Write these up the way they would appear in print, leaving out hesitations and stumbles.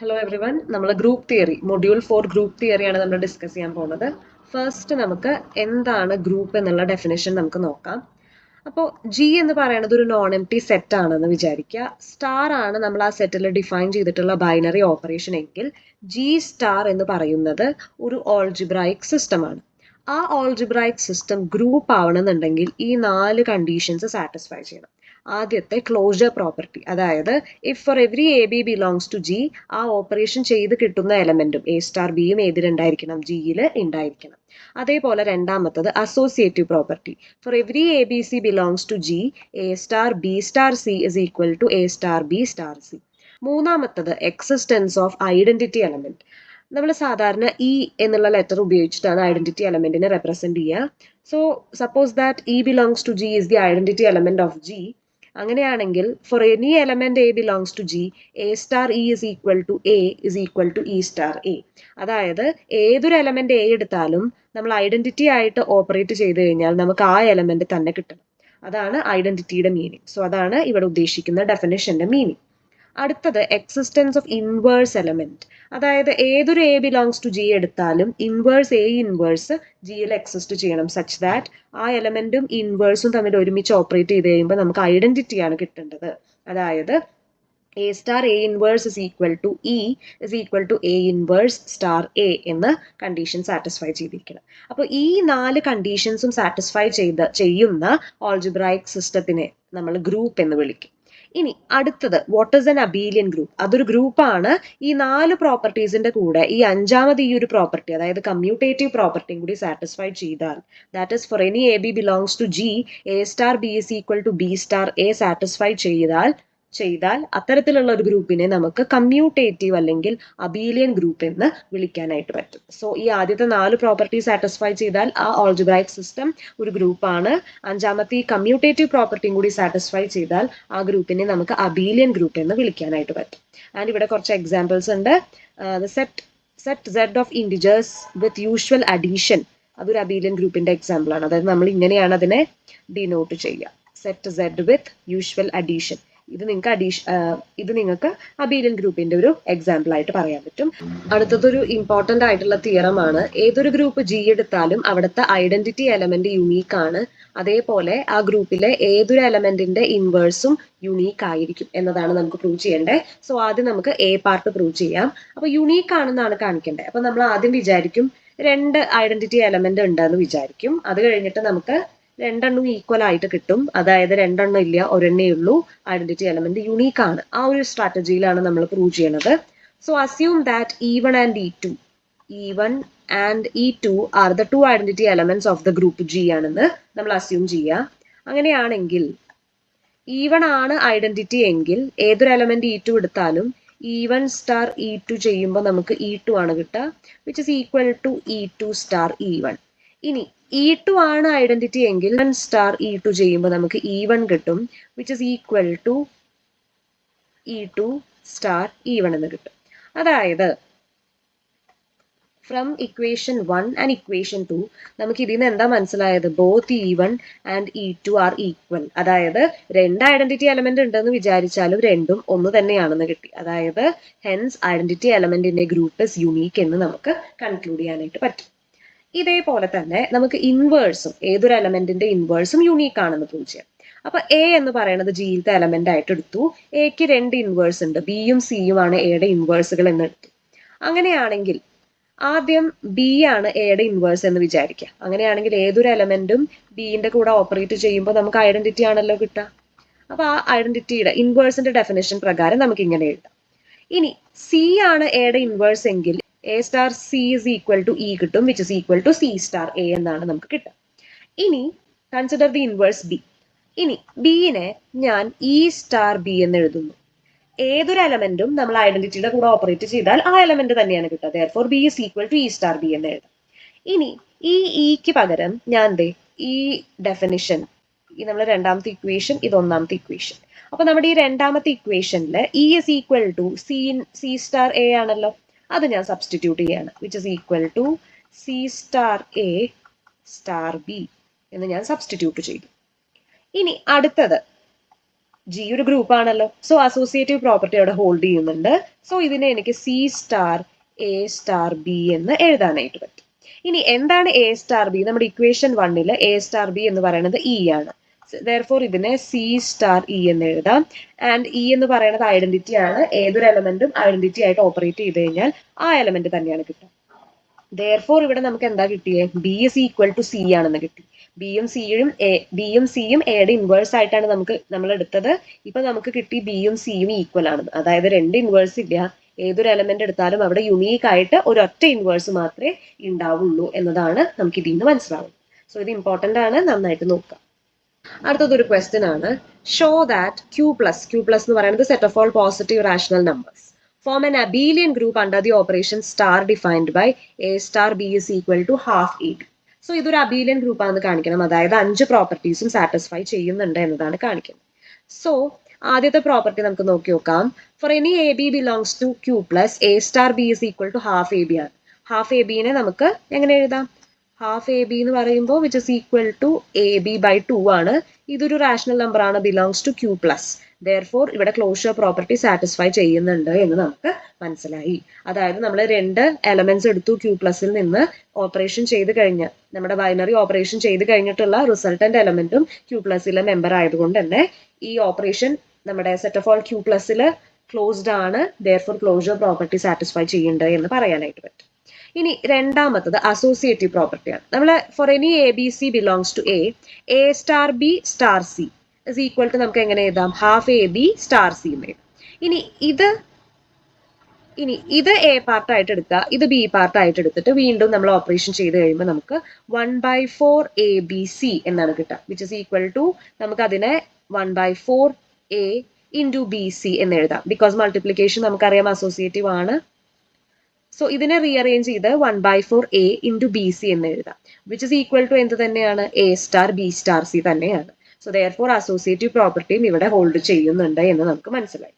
Hello everyone. നമ്മൾ group theory module 4 group തിയറിയാണ് നമ്മൾ discuss ചെയ്യാൻ പോകുന്നത്. ഫസ്റ്റ് നമുക്ക് എന്താണ് ഗ്രൂപ്പ് എന്നുള്ള ഡെഫിനേഷൻ നമുക്ക് നോക്കാം. അപ്പോൾ ജി എന്ന് പറയുന്നത് ഒരു നോൺ എംപ്റ്റി സെറ്റ് ആണെന്ന് വിചാരിക്കുക. സ്റ്റാർ ആണ് നമ്മൾ ആ സെറ്റിൽ ഡിഫൈൻ ചെയ്തിട്ടുള്ള ബൈനറി ഓപ്പറേഷൻ എങ്കിൽ ജി സ്റ്റാർ എന്ന് പറയുന്നത് ഒരു ഓൾജിബ്രായിക് സിസ്റ്റമാണ്. ആ ഓൾജിബ്രായിക് സിസ്റ്റം ഗ്രൂപ്പ് ആവണമെന്നുണ്ടെങ്കിൽ ഈ 4 കണ്ടീഷൻസ് സാറ്റിസ്ഫൈ ചെയ്യണം. ആദ്യത്തെ ക്ലോഷർ പ്രോപ്പർട്ടി, അതായത് if for every A B belongs to G, ആ ഓപ്പറേഷൻ ചെയ്ത് കിട്ടുന്ന എലമെന്റും എ സ്റ്റാർ ബിയും ഏതിലുണ്ടായിരിക്കണം, ജിയിൽ ഉണ്ടായിരിക്കണം. അതേപോലെ രണ്ടാമത്തത് associative property, for every A B C belongs to G, A star b star c is equal to a star b star c. മൂന്നാമത്തത് existence of identity element. നമ്മൾ സാധാരണ ഇ എന്നുള്ള ലെറ്റർ ഉപയോഗിച്ചിട്ടാണ് ഐഡന്റിറ്റി എലമെന്റിനെ റെപ്രസെന്റ് ചെയ്യുക. So suppose that e belongs to G is the identity element of G. അങ്ങനെയാണെങ്കിൽ for any element A belongs to G, A star E is equal to A is equal to E star A. അതായത് ഏതൊരു element a എടുത്താലും നമ്മൾ identity ആയിട്ട് operate ചെയ്ത് കഴിഞ്ഞാൽ നമുക്ക് ആ എലമെന്റ് തന്നെ കിട്ടണം. അതാണ് ഐഡന്റിറ്റിയുടെ മീനിങ്. സോ അതാണ് ഇവിടെ ഉദ്ദേശിക്കുന്ന ഡെഫിനിഷന്റെ മീനിങ്. അടുത്തത് എക്സിസ്റ്റൻസ് ഓഫ് ഇൻവേഴ്സ് എലമെന്റ്. അതായത് ഏതൊരു എ ബിലോങ്സ് ടു ജി എടുത്താലും ഇൻവേഴ്സ് എ ഇൻവേഴ്സ് ജിയിൽ എക്സിസ്റ്റ് ചെയ്യണം, സച്ച് ദാറ്റ് ആ എലമെന്റും ഇൻവേഴ്സും തമ്മിൽ ഒരുമിച്ച് ഓപ്പറേറ്റ് ചെയ്ത് കഴിയുമ്പോൾ നമുക്ക് ഐഡന്റിറ്റിയാണ് കിട്ടേണ്ടത്. അതായത് A star A inverse is equal to E is equal to A inverse star A എന്ന കണ്ടീഷൻ സാറ്റിസ്ഫൈ ചെയ്തിരിക്കണം. അപ്പോൾ ഈ 4 കണ്ടീഷൻസും സാറ്റിസ്ഫൈ ചെയ്യുന്ന ഓൾജിബ്രായിക് സിസ്റ്റത്തിനെ നമ്മൾ ഗ്രൂപ്പ് എന്ന് വിളിക്കും. ഇനി അടുത്തത് what is N Abelian group. അതൊരു ഗ്രൂപ്പാണ്. ഈ 4 പ്രോപ്പർട്ടീസിന്റെ കൂടെ ഈ അഞ്ചാമത് ഈ ഒരു പ്രോപ്പർട്ടി, അതായത് കമ്മ്യൂട്ടേറ്റീവ് പ്രോപ്പർട്ടിയും കൂടി സാറ്റിസ്ഫൈ ചെയ്താൽ, that is for any A B belongs to G, A star B is equal to B star A satisfy ചെയ്താൽ അത്തരത്തിലുള്ള ഒരു ഗ്രൂപ്പിനെ നമുക്ക് കമ്മ്യൂട്ടേറ്റീവ് അല്ലെങ്കിൽ അബീലിയൻ ഗ്രൂപ്പ് എന്ന് വിളിക്കാനായിട്ട് പറ്റും. സോ ഈ ആദ്യത്തെ 4 പ്രോപ്പർട്ടി സാറ്റിസ്ഫൈ ചെയ്താൽ ആ ഓൾജിബ്രായിക് സിസ്റ്റം ഒരു ഗ്രൂപ്പാണ്. അഞ്ചാമത്തെ ഈ കമ്മ്യൂട്ടേറ്റീവ് പ്രോപ്പർട്ടിയും കൂടി സാറ്റിസ്ഫൈ ചെയ്താൽ ആ ഗ്രൂപ്പിനെ നമുക്ക് അബീലിയൻ ഗ്രൂപ്പ് എന്ന് വിളിക്കാനായിട്ട് പറ്റും. ആൻഡ് ഇവിടെ കുറച്ച് എക്സാമ്പിൾസ് ഉണ്ട്. Set Z of integers with usual addition, അതൊരു അബീലിയൻ ഗ്രൂപ്പിന്റെ എക്സാമ്പിൾ ആണ്. അതായത് നമ്മൾ ഇങ്ങനെയാണ് അതിനെ ഡിനോട്ട് ചെയ്യുക, set Z with usual addition. ഇത് നിങ്ങൾക്ക് അബീലിയൻ ഗ്രൂപ്പിന്റെ ഒരു എക്സാമ്പിൾ ആയിട്ട് പറയാൻ പറ്റും. അടുത്തതൊരു ഇമ്പോർട്ടന്റ് ആയിട്ടുള്ള തിയറമാണ്. ഏതൊരു ഗ്രൂപ്പ് ജി എടുത്താലും അവിടുത്തെ ഐഡന്റിറ്റി എലമെന്റ് യുണീക്ക് ആണ്. അതേപോലെ ആ ഗ്രൂപ്പിലെ ഏതൊരു എലമെന്റിന്റെ ഇൻവേഴ്സും യുണീക്ക് ആയിരിക്കും എന്നതാണ് നമുക്ക് പ്രൂവ് ചെയ്യേണ്ടത്. സോ ആദ്യം നമുക്ക് എ പാർട്ട് പ്രൂവ് ചെയ്യാം. അപ്പൊ യുണീക്ക് ആണെന്നാണ് കാണിക്കേണ്ടത്. അപ്പൊ നമ്മൾ ആദ്യം വിചാരിക്കും 2 ഐഡന്റിറ്റി എലമെന്റ് ഉണ്ടെന്ന് വിചാരിക്കും. അത് കഴിഞ്ഞിട്ട് നമുക്ക് 2 ഈക്വൽ ആയിട്ട് കിട്ടും. അതായത് 2 ഇല്ല, ഒരെണ്ണേ ഉള്ളൂ, ഐഡന്റിറ്റി എലമെന്റ് യുണീക്ക് ആണ്. ആ ഒരു സ്ട്രാറ്റജിയിലാണ് നമ്മൾ പ്രൂവ് ചെയ്യണത്. So assume that E1 and E2 are the 2 identity elements of the group G ആണെന്ന് നമ്മൾ അസ്യൂം ചെയ്യുക. അങ്ങനെയാണെങ്കിൽ E1 ആണ് ഐഡന്റിറ്റി എങ്കിൽ ഏതൊരു എലമെന്റ് E2 എടുത്താലും E1 സ്റ്റാർ E2 ചെയ്യുമ്പോൾ നമുക്ക് E2 ആണ് കിട്ടുക, which is equal to E2 star E1. ഇനി E2 ആണ് ഐഡന്റിറ്റി എങ്കിൽ E1 സ്റ്റാർ E2 ചെയ്യുമ്പോൾ നമുക്ക് E1 കിട്ടും, which is equal to E2 star E1 എന്ന് കിട്ടും. അതായത് ഫ്രം ഇക്വേഷൻ 1 ആൻഡ് ഇക്വേഷൻ 2 നമുക്ക് ഇതിൽ നിന്ന് എന്താ മനസ്സിലായത്? Both E1 and E2 are equal. അതായത് 2 ഐഡന്റിറ്റി എലമെന്റ് ഉണ്ടെന്ന് വിചാരിച്ചാലും രണ്ടും ഒന്ന് തന്നെയാണെന്ന് കിട്ടി. അതായത് ഹെൻസ് ഐഡന്റിറ്റി എലമെന്റിന്റെ ഗ്രൂപ്പ് ഇസ് യുണീക്ക് എന്ന് നമുക്ക് കൺക്ലൂഡ് ചെയ്യാനായിട്ട് പറ്റും. ഇതേപോലെ തന്നെ നമുക്ക് ഇൻവേഴ്സും, ഏതൊരു എലമെന്റിന്റെ ഇൻവേഴ്സും യുണീക്ക് ആണെന്ന് പ്രൂവ് ചെയ്യാം. അപ്പൊ എ എന്ന് പറയുന്നത് ജിയിലത്തെ എലമെന്റ് ആയിട്ട് എടുത്തു. എക്ക് 2 ഇൻവേഴ്സ് ഉണ്ട്, ബിയും സിയും ആണ് എയുടെ ഇൻവേഴ്സുകൾ എന്ന് എടുത്തു. അങ്ങനെയാണെങ്കിൽ ആദ്യം ബി ആണ് എയുടെ ഇൻവേഴ്സ് എന്ന് വിചാരിക്കുക. അങ്ങനെയാണെങ്കിൽ ഏതൊരു എലമെന്റും ബിന്റെ കൂടെ ഓപ്പറേറ്റ് ചെയ്യുമ്പോൾ നമുക്ക് ഐഡന്റിറ്റി ആണല്ലോ കിട്ടുക. അപ്പൊ ആ ഐഡന്റിറ്റിയുടെ ഇൻവേഴ്സിന്റെ ഡെഫിനേഷൻ പ്രകാരം നമുക്ക് ഇങ്ങനെ എഴുതാം. ഇനി സി ആണ് എയുടെ ഇൻവേഴ്സ് എങ്കിൽ a star c is equal to e കിട്ടും, which is equal to C star a എന്നാണ് നമുക്ക് കിട്ടുക. ഇനി കൺസിഡർ ദി ഇൻവേഴ്സ് ബി. ഇനി ബിനെ ഞാൻ ഇ സ്റ്റാർ ബി എന്ന് എഴുതുന്നു. ഏതൊരു എലമെന്റും നമ്മൾ ഐഡന്റിറ്റിയുടെ കൂടെ ഓപ്പറേറ്റ് ചെയ്താൽ ആ എലമെന്റ് തന്നെയാണ് കിട്ടുക. Therefore B is equal to E star B എന്ന് എഴുതാം. ഇനി ഈ ഇക്ക് പകരം ഞാൻ ഈ ഡെഫിനിഷൻ, ഈ നമ്മുടെ രണ്ടാമത്തെ ഇക്വേഷൻ, ഇത് ഒന്നാമത്തെ ഇക്വേഷൻ. അപ്പൊ നമ്മുടെ ഈ രണ്ടാമത്തെ ഇക്വേഷനിൽ E is equal to C star A ആണല്ലോ, അത് ഞാൻ സബ്സ്റ്റിറ്റ്യൂട്ട് ചെയ്യാണ്, which is equal to C star A star B എന്ന് ഞാൻ സബ്സ്റ്റിറ്റ്യൂട്ട് ചെയ്തു. ഇനി അടുത്തത് ജി ഒരു ഗ്രൂപ്പ് ആണല്ലോ, സോ അസോസിയേറ്റീവ് പ്രോപ്പർട്ടി അവിടെ ഹോൾഡ് ചെയ്യുന്നുണ്ട്. സോ ഇതിനെ എനിക്ക് C star A star B എന്ന് എഴുതാനായിട്ട് പറ്റും. ഇനി എന്താണ് എ സ്റ്റാർ ബി? നമ്മുടെ ഇക്വേഷൻ 1 എ സ്റ്റാർ ബി എന്ന് പറയുന്നത് ഇ ആണ്. therefore ഇതിനെ സി സ്റ്റാർ ഇ എന്ന് എഴുതാം. ആൻഡ് ഇ എന്ന് പറയുന്നത് ഐഡന്റിറ്റി ആണ്. ഏതൊരു എലമെന്റും ഐഡന്റിറ്റി ആയിട്ട് ഓപ്പറേറ്റ് ചെയ്ത് കഴിഞ്ഞാൽ ആ എലമെന്റ് തന്നെയാണ് കിട്ടുക. therefore ഇവിടെ നമുക്ക് എന്താ കിട്ടിയേ? B is equal to C ആണെന്ന് കിട്ടി. ബിയും സിയും എയുടെ ഇൻവേഴ്സ് ആയിട്ടാണ് നമ്മൾ എടുത്തത്. ഇപ്പൊ നമുക്ക് കിട്ടി ബിയും സിയും ഈക്വൽ ആണെന്ന്. അതായത് രണ്ട് ഇൻവേഴ്സ് ഇല്ല, ഏതൊരു എലമെന്റ് എടുത്താലും അവിടെ യുണീക്ക് ആയിട്ട് ഒരൊറ്റ ഇൻവേഴ്സ് മാത്രമേ ഉണ്ടാവുള്ളൂ എന്നതാണ് നമുക്ക് ഇതിൽ നിന്ന് മനസ്സിലാവുന്നത്. സോ ഇത് ഇമ്പോർട്ടന്റ് ആണ്, നന്നായിട്ട് നോക്കാം. അടുത്തതൊരു ക്വസ്റ്റ്യൻ ആണ്. ഷോ ദാറ്റ് ക്യൂ പ്ലസ് എന്ന് പറയുന്നത് set of all positive rational numbers form an abelian group under the operation star defined by a star b is equal to half ab. So ഇതൊരു Abelian group ആണെന്ന് കാണിക്കണം. അതായത് 5 പ്രോപ്പർട്ടീസും satisfy ചെയ്യുന്നുണ്ട് എന്നതാണ് കാണിക്കുന്നത്. So ആദ്യത്തെ പ്രോപ്പർട്ടി നമുക്ക് നോക്കി നോക്കാം. For any A B belongs to Q plus A star B is equal to half A B ആണ്. ഹാഫ് എ ബിനെ നമുക്ക് എങ്ങനെ എഴുതാം? ഹാഫ് എ ബി എന്ന് പറയുമ്പോൾ which is equal to A B by 2 ആണ്. ഇതൊരു റാഷണൽ നമ്പർ ആണ്, belongs to Q plus. therefore ഇവിടെ ക്ലോഷർ പ്രോപ്പർട്ടി സാറ്റിസ്ഫൈ ചെയ്യുന്നുണ്ട് എന്ന് നമുക്ക് മനസ്സിലായി. അതായത് നമ്മൾ രണ്ട് എലമെന്റ്സ് എടുത്തു ക്യൂ പ്ലസിൽ നിന്ന്, ഓപ്പറേഷൻ ചെയ്ത് കഴിഞ്ഞ നമ്മുടെ ബൈനറി ഓപ്പറേഷൻ ചെയ്ത് കഴിഞ്ഞിട്ടുള്ള റിസൾട്ടന്റ് എലമെന്റും ക്യൂ പ്ലസിലെ മെമ്പർ ആയതുകൊണ്ട് തന്നെ ഈ ഓപ്പറേഷൻ നമ്മുടെ സെറ്റ് ഓഫ് ഓൾ ക്യൂ പ്ലസിൽ ക്ലോസ്ഡ് ആണ്. therefore ക്ലോഷർ പ്രോപ്പർട്ടി സാറ്റിസ്ഫൈ ചെയ്യുന്നുണ്ട് എന്ന് പറയാനായിട്ട് പറ്റും. ഇനി രണ്ടാമത്തത് അസോസിയേറ്റീവ് പ്രോപ്പർട്ടിയാണ്. നമ്മൾ for any A B C belongs to a star b star c is equal to നമുക്ക് എങ്ങനെ എഴുതാം? Half A b star c എന്ന് എഴുതാം. ഇനി ഇത് എ പാർട്ടായിട്ട് എടുക്കുക, ഇത് ബി പാർട്ടായിട്ട് എടുത്തിട്ട് വീണ്ടും നമ്മൾ ഓപ്പറേഷൻ ചെയ്ത് കഴിയുമ്പോൾ നമുക്ക് 1/4 എ ബി സി എന്നാണ് കിട്ടുക. വിച്ച് ഇസ് ഈക്വൽ ടു നമുക്ക് അതിനെ 1/4 എ ഇൻറ്റു ബി സി എന്ന് എഴുതാം. ബിക്കോസ് മൾട്ടിപ്ലിക്കേഷൻ നമുക്കറിയാം അസോസിയേറ്റീവ് ആണ്. സോ ഇതിനെ റീഅറേഞ്ച് ചെയ്ത് 1/4 എ ഇൻറ്റു ബി സി എന്ന് എഴുതാം. വിച്ച് ഇസ് ഈക്വൽ ടു എന്ത് തന്നെയാണ്? A star b star C തന്നെയാണ്. സോ therefore അസോസിയേറ്റീവ് പ്രോപ്പർട്ടിയും ഇവിടെ ഹോൾഡ് ചെയ്യുന്നുണ്ട് എന്ന് നമുക്ക് മനസ്സിലായി.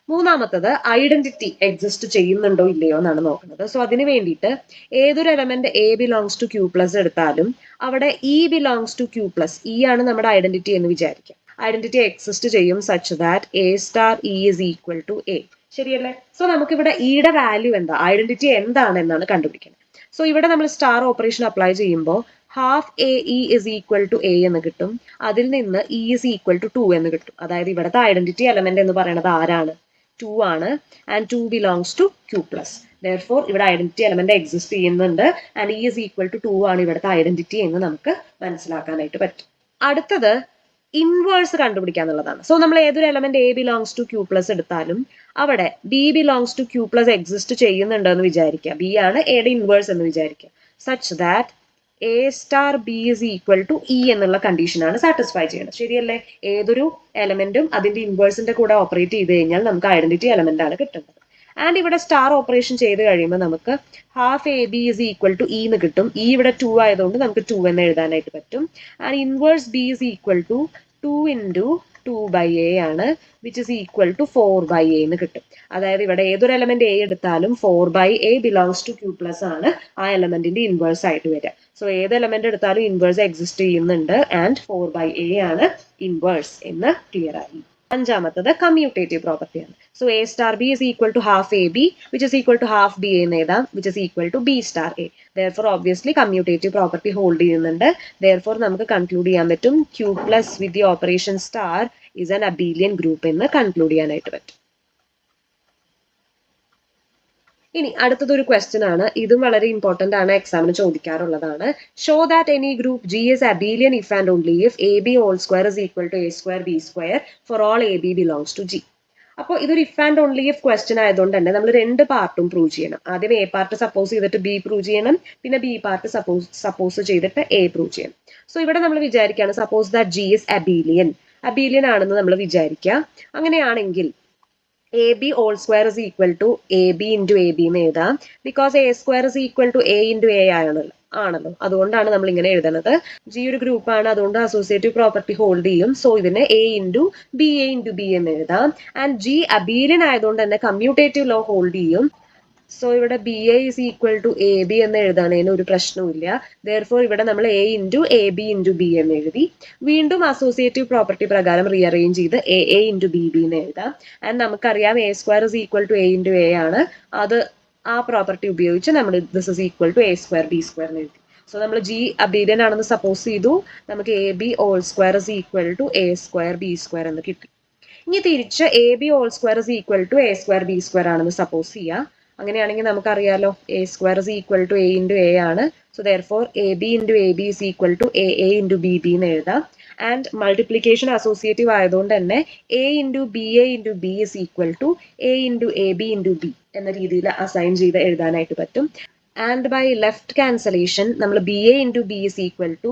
മൂന്നാമത്തത് ഐഡന്റിറ്റി എക്സിസ്റ്റ് ചെയ്യുന്നുണ്ടോ ഇല്ലയോ എന്നാണ് നോക്കുന്നത്. സോ അതിന് വേണ്ടിയിട്ട് ഏതൊരു element A belongs to Q plus എടുത്താലും അവിടെ E belongs to Q plus, E ആണ് നമ്മുടെ ഐഡന്റിറ്റി എന്ന് വിചാരിക്കാം. ഐഡന്റിറ്റി എക്സിസ്റ്റ് ചെയ്യും such that A star E is equal to A. ശരിയല്ലേ? സോ നമുക്കിവിടെ ഇയുടെ വാല്യൂ എന്താ, ഐഡന്റിറ്റി എന്താണ് എന്നാണ് കണ്ടുപിടിക്കുന്നത്. സോ ഇവിടെ നമ്മൾ സ്റ്റാർ ഓപ്പറേഷൻ അപ്ലൈ ചെയ്യുമ്പോൾ half A E is equal to A എന്ന് കിട്ടും. അതിൽ നിന്ന് ഇ ഇസ് ഈക്വൽ ടു 2 എന്ന് കിട്ടും. അതായത് ഇവിടുത്തെ ഐഡന്റിറ്റി എലമെന്റ് എന്ന് പറയുന്നത് ആരാണ്? 2 ആണ്. And 2 belongs to Q plus. therefore ഇവിടെ ഐഡന്റിറ്റി എലമെന്റ് എക്സിസ്റ്റ് ചെയ്യുന്നുണ്ട്. And E is equal to 2 ആണ് ഇവിടുത്തെ ഐഡന്റിറ്റി എന്ന് നമുക്ക് മനസ്സിലാക്കാനായിട്ട് പറ്റും. അടുത്തത് ഇൻവേഴ്സ് കണ്ടുപിടിക്കാന്നുള്ളതാണ്. സോ നമ്മൾ ഏതൊരു element A belongs to Q plus എടുത്താലും അവിടെ B belongs to Q plus exist ചെയ്യുന്നുണ്ട് എന്ന് വിചാരിക്കുക. ബി ആണ് എയുടെ ഇൻവേഴ്സ് എന്ന് വിചാരിക്കുക. Such that A star B is equal to E എന്നുള്ള കണ്ടീഷനാണ് സാറ്റിസ്ഫൈ ചെയ്യുന്നത്. ശരിയല്ലേ? ഏതൊരു എലമെന്റും അതിന്റെ ഇൻവേഴ്സിന്റെ കൂടെ ഓപ്പറേറ്റ് ചെയ്ത് കഴിഞ്ഞാൽ നമുക്ക് ഐഡന്റിറ്റി എലമെന്റ് ആണ് കിട്ടുന്നത്. ആൻഡ് ഇവിടെ സ്റ്റാർ ഓപ്പറേഷൻ ചെയ്ത് കഴിയുമ്പോൾ നമുക്ക് half A B is equal to E എന്ന് കിട്ടും. ഇ ഇവിടെ 2 ആയതുകൊണ്ട് നമുക്ക് 2 എന്ന് എഴുതാനായിട്ട് പറ്റും. And inverse B is equal to 2 into 2/a ആണ്. Which is equal to 4/a എന്ന് കിട്ടും. അതായത് ഇവിടെ ഏതൊരു എലമെന്റ് എ എടുത്താലും 4/a belongs to Q plus ആണ് ആ എലമെന്റിന്റെ ഇൻവേഴ്സ് ആയിട്ട് വരിക. സോ ഏത് എലമെന്റ് എടുത്താലും ഇൻവേഴ്സ് എക്സിസ്റ്റ് ചെയ്യുന്നുണ്ട്. ആൻഡ് 4/a ആണ് ഇൻവേഴ്സ് എന്ന് ക്ലിയർ ആയി. അഞ്ചാമത്തത് കമ്മ്യൂട്ടേറ്റീവ് പ്രോപ്പർട്ടിയാണ്. So A star B is equal to half A B which is equal to half B എന്ന് എഴുതാം. Which is equal to B star A. therefore obviously commutative property hold ചെയ്യുന്നുണ്ട്. therefore നമുക്ക് conclude ചെയ്യാൻ പറ്റും Q plus with the operation star is an abelian group എന്ന് conclude ചെയ്യാനായിട്ട് പറ്റും. ഇനി അടുത്തതൊരു ക്വസ്റ്റ്യൻ ആണ്. ഇതും വളരെ ഇമ്പോർട്ടന്റ് ആണ്, എക്സാമിന് ചോദിക്കാറുള്ളതാണ്. Show that any group G is abelian if and only if a B whole square is equal to A square B square for all a B belongs to G. അപ്പോൾ ഇതൊരു if and only if question ആയതുകൊണ്ട് തന്നെ നമ്മൾ രണ്ട് പാർട്ടും prove ചെയ്യണം. ആദ്യം a part suppose ചെയ്തിട്ട് ബി പ്രൂവ് ചെയ്യണം, പിന്നെ ബി പാർട്ട് സപ്പോസ് ചെയ്തിട്ട് എ പ്രൂവ് ചെയ്യണം. സോ ഇവിടെ നമ്മൾ വിചാരിക്കുകയാണ് suppose that G is abelian ആണെന്ന് നമ്മൾ വിചാരിക്കുക. അങ്ങനെയാണെങ്കിൽ A B whole square is equal to A B into A B എന്ന് എഴുതാം. Because A square is equal to A into A ആണല്ലോ. അതുകൊണ്ടാണ് നമ്മൾ ഇങ്ങനെ എഴുതുന്നത്. ജി ഒരു ഗ്രൂപ്പാണ്, അതുകൊണ്ട് അസോസിയേറ്റീവ് പ്രോപ്പർട്ടി ഹോൾഡ് ചെയ്യും. സോ ഇതിന് എ ഇൻറ്റു ബി എന്ന് എഴുതാം. ആൻഡ് ജി അബീലിയൻ ആയതുകൊണ്ട് തന്നെ കമ്മ്യൂട്ടേറ്റീവ് ലോ ഹോൾഡ് ചെയ്യും. സോ ഇവിടെ B A is equal to A B എന്ന് എഴുതാനതിന് ഒരു പ്രശ്നവുമില്ല. ദെയർഫോർ ഇവിടെ നമ്മൾ A into A B into B എന്ന് എഴുതി. വീണ്ടും അസോസിയേറ്റീവ് പ്രോപ്പർട്ടി പ്രകാരം റീഅറേഞ്ച് ചെയ്ത് എ ഇൻറ്റു ബി ബി എന്ന് എഴുതാം. ആൻഡ് നമുക്കറിയാം A square is equal to A into A ആണ്. അത് ആ പ്രോപ്പർട്ടി ഉപയോഗിച്ച് നമ്മൾ this is equal to A square B square എന്ന് എഴുതി. സോ നമ്മൾ ജി അബീലിയൻ ആണെന്ന് സപ്പോസ് ചെയ്തു. നമുക്ക് a B whole square is equal to A square B square എന്ന് കിട്ടി. ഇനി തിരിച്ച് a B whole square is equal to A square B square ആണെന്ന് സപ്പോസ് ചെയ്യാം. അങ്ങനെയാണെങ്കിൽ നമുക്കറിയാലോ a square is equal to A into A ആണ്. So therefore a B into A B is equal to A into B B എന്ന് എഴുതാം. And multiplication associative ആയതുകൊണ്ട് തന്നെ a into B is equal to A into A B into B എന്ന രീതിയിൽ assign ചെയ്ത് എഴുതാനായിട്ട് പറ്റും. ആൻഡ് ബൈ ലെഫ്റ്റ് ക്യാൻസലേഷൻ നമ്മൾ B A into B is equal to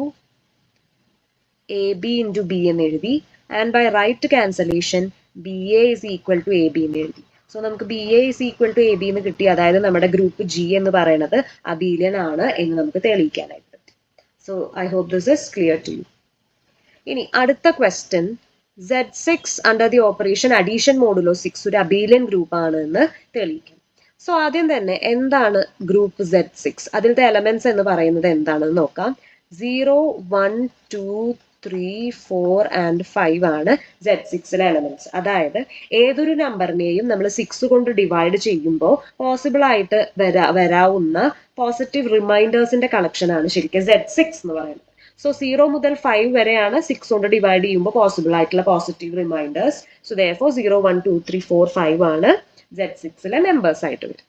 A B into B എന്ന് എഴുതി. And by right cancellation B A is equal to A B എന്ന് എഴുതി. സോ നമുക്ക് B A is equal to A B എന്ന് കിട്ടി. അതായത് നമ്മുടെ ഗ്രൂപ്പ് ജി എന്ന് പറയുന്നത് അബീലിയൻ ആണ് എന്ന് നമുക്ക് തെളിയിക്കാനായിട്ട് പറ്റും. So I hope this is clear to you. ഇനി അടുത്ത question, Z6 under the operation addition modulo 6 ഒരു അബീലിയൻ ഗ്രൂപ്പ് ആണ് എന്ന് തെളിയിക്കും. സോ ആദ്യം തന്നെ എന്താണ് ഗ്രൂപ്പ് Z6? അതിലത്തെ എലമെന്റ്സ് എന്ന് പറയുന്നത് എന്താണെന്ന് നോക്കാം. 0, 1, 2, 3, 4 ആൻഡ് 5 ആണ് Z6ലെ എലമെന്റ്സ്. അതായത് ഏതൊരു നമ്പറിനെയും നമ്മൾ 6 കൊണ്ട് ഡിവൈഡ് ചെയ്യുമ്പോൾ പോസിബിൾ ആയിട്ട് വരാവുന്ന പോസിറ്റീവ് റിമൈൻഡേഴ്സിന്റെ കളക്ഷൻ ആണ് ശരിക്കും Z6 എന്ന് പറയുന്നത്. സോ 0 മുതൽ 5 വരെയാണ് 6 കൊണ്ട് ഡിവൈഡ് ചെയ്യുമ്പോൾ പോസിബിൾ ആയിട്ടുള്ള പോസിറ്റീവ് റിമൈൻഡേഴ്സ്. സോ ദെയർഫോർ 0, 1, 2, 3, 4, 5 ആണ് Z6ലെ മെമ്പേഴ്സ് ആയിട്ട് വരും.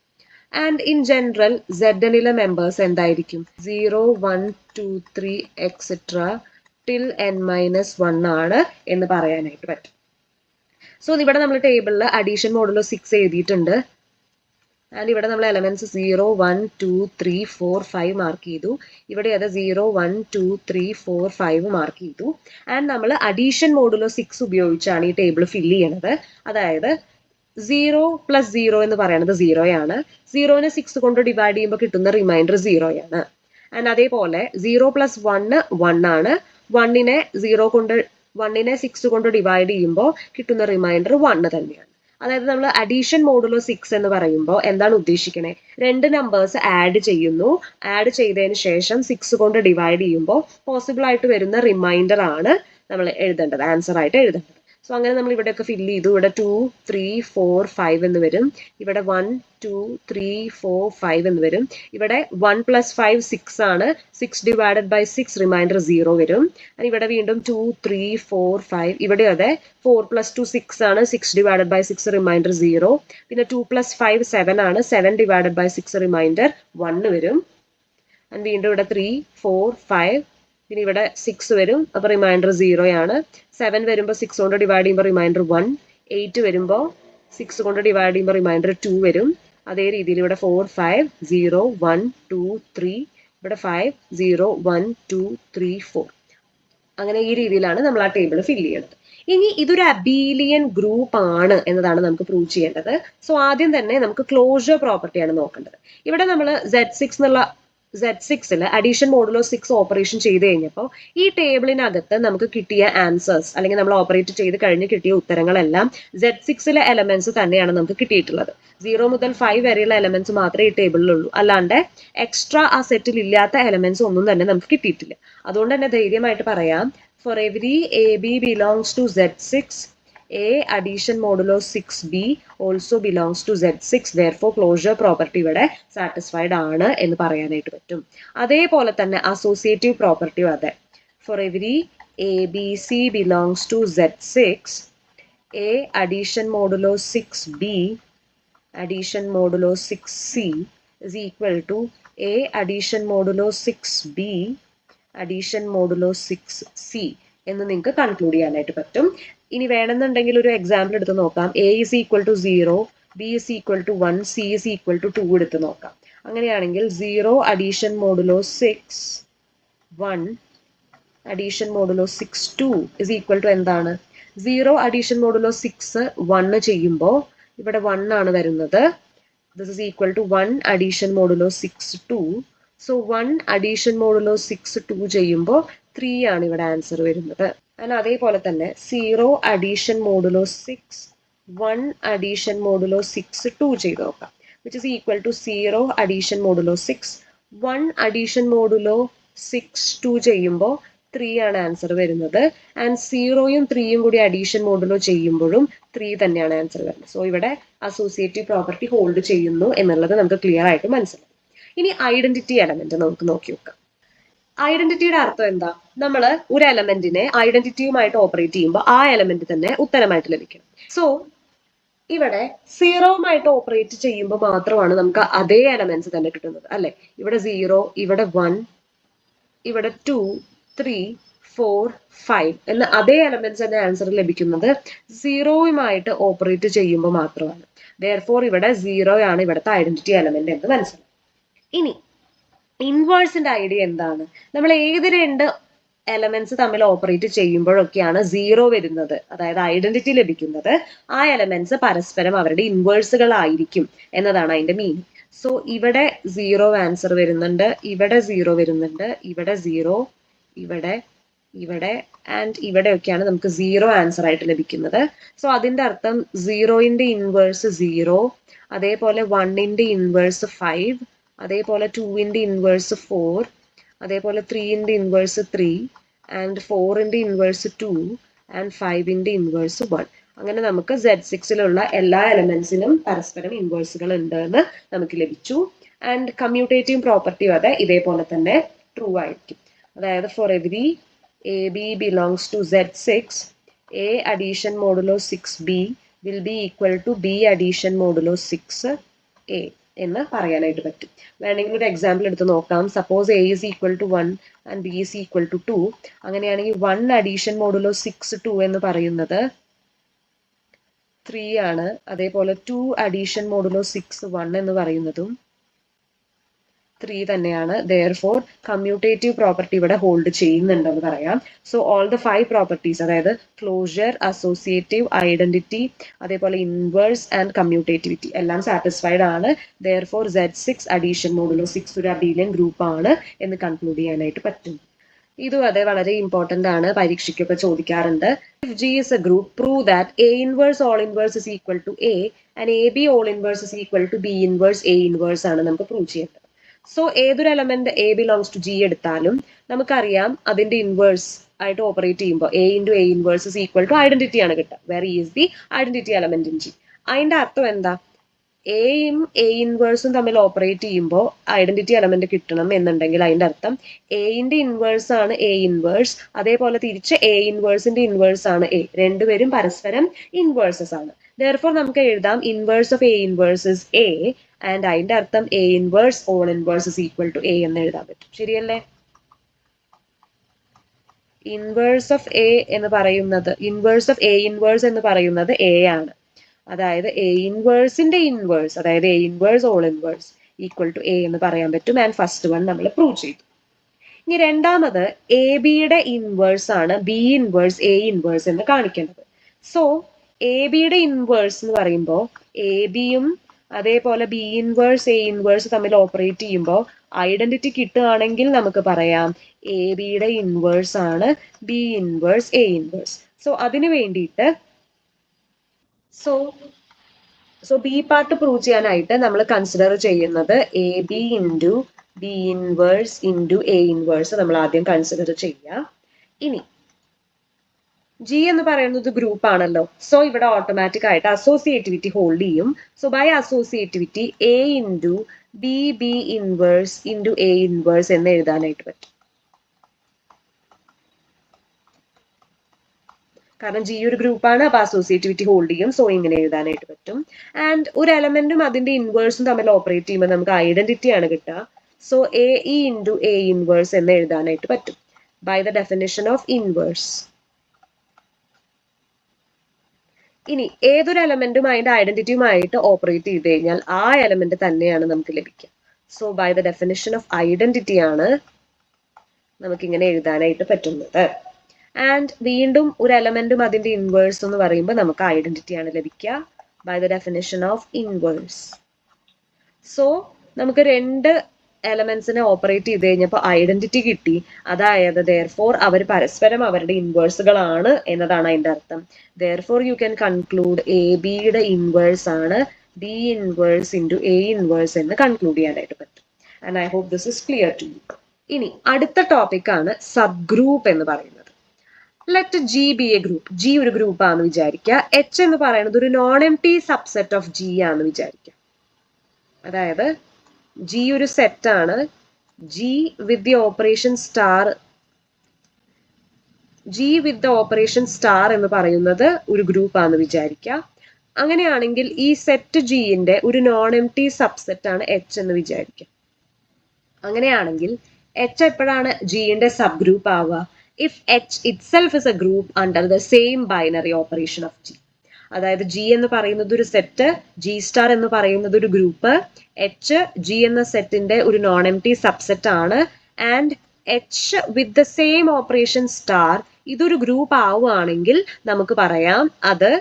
ആൻഡ് ഇൻ ജനറൽ Znലെ മെമ്പേഴ്സ് എന്തായിരിക്കും? 0, 1, 2, 3 എക്സെട്ര ടിൽ n-1 ആണ് എന്ന് പറയാനായിട്ട് പറ്റും. സോ ഇവിടെ നമ്മൾ ടേബിളിൽ അഡീഷൻ മോഡുലോ 6 എഴുതിയിട്ടുണ്ട്. ആൻഡ് ഇവിടെ നമ്മൾ എലമെന്റ്സ് 0, 1, 2, 3, 4, 5 മാർക്ക് ചെയ്തു. ഇവിടെ അത് 0, 1, 2, 3, 4, 5 മാർക്ക് ചെയ്തു. ആൻഡ് നമ്മൾ അഡീഷൻ മോഡുലോ 6 ഉപയോഗിച്ചാണ് ഈ ടേബിൾ ഫില്ല് ചെയ്യണത്. അതായത് 0 പ്ലസ് 0 എന്ന് പറയുന്നത് 0 ആണ്. 0നെ 6 കൊണ്ട് ഡിവൈഡ് ചെയ്യുമ്പോൾ കിട്ടുന്ന റിമൈൻഡർ 0 ആണ്. ആൻഡ് അതേപോലെ 0 പ്ലസ് 1 1 ആണ്. 1നെ 6 കൊണ്ട് ഡിവൈഡ് ചെയ്യുമ്പോൾ കിട്ടുന്ന റിമൈൻഡർ 1 തന്നെയാണ്. അതായത് നമ്മൾ അഡീഷൻ മോഡുലോ 6 എന്ന് പറയുമ്പോൾ എന്താണ് ഉദ്ദേശിക്കണേ? രണ്ട് നമ്പേഴ്സ് ആഡ് ചെയ്യുന്നു. ആഡ് ചെയ്തതിന് ശേഷം 6 കൊണ്ട് ഡിവൈഡ് ചെയ്യുമ്പോൾ പോസിബിൾ ആയിട്ട് വരുന്ന റിമൈൻഡർ ആണ് നമ്മൾ എഴുതേണ്ടത്, ആൻസർ ആയിട്ട് എഴുതേണ്ടത്. സോ അങ്ങനെ നമ്മൾ ഇവിടെയൊക്കെ ഫില്ല് ചെയ്തു. ഇവിടെ 2, 3, 4, 5 എന്ന് വരും. ഇവിടെ 1, 2, 3, 4, 5 എന്ന് വരും. ഇവിടെ 1 പ്ലസ് 5 6 ആണ്. 6 ഡിവൈഡഡ് ബൈ 6 റിമൈൻഡർ 0 വരും. ഇവിടെ വീണ്ടും 2, 3, 4, 5. ഇവിടെ അതെ 4 പ്ലസ് 2 6 ആണ്. 6 ഡിവൈഡഡ് ബൈ 6 റിമൈൻഡർ 0. പിന്നെ 2 പ്ലസ് 5 7 ആണ്. 7 ഡിവൈഡഡ് ബൈ 6 റിമൈൻഡർ 1 വരും. വീണ്ടും ഇവിടെ 3, 4, 5. പിന്നെ ഇവിടെ 6 വരും. അപ്പോൾ റിമൈൻഡർ 0 ആണ്. 7 വരുമ്പോൾ 6 കൊണ്ട് ഡിവൈഡ് ചെയ്യുമ്പോൾ റിമൈൻഡർ 1. 8 വരുമ്പോൾ 6 കൊണ്ട് ഡിവൈഡ് ചെയ്യുമ്പോൾ റിമൈൻഡർ 2 വരും. അതേ രീതിയിൽ ഇവിടെ 4, 5, 0, 1, 2, 3. ഇവിടെ 5, 0, 1, 2, 3, 4. അങ്ങനെ ഈ രീതിയിലാണ് നമ്മൾ ആ ടേബിൾ ഫില്ല് ചെയ്യുന്നത്. ഇനി ഇതൊരു അബീലിയൻ ഗ്രൂപ്പ് ആണ് എന്നതാണ് നമുക്ക് പ്രൂവ് ചെയ്യേണ്ടത്. സോ ആദ്യം തന്നെ നമുക്ക് ക്ലോഷർ പ്രോപ്പർട്ടിയാണ് നോക്കേണ്ടത്. ഇവിടെ നമ്മൾ Z6ൽ അഡീഷൻ മോഡുലോ 6 ഓപ്പറേഷൻ ചെയ്ത് കഴിഞ്ഞപ്പോൾ ഈ ടേബിളിനകത്ത് നമുക്ക് കിട്ടിയ ആൻസേഴ്സ് അല്ലെങ്കിൽ നമ്മൾ ഓപ്പറേറ്റ് ചെയ്ത് കഴിഞ്ഞ് കിട്ടിയ ഉത്തരങ്ങളെല്ലാം Z6ലെ എലമെന്റ്സ് തന്നെയാണ് നമുക്ക് കിട്ടിയിട്ടുള്ളത്. 0 മുതൽ 5 വരെയുള്ള എലമെന്റ്സ് മാത്രമേ ഈ ടേബിളിലുള്ളൂ. അല്ലാണ്ട് എക്സ്ട്രാ ആ സെറ്റിൽ ഇല്ലാത്ത എലമെന്റ്സ് ഒന്നും തന്നെ നമുക്ക് കിട്ടിയിട്ടില്ല. അതുകൊണ്ട് തന്നെ ധൈര്യമായിട്ട് പറയാം, for every A B belongs to Z6, A addition modulo 6B also belongs to Z6. Therefore closure property ഇവിടെ സാറ്റിസ്ഫൈഡ് ആണ് എന്ന് പറയാനായിട്ട് പറ്റും. അതേപോലെ തന്നെ അസോസിയേറ്റീവ് പ്രോപ്പർട്ടിയും അതെ. For every A B C belongs to Z6, A addition modulo 6B addition modulo 6C is equal to A addition modulo 6B addition modulo 6C എന്ന് നിങ്ങൾക്ക് കൺക്ലൂഡ് ചെയ്യാനായിട്ട് പറ്റും. ഇനി വേണമെന്നുണ്ടെങ്കിൽ ഒരു എക്സാമ്പിൾ എടുത്ത് നോക്കാം. A is equal to 0, B is equal to 1, C is equal to 2 എടുത്ത് നോക്കാം. അങ്ങനെയാണെങ്കിൽ 0 addition modulo 6 1 addition modulo 6 2 is equal to എന്താണ്? 0 addition modulo 6 1 ചെയ്യുമ്പോൾ ഇവിടെ 1 ആണ് വരുന്നത്. This is equal to 1 addition modulo 6 2. So 1 addition modulo 6 2 ചെയ്യുമ്പോൾ 3 ആണ് ഇവിടെ ആൻസർ വരുന്നത്. അതേപോലെ തന്നെ 0 addition modulo 6 1 addition modulo 6 2 ചെയ്ത് നോക്കാം. which is equal to 0 addition modulo 6, 1 addition modulo 6 2 ചെയ്യുമ്പോൾ 3 ആണ് ആൻസർ വരുന്നത്. ആൻഡ് 0യും 3യും കൂടി അഡീഷൻ മോഡുലോ ചെയ്യുമ്പോഴും 3 തന്നെയാണ് ആൻസർ വരുന്നത്. സോ ഇവിടെ അസോസിയേറ്റീവ് പ്രോപ്പർട്ടി ഹോൾഡ് ചെയ്യുന്നു എന്നുള്ളത് നമുക്ക് ക്ലിയർ ആയിട്ട് മനസ്സിലാവും. ഇനി ഐഡന്റിറ്റി എലമെന്റ് നമുക്ക് നോക്കി നോക്കാം. ഐഡന്റിറ്റിയുടെ അർത്ഥം എന്താ? നമ്മൾ ഒരു എലമെന്റിനെ ഐഡന്റിറ്റിയുമായിട്ട് ഓപ്പറേറ്റ് ചെയ്യുമ്പോൾ ആ എലമെന്റ് തന്നെ ഉത്തരമായിട്ട് ലഭിക്കണം. സോ ഇവിടെ 0വുമായിട്ട് ഓപ്പറേറ്റ് ചെയ്യുമ്പോൾ മാത്രമാണ് നമുക്ക് അതേ എലമെന്റ്സ് തന്നെ കിട്ടുന്നത്, അല്ലെ? ഇവിടെ 0, ഇവിടെ 1, ഇവിടെ 2, 3, 4, 5 എന്ന അതേ എലമെന്റ്സ് തന്നെ ആൻസർ ലഭിക്കുന്നത് 0വുമായിട്ട് ഓപ്പറേറ്റ് ചെയ്യുമ്പോൾ മാത്രമാണ്. ദെയർഫോർ ഇവിടെ 0 ആണ് ഇവിടുത്തെ ഐഡന്റിറ്റി എലമെന്റ് എന്ന് മനസ്സിലാവും. ഇനി ഇൻവേഴ്സിന്റെ ഐഡിയ എന്താണ്? നമ്മൾ ഏത് രണ്ട് എലമെന്റ്സ് തമ്മിൽ ഓപ്പറേറ്റ് ചെയ്യുമ്പോഴൊക്കെയാണ് 0 വരുന്നത്, അതായത് ഐഡന്റിറ്റി ലഭിക്കുന്നത്, ആ എലമെന്റ്സ് പരസ്പരം അവരുടെ ഇൻവേഴ്സുകളായിരിക്കും എന്നതാണ് അതിന്റെ മീനിങ്. സോ ഇവിടെ 0 ആൻസർ വരുന്നുണ്ട്, ഇവിടെ 0 വരുന്നുണ്ട്, ഇവിടെ 0, ഇവിടെ ആൻഡ് ഇവിടെയൊക്കെയാണ് നമുക്ക് 0 ആൻസർ ആയിട്ട് ലഭിക്കുന്നത്. സോ അതിന്റെ അർത്ഥം 0ന്റെ ഇൻവേഴ്സ് 0, അതേപോലെ 1ന്റെ ഇൻവേഴ്സ് 5, അതേപോലെ 2ന്റെ ഇൻവേഴ്സ് 4, അതേപോലെ 3ന്റെ ഇൻവേഴ്സ് 3, ആൻഡ് 4ന്റെ ഇൻവേഴ്സ് 2, ആൻഡ് 5ന്റെ ഇൻവേഴ്സ് 1. അങ്ങനെ നമുക്ക് Z6ലുള്ള എല്ലാ എലമെന്റ്സിനും പരസ്പരം ഇൻവേഴ്സുകൾ ഉണ്ട് എന്ന് നമുക്ക് ലഭിച്ചു. ആൻഡ് കമ്മ്യൂട്ടേറ്റീവ് പ്രോപ്പർട്ടി അതെ ഇതേപോലെ തന്നെ ട്രൂ ആയിരിക്കും. അതായത് for every AB belongs to Z6, A addition modulo 6B will be equal to B addition modulo 6A എന്ന് പറയാനായിട്ട് പറ്റും. വേണമെങ്കിൽ ഒരു എക്സാമ്പിൾ എടുത്ത് നോക്കാം. Suppose A is equal to 1 and B is equal to 2. അങ്ങനെയാണെങ്കിൽ 1 addition modulo 6 2 എന്ന് പറയുന്നത് 3 ആണ്. അതേപോലെ 2 addition modulo 6 1 എന്ന് പറയുന്നതും 3 തന്നെയാണ്. Therefore കമ്മ്യൂട്ടേറ്റീവ് പ്രോപ്പർട്ടി ഇവിടെ ഹോൾഡ് ചെയ്യുന്നുണ്ടെന്ന് പറയാം. സോ ഓൾ ദ 5 പ്രോപ്പർട്ടീസ്, അതായത് ക്ലോഷർ, അസോസിയേറ്റീവ്, ഐഡന്റിറ്റി, അതേപോലെ ഇൻവേഴ്സ് ആൻഡ് കമ്മ്യൂട്ടേറ്റിവിറ്റി എല്ലാം സാറ്റിസ്ഫൈഡ് ആണ്. Therefore Z6 അഡീഷൻ മോഡുലോ 6 ഒരു അബീലിയൻ ഗ്രൂപ്പ് ആണ് എന്ന് കൺക്ലൂഡ് ചെയ്യാനായിട്ട് പറ്റും. ഇതും അതെ വളരെ ഇമ്പോർട്ടന്റ് ആണ്, പരീക്ഷയ്ക്കൊക്കെ ചോദിക്കാറുണ്ട്. If G is a group, prove that A inverse all inverse is equal to A and AB all inverse is equal to B inverse A inverse ആണ് നമുക്ക് പ്രൂവ് ചെയ്യേണ്ടത്. സോ ഏതൊരു element A belongs to G എടുത്താലും നമുക്കറിയാം അതിന്റെ inverse ആയിട്ട് operate ചെയ്യുമ്പോൾ A into A inverse is equal to identity ആണ് കിട്ടുക, where E is the identity element in G. അതിന്റെ അർത്ഥം എന്താ? എയും A ഇൻവേഴ്സും തമ്മിൽ ഓപ്പറേറ്റ് ചെയ്യുമ്പോൾ ഐഡന്റിറ്റി എലമെന്റ് കിട്ടണം എന്നുണ്ടെങ്കിൽ അതിന്റെ അർത്ഥം എന്റെ ഇൻവേഴ്സ് ആണ് A ഇൻവേഴ്സ്, അതേപോലെ തിരിച്ച് A ഇൻവേഴ്സിന്റെ ഇൻവേഴ്സ് ആണ് A. രണ്ടുപേരും പരസ്പരം ഇൻവേഴ്സസ് ആണ്. Therefore നമുക്ക് എഴുതാം inverse of A inverse is A and അതിന്റെ അർത്ഥം A inverse whole inverse is equal to A എന്ന് എഴുതാൻ പറ്റും. ശരിയല്ലേ? ഇൻവേഴ്സ് ഓഫ് A എന്ന് പറയുന്നത്, ഇൻവേഴ്സ് ഓഫ് A ഇൻവേഴ്സ് എന്ന് പറയുന്നത് A ആണ്. അതായത് A ഇൻവേഴ്സിന്റെ ഇൻവേഴ്സ്, അതായത് A inverse whole inverse equal to A എന്ന് പറയാൻ പറ്റും. ആൻഡ് ഫസ്റ്റ് വൺ നമ്മൾ പ്രൂവ് ചെയ്തു. ഇനി രണ്ടാമത് എ ബിയുടെ ഇൻവേഴ്സ് ആണ് B ഇൻവേഴ്സ് A ഇൻവേഴ്സ് എന്ന് കാണിക്കേണ്ടത്. സോ എ ബിയുടെ ഇൻവേഴ്സ് എന്ന് പറയുമ്പോൾ എ ബിയും അതേപോലെ B ഇൻവേഴ്സ് A ഇൻവേഴ്സ് തമ്മിൽ ഓപ്പറേറ്റ് ചെയ്യുമ്പോൾ ഐഡന്റിറ്റി കിട്ടുകയാണെങ്കിൽ നമുക്ക് പറയാം എ ബിയുടെ ഇൻവേഴ്സ് ആണ് B inverse A inverse. So അതിനു വേണ്ടിയിട്ട് സോ ബി പാർട്ട് പ്രൂവ് ചെയ്യാനായിട്ട് നമ്മൾ കൺസിഡർ ചെയ്യുന്നത് A B into B inverse into A inverse നമ്മൾ ആദ്യം കൺസിഡർ ചെയ്യാം. ഇനി ജി എന്ന് പറയുന്നത് ഗ്രൂപ്പ് ആണല്ലോ, സോ ഇവിടെ ഓട്ടോമാറ്റിക് ആയിട്ട് അസോസിയേറ്റിവിറ്റി ഹോൾഡ് ചെയ്യും. So by associativity A into B B inverse into A inverse എന്ന് എഴുതാനായിട്ട് പറ്റും. കാരണം ജി ഒരു ഗ്രൂപ്പാണ്, അപ്പൊ അസോസിയേറ്റിവിറ്റി ഹോൾഡ് ചെയ്യും. സോ ഇങ്ങനെ എഴുതാനായിട്ട് പറ്റും. ആൻഡ് ഒരു എലമെന്റും അതിന്റെ ഇൻവേഴ്സും തമ്മിൽ ഓപ്പറേറ്റ് ചെയ്യുമ്പോൾ നമുക്ക് ഐഡന്റിറ്റി ആണ് കിട്ടുക. So A E into A inverse എന്ന് എഴുതാനായിട്ട് പറ്റും by the definition of inverse. ഇനി ഏതൊരു എലമെന്റും അതിന്റെ ഐഡന്റിറ്റിയുമായിട്ട് ഓപ്പറേറ്റ് ചെയ്ത് കഴിഞ്ഞാൽ ആ എലമെന്റ് തന്നെയാണ് നമുക്ക് ലഭിക്കുക. So by the definition of identity ആണ് നമുക്കിങ്ങനെ എഴുതാനായിട്ട് പറ്റുന്നത്. ആൻഡ് വീണ്ടും ഒരു എലമെന്റും അതിന്റെ ഇൻവേഴ്സ് എന്ന് പറയുമ്പോൾ നമുക്ക് ഐഡന്റിറ്റി ആണ് ലഭിക്കുക by the definition of inverse. So നമുക്ക് രണ്ട് എലമെന്റ്സിനെ ഓപ്പറേറ്റ് ചെയ്ത് കഴിഞ്ഞപ്പോൾ ഐഡന്റിറ്റി കിട്ടി. അതായത് therefore അവർ പരസ്പരം അവരുടെ ഇൻവേഴ്സുകളാണ് എന്നതാണ് അതിന്റെ അർത്ഥം. therefore you can conclude A ബിയുടെ ഇൻവേഴ്സ് ആണ് B inverse into A inverse എന്ന് കൺക്ലൂഡ് ചെയ്യാനായിട്ട് പറ്റും. And I hope this is clear to you. ഇനി അടുത്ത ടോപ്പിക്കാണ് സബ് ഗ്രൂപ്പ് എന്ന് പറയുന്നത്. Let G be a group. G ഒരു ഗ്രൂപ്പ് ആണെന്ന് വിചാരിക്കുക. എച്ച് എന്ന് പറയുന്നത് ഒരു non empty subset of G ആണെന്ന് വിചാരിക്കുക. അതായത് ജി ഒരു സെറ്റ് ആണ്. G with the operation star, G with the operation star എന്ന് പറയുന്നത് ഒരു ഗ്രൂപ്പ് ആണെന്ന് വിചാരിക്കുക. അങ്ങനെയാണെങ്കിൽ ഈ സെറ്റ് ജിന്റെ ഒരു നോൺ എം ടി സബ്സെറ്റ് ആണ് എച്ച് എന്ന് വിചാരിക്കുക. അങ്ങനെയാണെങ്കിൽ എച്ച് എപ്പോഴാണ് ജിന്റെ സബ് ഗ്രൂപ്പ് ആവുക? If H itself is a group under the same binary operation of G. അതായത് ജി എന്ന് പറയുന്നത് ഒരു സെറ്റ്, ജി സ്റ്റാർ എന്ന് പറയുന്നത് ഒരു ഗ്രൂപ്പ്, എച്ച് ജി എന്ന സെറ്റിന്റെ ഒരു നോൺ എം ടി സബ്സെറ്റ് ആണ്. And H with the same operation star ഇതൊരു ഗ്രൂപ്പ് ആവുകയാണെങ്കിൽ നമുക്ക് പറയാം അത്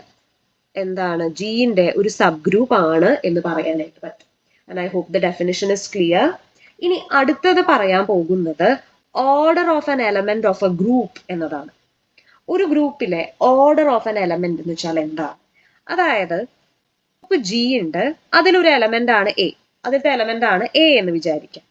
എന്താണ്, ജിന്റെ ഒരു സബ് ഗ്രൂപ്പ് ആണ് എന്ന് പറയാനായിട്ട് പറ്റും. And I hope the definition is clear. ഇനി അടുത്തത് പറയാൻ പോകുന്നത് order of an element of a group എന്നതാണ്. ഒരു ഗ്രൂപ്പിലെ ഓർഡർ ഓഫ് ആൻ എലമെന്റ് എന്ന് വെച്ചാൽ എന്താ? അതായത് ഗ്രൂപ്പ് ജി ഉണ്ട്, അതിലൊരു എലമെന്റ് ആണ് എ, അതിലത്തെ എലമെന്റ് ആണ് എ എന്ന് വിചാരിക്കാം.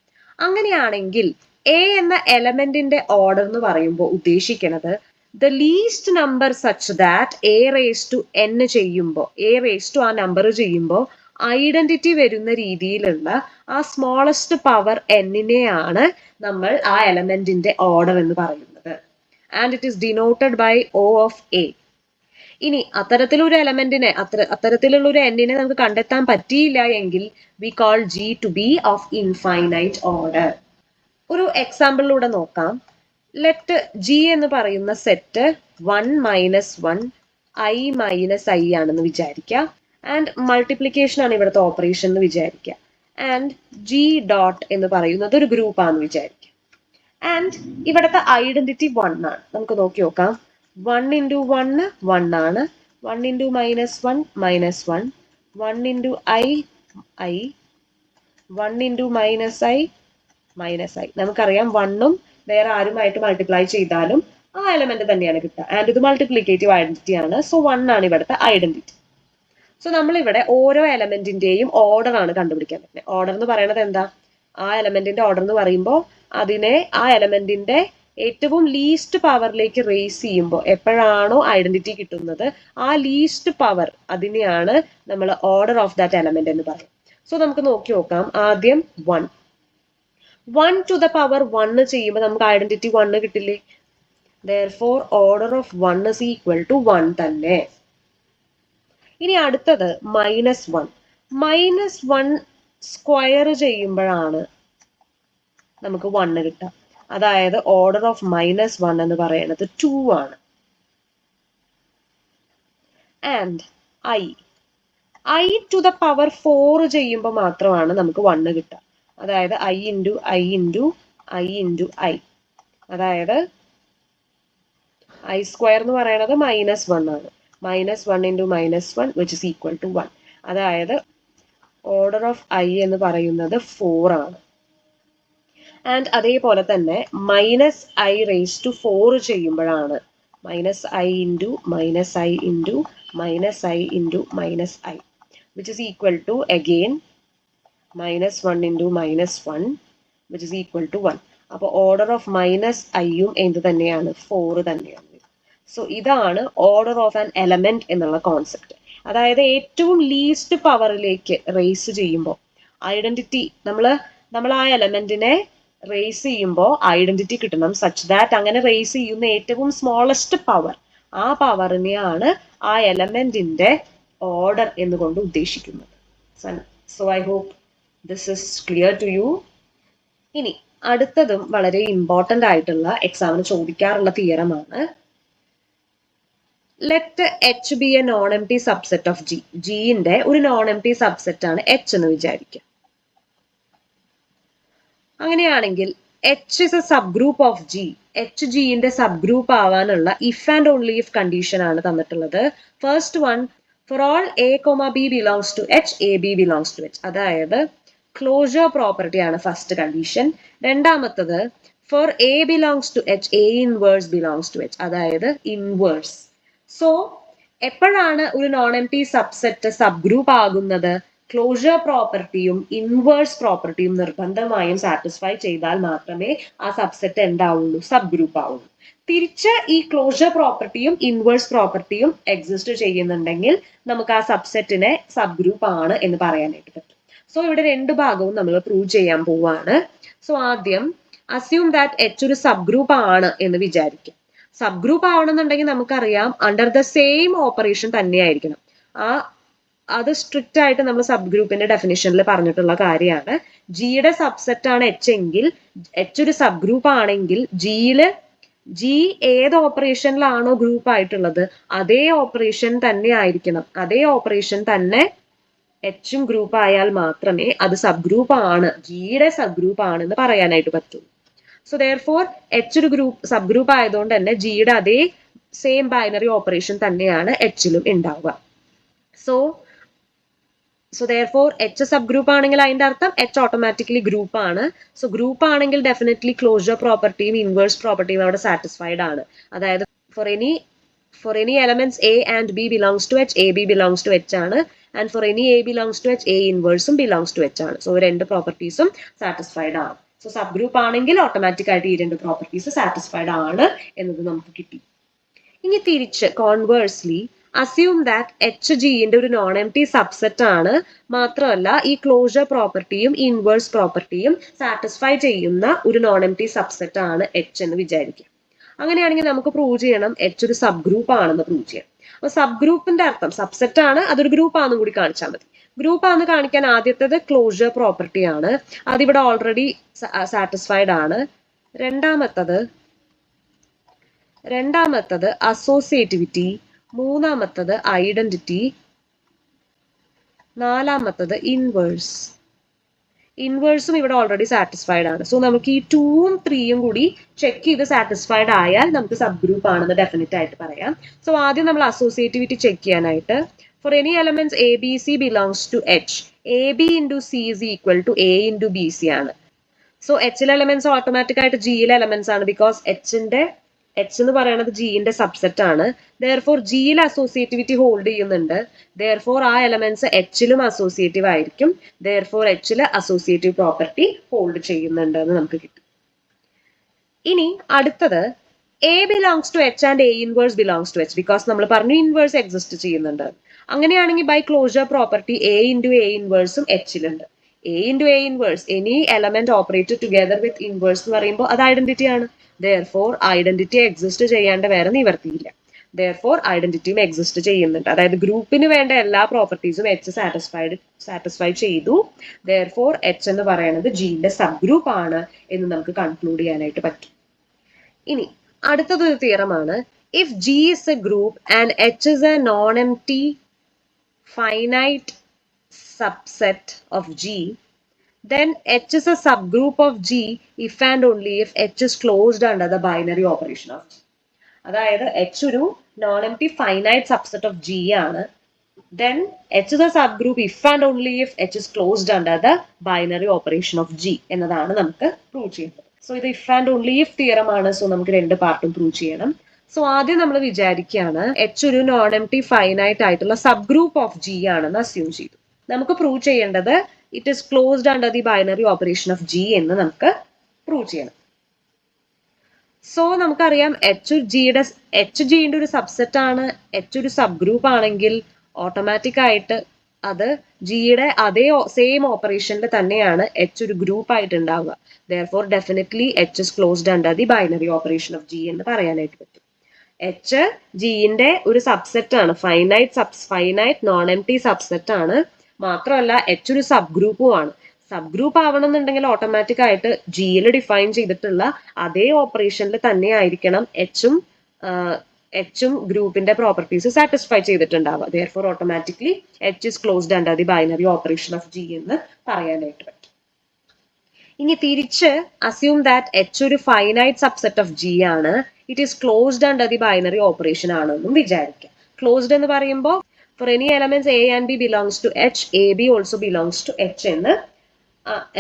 അങ്ങനെയാണെങ്കിൽ എ എന്ന എലമെന്റിന്റെ ഓർഡർ എന്ന് പറയുമ്പോൾ ഉദ്ദേശിക്കുന്നത് the least number such that A raise to N ചെയ്യുമ്പോൾ, എ റേസ് ടു ആ നമ്പർ ചെയ്യുമ്പോൾ ഐഡന്റിറ്റി വരുന്ന രീതിയിലുള്ള ആ സ്മോളസ്റ്റ് പവർ എന്നിനെയാണ് നമ്മൾ ആ എലമെന്റിന്റെ ഓർഡർ എന്ന് പറയുന്നത്. And it is denoted by O of A. ഇനി അത്തരത്തിലൊരു എലമെന്റിനെ, അത്തരത്തിലുള്ള ഒരു എന്നിനെ നമുക്ക് കണ്ടെത്താൻ പറ്റിയില്ല എങ്കിൽ we call G to be of infinite order. ഒരു എക്സാമ്പിളിലൂടെ നോക്കാം. ലെറ്റ് ജി എന്ന് പറയുന്ന set 1 minus 1 I minus I ആണെന്ന് വിചാരിക്കുക. ആൻഡ് മൾട്ടിപ്ലിക്കേഷൻ ആണ് ഇവിടുത്തെ ഓപ്പറേഷൻ എന്ന് വിചാരിക്കുക. ആൻഡ് ജി ഡോട്ട് എന്ന് പറയുന്നത് ഒരു ഗ്രൂപ്പ് ആണെന്ന് വിചാരിക്കുക. ആൻഡ് ഇവിടുത്തെ ഐഡന്റിറ്റി 1 ആണ്. നമുക്ക് നോക്കി നോക്കാം. 1 ഇൻറ്റു 1 1 ആണ്. 1 into minus 1 minus 1. 1 into I 1 into minus I minus I. നമുക്കറിയാം 1ഉം വേറെ ആരുമായിട്ട് മൾട്ടിപ്ലൈ ചെയ്താലും ആ എലമെന്റ് തന്നെയാണ് കിട്ടുക. ആൻഡ് ഇത് മൾട്ടിപ്ലിക്കേറ്റീവ് ഐഡന്റിറ്റി ആണ്. സോ 1 ആണ് ഇവിടുത്തെ ഐഡന്റിറ്റി. സോ നമ്മളിവിടെ ഓരോ എലമെന്റിന്റെയും ഓർഡർ ആണ് കണ്ടുപിടിക്കാൻ പറ്റുന്നത്. ഓർഡർ എന്ന് പറയുന്നത് എന്താ? ആ എലമെന്റിന്റെ ഓർഡർ എന്ന് പറയുമ്പോൾ അതിനെ ആ എലമെന്റിന്റെ ഏറ്റവും ലീസ്റ്റ് പവറിലേക്ക് റേസ് ചെയ്യുമ്പോൾ എപ്പോഴാണോ ഐഡന്റിറ്റി കിട്ടുന്നത് ആ ലീസ്റ്റ് പവർ, അതിനെയാണ് നമ്മൾ ഓർഡർ ഓഫ് ദാറ്റ് എലമെന്റ് എന്ന് പറയും. സോ നമുക്ക് നോക്കി നോക്കാം. ആദ്യം 1 ടു ദ പവർ 1 ചെയ്യുമ്പോൾ നമുക്ക് ഐഡന്റിറ്റി 1 കിട്ടില്ലേ? Therefore order of 1 is equal to 1 തന്നെ. ഇനി അടുത്തത് -1. -1 സ്ക്വയർ ചെയ്യുമ്പോഴാണ് നമുക്ക് 1 കിട്ടുക. അതായത് ഓർഡർ ഓഫ് -1 എന്ന് പറയുന്നത് 2 ആണ്. And I to the power 4 ചെയ്യുമ്പോൾ മാത്രമാണ് നമുക്ക് 1 കിട്ടുക. അതായത് I into I into I into I. അതായത് I സ്ക്വയർ എന്ന് പറയുന്നത് -1 ആണ്. -1 into -1 which is equal to 1. അതായത് ഓർഡർ ഓഫ് I എന്ന് പറയുന്നത് 4 ആണ്. ആൻഡ് അതേപോലെ തന്നെ -I റേസ് ടു 4 ചെയ്യുമ്പോഴാണ് -I into -I into -I into -I which is equal to again -1 into -1 which is equal to 1. അപ്പോൾ ഓർഡർ ഓഫ് -iയും എന്ത് തന്നെയാണ്? 4 തന്നെയാണ്. സോ ഇതാണ് ഓർഡർ ഓഫ് ആൻ എലമെന്റ് എന്നുള്ള കോൺസെപ്റ്റ്. അതായത് ഏറ്റവും ലീസ്റ്റ് പവറിലേക്ക് റേസ് ചെയ്യുമ്പോൾ ഐഡന്റിറ്റി, നമ്മൾ ആ എലമെന്റിനെ റേസ് ചെയ്യുമ്പോൾ ഐഡന്റിറ്റി കിട്ടണം സച്ച് ദാറ്റ് അങ്ങനെ റേസ് ചെയ്യുന്ന ഏറ്റവും സ്മോളസ്റ്റ് പവർ, ആ പവറിനെയാണ് ആ എലമെന്റിന്റെ ഓർഡർ എന്നുകൊണ്ട് ഉദ്ദേശിക്കുന്നത്. So I hope this is clear to you. ഇനി അടുത്തതും വളരെ ഇമ്പോർട്ടന്റ് ആയിട്ടുള്ള എക്സാമിന് ചോദിക്കാറുള്ള തിയറമാണ്. Let H be a non empty subset of G. ജിന്റെ ഒരു നോൺ എം ടി സബ്സെറ്റ് ആണ് എച്ച് എന്ന് വിചാരിക്കുക. അങ്ങനെയാണെങ്കിൽ H is a sub group of G. H ജിന്റെ സബ് ഗ്രൂപ്പ് ആവാനുള്ള if and only if condition ആണ് തന്നിട്ടുള്ളത്. First one, for all a comma b belongs to H, A B belongs to H. അതായത് closure property ആണ് first condition. രണ്ടാമത്തത് for A belongs to H, A inverse belongs to H. അതായത് inverse. So എപ്പോഴാണ് ഒരു non empty subset subgroup ആകുന്നത്? Closure പ്രോപ്പർട്ടിയും inverse പ്രോപ്പർട്ടിയും നിർബന്ധമായും സാറ്റിസ്ഫൈ ചെയ്താൽ മാത്രമേ ആ സബ്സെറ്റ് എന്താവുള്ളൂ, സബ് ഗ്രൂപ്പ് ആവുള്ളൂ. തിരിച്ച് ഈ ക്ലോഷർ പ്രോപ്പർട്ടിയും ഇൻവേഴ്സ് പ്രോപ്പർട്ടിയും എക്സിസ്റ്റ് ചെയ്യുന്നുണ്ടെങ്കിൽ നമുക്ക് ആ സബ്സെറ്റിനെ സബ് ഗ്രൂപ്പ് ആണ് എന്ന് പറയാനായിട്ട് പറ്റും. സോ ഇവിടെ രണ്ട് ഭാഗവും നമ്മൾ പ്രൂവ് ചെയ്യാൻ പോവാണ്. സോ ആദ്യം അസ്യൂം ദാറ്റ് എച്ച് ഒരു സബ് ഗ്രൂപ്പ് ആണ് എന്ന് വിചാരിക്കും. സബ് ഗ്രൂപ്പ് ആവണമെന്നുണ്ടെങ്കിൽ നമുക്കറിയാം അണ്ടർ ദ സെയിം ഓപ്പറേഷൻ തന്നെയായിരിക്കണം. അത് സ്ട്രിക്റ്റ് ആയിട്ട് നമ്മൾ സബ് ഗ്രൂപ്പിന്റെ ഡെഫിനിഷനിൽ പറഞ്ഞിട്ടുള്ള കാര്യമാണ്. ജിയുടെ സബ്സെറ്റ് ആണ് എച്ച് എങ്കിൽ, എച്ച് ഒരു സബ് ഗ്രൂപ്പ് ആണെങ്കിൽ ജി ഏത് ഓപ്പറേഷനിലാണോ ഗ്രൂപ്പ് ആയിട്ടുള്ളത് അതേ ഓപ്പറേഷൻ തന്നെ ആയിരിക്കണം. അതേ ഓപ്പറേഷൻ തന്നെ എച്ചും ഗ്രൂപ്പ് ആയാൽ മാത്രമേ അത് സബ് ഗ്രൂപ്പ് ആണ്, ജിയുടെ സബ് ഗ്രൂപ്പ് ആണെന്ന് പറയാനായിട്ട് പറ്റൂ. സോ ദെയർഫോർ എച്ച് ഒരു സബ് ഗ്രൂപ്പ് ആയതുകൊണ്ട് തന്നെ ജിയുടെ അതേ സെയിം ബൈനറി ഓപ്പറേഷൻ തന്നെയാണ് എച്ചിലും ഉണ്ടാവുക. So therefore H sub group ആണെങ്കിൽ അതിന്റെ അർത്ഥം എച്ച് ഓട്ടോമാറ്റിക്കലി ഗ്രൂപ്പ് ആണ്. സോ ഗ്രൂപ്പ് ആണെങ്കിൽ ഡെഫിനറ്റ്ലി ക്ലോഷർ പ്രോപ്പർട്ടിയും ഇൻവേഴ്സ് പ്രോപ്പർട്ടിയും അവിടെ സാറ്റിസ്ഫൈഡ് ആണ്. അതായത് for any elements A and B belongs to H, AB belongs to H ആണ്. And for any A belongs to H, A inverse belongs to H ആണ്. So രണ്ട് പ്രോപ്പർട്ടീസും satisfied ആണ്. So sub group ആണെങ്കിൽ automatic ആയിട്ട് ഈ രണ്ട് properties satisfied ആണ് എന്നത് നമുക്ക് കിട്ടി. ഇനി തിരിച്ച് കോൺവേഴ്സ്ലി അസ്യൂം ദാറ്റ് എച്ച് ജിന്റെ ഒരു നോൺ എം ടി സബ്സെറ്റ് ആണ്, മാത്രമല്ല ഈ ക്ലോഷർ പ്രോപ്പർട്ടിയും ഇൻവേഴ്സ് പ്രോപ്പർട്ടിയും സാറ്റിസ്ഫൈ ചെയ്യുന്ന ഒരു നോൺ എം ടി സബ്സെറ്റ് ആണ് എച്ച് എന്ന് വിചാരിക്കുക. അങ്ങനെയാണെങ്കിൽ നമുക്ക് പ്രൂവ് ചെയ്യണം എച്ച് ഒരു സബ് ഗ്രൂപ്പ് ആണെന്ന് പ്രൂവ് ചെയ്യാം. അപ്പൊ സബ് ഗ്രൂപ്പിന്റെ അർത്ഥം സബ്സെറ്റ് ആണ്, അതൊരു ഗ്രൂപ്പ് ആണെന്ന് കൂടി കാണിച്ചാൽ മതി. ഗ്രൂപ്പ് ആണെന്ന് കാണിക്കാൻ ആദ്യത്തേത് ക്ലോഷർ പ്രോപ്പർട്ടി ആണ്, അതിവിടെ ഓൾറെഡി സാറ്റിസ്ഫൈഡ് ആണ്. രണ്ടാമത്തത് അസോസിയേറ്റിവിറ്റി, മൂന്നാമത്തത് ഐഡന്റിറ്റി, നാലാമത്തത് ഇൻവേഴ്സ്. ഇൻവേഴ്സും ഇവിടെ ഓൾറെഡി സാറ്റിസ്ഫൈഡ് ആണ്. സോ നമുക്ക് ഈ 2ഉം 3യും കൂടി ചെക്ക് ചെയ്ത് സാറ്റിസ്ഫൈഡ് ആയാൽ നമുക്ക് സബ് ഗ്രൂപ്പ് ആണെന്ന് ഡെഫിനറ്റ് ആയിട്ട് പറയാം. സോ ആദ്യം നമ്മൾ അസോസിയേറ്റിവിറ്റി ചെക്ക് ചെയ്യാനായിട്ട് for any elements A B C belongs to H, A B into C is equal to A into B C ആണ്. സോ എച്ചിലെ എലമെന്റ്സ് ഓട്ടോമാറ്റിക് ആയിട്ട് ജിയിലെ എലമെന്റ്സ് ആണ്, ബിക്കോസ് എച്ച് എന്ന് പറയുന്നത് ജിന്റെ സബ്സെറ്റ് ആണ്. ദെയർഫോർ ജിയിൽ അസോസിയേറ്റിവിറ്റി ഹോൾഡ് ചെയ്യുന്നുണ്ട്. ദെയർഫോർ ആ എലമെന്റ്സ് എച്ചിലും അസോസിയേറ്റീവ് ആയിരിക്കും. ദെയർഫോർ എച്ചില് അസോസിയേറ്റീവ് പ്രോപ്പർട്ടി ഹോൾഡ് ചെയ്യുന്നുണ്ട് എന്ന് നമുക്ക് കിട്ടും. ഇനി അടുത്തത് A belongs to H and A inverse belongs to H, because നമ്മൾ പറഞ്ഞു ഇൻവേഴ്സ് എക്സിസ്റ്റ് ചെയ്യുന്നുണ്ട്. അങ്ങനെയാണെങ്കിൽ by closure property a into a ഇൻവേഴ്സും എച്ചിലുണ്ട്. A into A inverse, any element operated together with inverse എന്ന് പറയുമ്പോൾ അത് ഐഡന്റിറ്റി ആണ്. ദെയർഫോർ ഐഡന്റിറ്റി എക്സിസ്റ്റ് ചെയ്യാണ്ട് വേറെ നിവർത്തിയില്ല. ദെയർഫോർ ഐഡന്റിറ്റിയും എക്സിസ്റ്റ് ചെയ്യുന്നുണ്ട്. അതായത് ഗ്രൂപ്പിന് വേണ്ട എല്ലാ പ്രോപ്പർട്ടീസും എച്ച് സാറ്റിസ്ഫൈ ചെയ്തു. ദെയർഫോർ എച്ച് എന്ന് പറയുന്നത് ജിന്റെ സബ് ഗ്രൂപ്പ് ആണ് എന്ന് നമുക്ക് കൺക്ലൂഡ് ചെയ്യാനായിട്ട് പറ്റും. ഇനി അടുത്തതൊരു തിയറമാണ്. If G is a group and H is a non empty finite subset of G, then H is a subgroup of G if and only if H is closed under the binary operation of G. അതായത് H ഒരു non empty finite subset of G ആണ്. Then H is a subgroup if and only if H is closed under the binary operation of G എന്നതാണ് നമുക്ക് prove ചെയ്യുന്നത്. So ഇത് if and only if theorem ആണ്. So നമുക്ക് രണ്ട് പാർട്ടും prove ചെയ്യണം. സോ ആദ്യം നമ്മൾ വിചാരിക്കുകയാണ് H ഒരു നോൺ എം ടി ഫൈനൈറ്റ് ആയിട്ടുള്ള സബ് ഗ്രൂപ്പ് ഓഫ് G ആണെന്ന് അസ്യൂം ചെയ്തു. നമുക്ക് പ്രൂവ് ചെയ്യേണ്ടത് it is closed under the binary operation of G എന്ന് നമുക്ക് പ്രൂവ് ചെയ്യണം. സോ നമുക്കറിയാം എച്ച് ജിയുടെ ഒരു സബ്സെറ്റ് ആണ്. എച്ച് ഒരു സബ് ഗ്രൂപ്പ് ആണെങ്കിൽ ഓട്ടോമാറ്റിക് ആയിട്ട് അത് ജിയുടെ അതേ സെയിം ഓപ്പറേഷനിൽ തന്നെയാണ് എച്ച് ഒരു ഗ്രൂപ്പ് ആയിട്ട് ഉണ്ടാവുക. Therefore definitely H is closed under the binary operation of G എന്ന് പറയാനായിട്ട് പറ്റും. എച്ച് ജിന്റെ ഒരു സബ്സെറ്റ് ആണ്, finite non empty subset ആണ്. മാത്രമല്ല എച്ച് ഒരു സബ് ഗ്രൂപ്പും ആണ്. സബ് ഗ്രൂപ്പ് ആവണമെന്നുണ്ടെങ്കിൽ ഓട്ടോമാറ്റിക് ആയിട്ട് ജിയിൽ ഡിഫൈൻ ചെയ്തിട്ടുള്ള അതേ ഓപ്പറേഷനിൽ തന്നെ ആയിരിക്കണം എച്ചും ഗ്രൂപ്പിന്റെ പ്രോപ്പർട്ടീസ് സാറ്റിസ്ഫൈ ചെയ്തിട്ടുണ്ടാവുക. Therefore automatically H is closed under the binary operation of G എന്ന് പറയാനായിട്ട് പറ്റും. ഇനി തിരിച്ച് അസ്യൂം ദാറ്റ് എച്ച് ഒരു ഫൈനൈറ്റ് സബ്സെറ്റ് ഓഫ് ജി ആണ്, it is closed under the binary operation ആണെന്നും വിചാരിക്കാം. ക്ലോസ്ഡ് എന്ന് പറയുമ്പോൾ for any elements A and B belongs to H, AB also belongs to H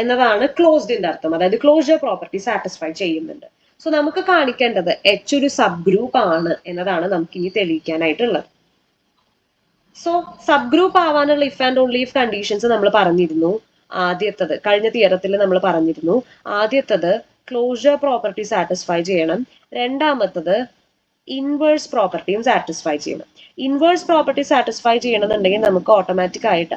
എന്നതാണ് ക്ലോസ്ഡിന്റെ അർത്ഥം. അതായത് ക്ലോഷർ പ്രോപ്പർട്ടി സാറ്റിസ്ഫൈ ചെയ്യുന്നുണ്ട്. സോ നമുക്ക് കാണിക്കേണ്ടത് H ഒരു സബ് ഗ്രൂപ്പ് ആണ് എന്നതാണ് നമുക്ക് ഇനി തെളിയിക്കാനായിട്ടുള്ളത്. സോ സബ് ഗ്രൂപ്പ് ആവാനുള്ള if and only if conditions നമ്മൾ പറഞ്ഞിരുന്നു. ആദ്യത്തത് കഴിഞ്ഞ തിയറത്തിൽ നമ്മൾ പറഞ്ഞിരുന്നു. ആദ്യത്തത് ക്ലോഷർ പ്രോപ്പർട്ടി സാറ്റിസ്ഫൈ ചെയ്യണം. രണ്ടാമത്തത് ഇൻവേഴ്സ് പ്രോപ്പർട്ടിയും സാറ്റിസ്ഫൈ ചെയ്യണം. ഇൻവേഴ്സ് പ്രോപ്പർട്ടി സാറ്റിസ്ഫൈ ചെയ്യണമെന്നുണ്ടെങ്കിൽ നമുക്ക് ഓട്ടോമാറ്റിക് ആയിട്ട്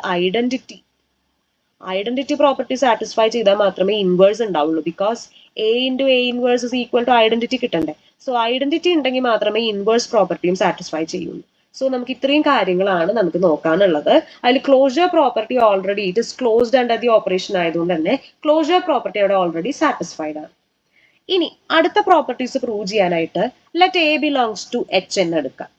ഐഡന്റിറ്റി പ്രോപ്പർട്ടി സാറ്റിസ്ഫൈ ചെയ്താൽ മാത്രമേ ഇൻവേഴ്സ് ഉണ്ടാവുള്ളൂ. Because A into A inverse is equal to identity കിട്ടണ്ടേ. സോ ഐഡന്റിറ്റി ഉണ്ടെങ്കിൽ മാത്രമേ ഇൻവേഴ്സ് പ്രോപ്പർട്ടിയും സാറ്റിസ്ഫൈ ചെയ്യുള്ളൂ. സോ നമുക്ക് ഇത്രയും കാര്യങ്ങളാണ് നമുക്ക് നോക്കാനുള്ളത്. അതിൽ closure property already it is closed under the operation ആയതുകൊണ്ട് തന്നെ ക്ലോഷർ പ്രോപ്പർട്ടി അവിടെ ഓൾറെഡി സാറ്റിസ്ഫൈഡ് ആണ്. ഇനി അടുത്ത പ്രോപ്പർട്ടീസ് പ്രൂവ് ചെയ്യാനായിട്ട് let A belongs to H എന്ന് എടുക്കാം.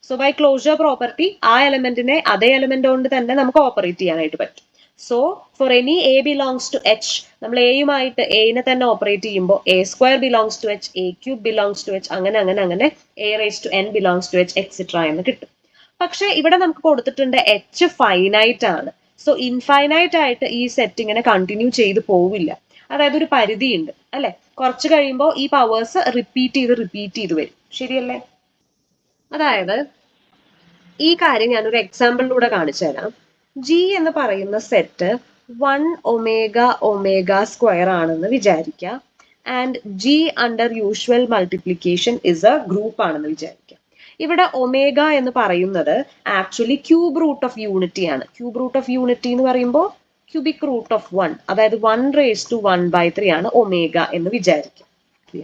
സോ ബൈ ക്ലോഷർ പ്രോപ്പർട്ടി ആ എലമെന്റിനെ അതേ എലമെന്റ് കൊണ്ട് തന്നെ നമുക്ക് ഓപ്പറേറ്റ് ചെയ്യാനായിട്ട് പറ്റും. So for any A belongs to h, നമ്മൾ എയുമായിട്ട് എനെ തന്നെ ഓപ്പറേറ്റ് ചെയ്യുമ്പോൾ a square belongs to H, a cube belongs to h, അങ്ങനെ അങ്ങനെ അങ്ങനെ a raise to n belongs to h etcetera എന്ന് കിട്ടും. പക്ഷെ ഇവിടെ നമുക്ക് കൊടുത്തിട്ടുണ്ട് എച്ച് ഫൈനൈറ്റ് ആണ്. സോ ഇൻഫൈനൈറ്റ് ആയിട്ട് ഈ സെറ്റ് ഇങ്ങനെ കണ്ടിന്യൂ ചെയ്ത് പോവില്ല. അതായത് ഒരു പരിധിയുണ്ട് അല്ലെ. കുറച്ച് കഴിയുമ്പോൾ ഈ പവേഴ്സ് റിപ്പീറ്റ് ചെയ്ത് വരും. ശരിയല്ലേ? അതായത് ഈ കാര്യം ഞാനൊരു എക്സാമ്പിളിലൂടെ കാണിച്ചു തരാം. ജി എന്ന് പറയുന്ന സെറ്റ് 1 ഒമേഗ ഒമേഗ സ്ക്വയർ ആണെന്ന് വിചാരിക്കുക. And g under usual multiplication is a group ആണെന്ന് വിചാരിക്കുക. ഇവിടെ ഒമേഗ എന്ന് പറയുന്നത് actually cube root of unity ആണ്. ക്യൂബ് റൂട്ട് ഓഫ് യൂണിറ്റി എന്ന് പറയുമ്പോൾ ക്യൂബിക് റൂട്ട് ഓഫ് 1, അതായത് 1⁻⁴ ആണ് ഒമേഗ എന്ന് വിചാരിക്കുക.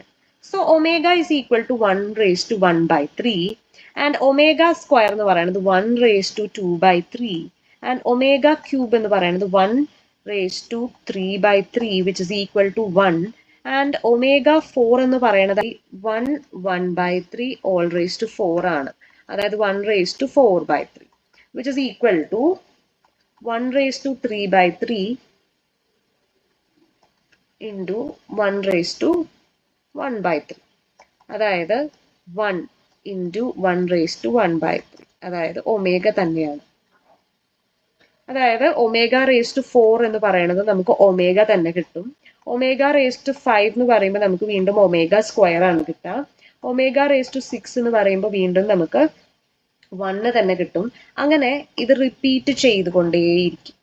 So omega is equal to 1⁻⁴ and omega square എന്ന് പറയുന്നത് 1⁻²/3 ആൻഡ് ഒമേഗ ക്യൂബ് എന്ന് പറയുന്നത് 1⁻³ which is equal to 1 and omega 4 എന്ന് പറയുന്നത് 1/3 ആണ്. അതായത് 1⁻⁴/3 which is equal to 1⁻³ into 1⁻⁴, അതായത് 1 ഇൻറ്റു 1⁻⁴, അതായത് ഒമേഗ തന്നെയാണ്. അതായത് ω⁴ എന്ന് പറയുന്നത് നമുക്ക് ഒമേഗ തന്നെ കിട്ടും. ω⁵ എന്ന് പറയുമ്പോൾ നമുക്ക് വീണ്ടും ഒമേഗ സ്ക്വയർ ആണ് കിട്ടുക. ω⁶ എന്ന് പറയുമ്പോൾ വീണ്ടും നമുക്ക് 1 തന്നെ കിട്ടും. അങ്ങനെ ഇത് റിപ്പീറ്റ് ചെയ്തുകൊണ്ടേയിരിക്കും.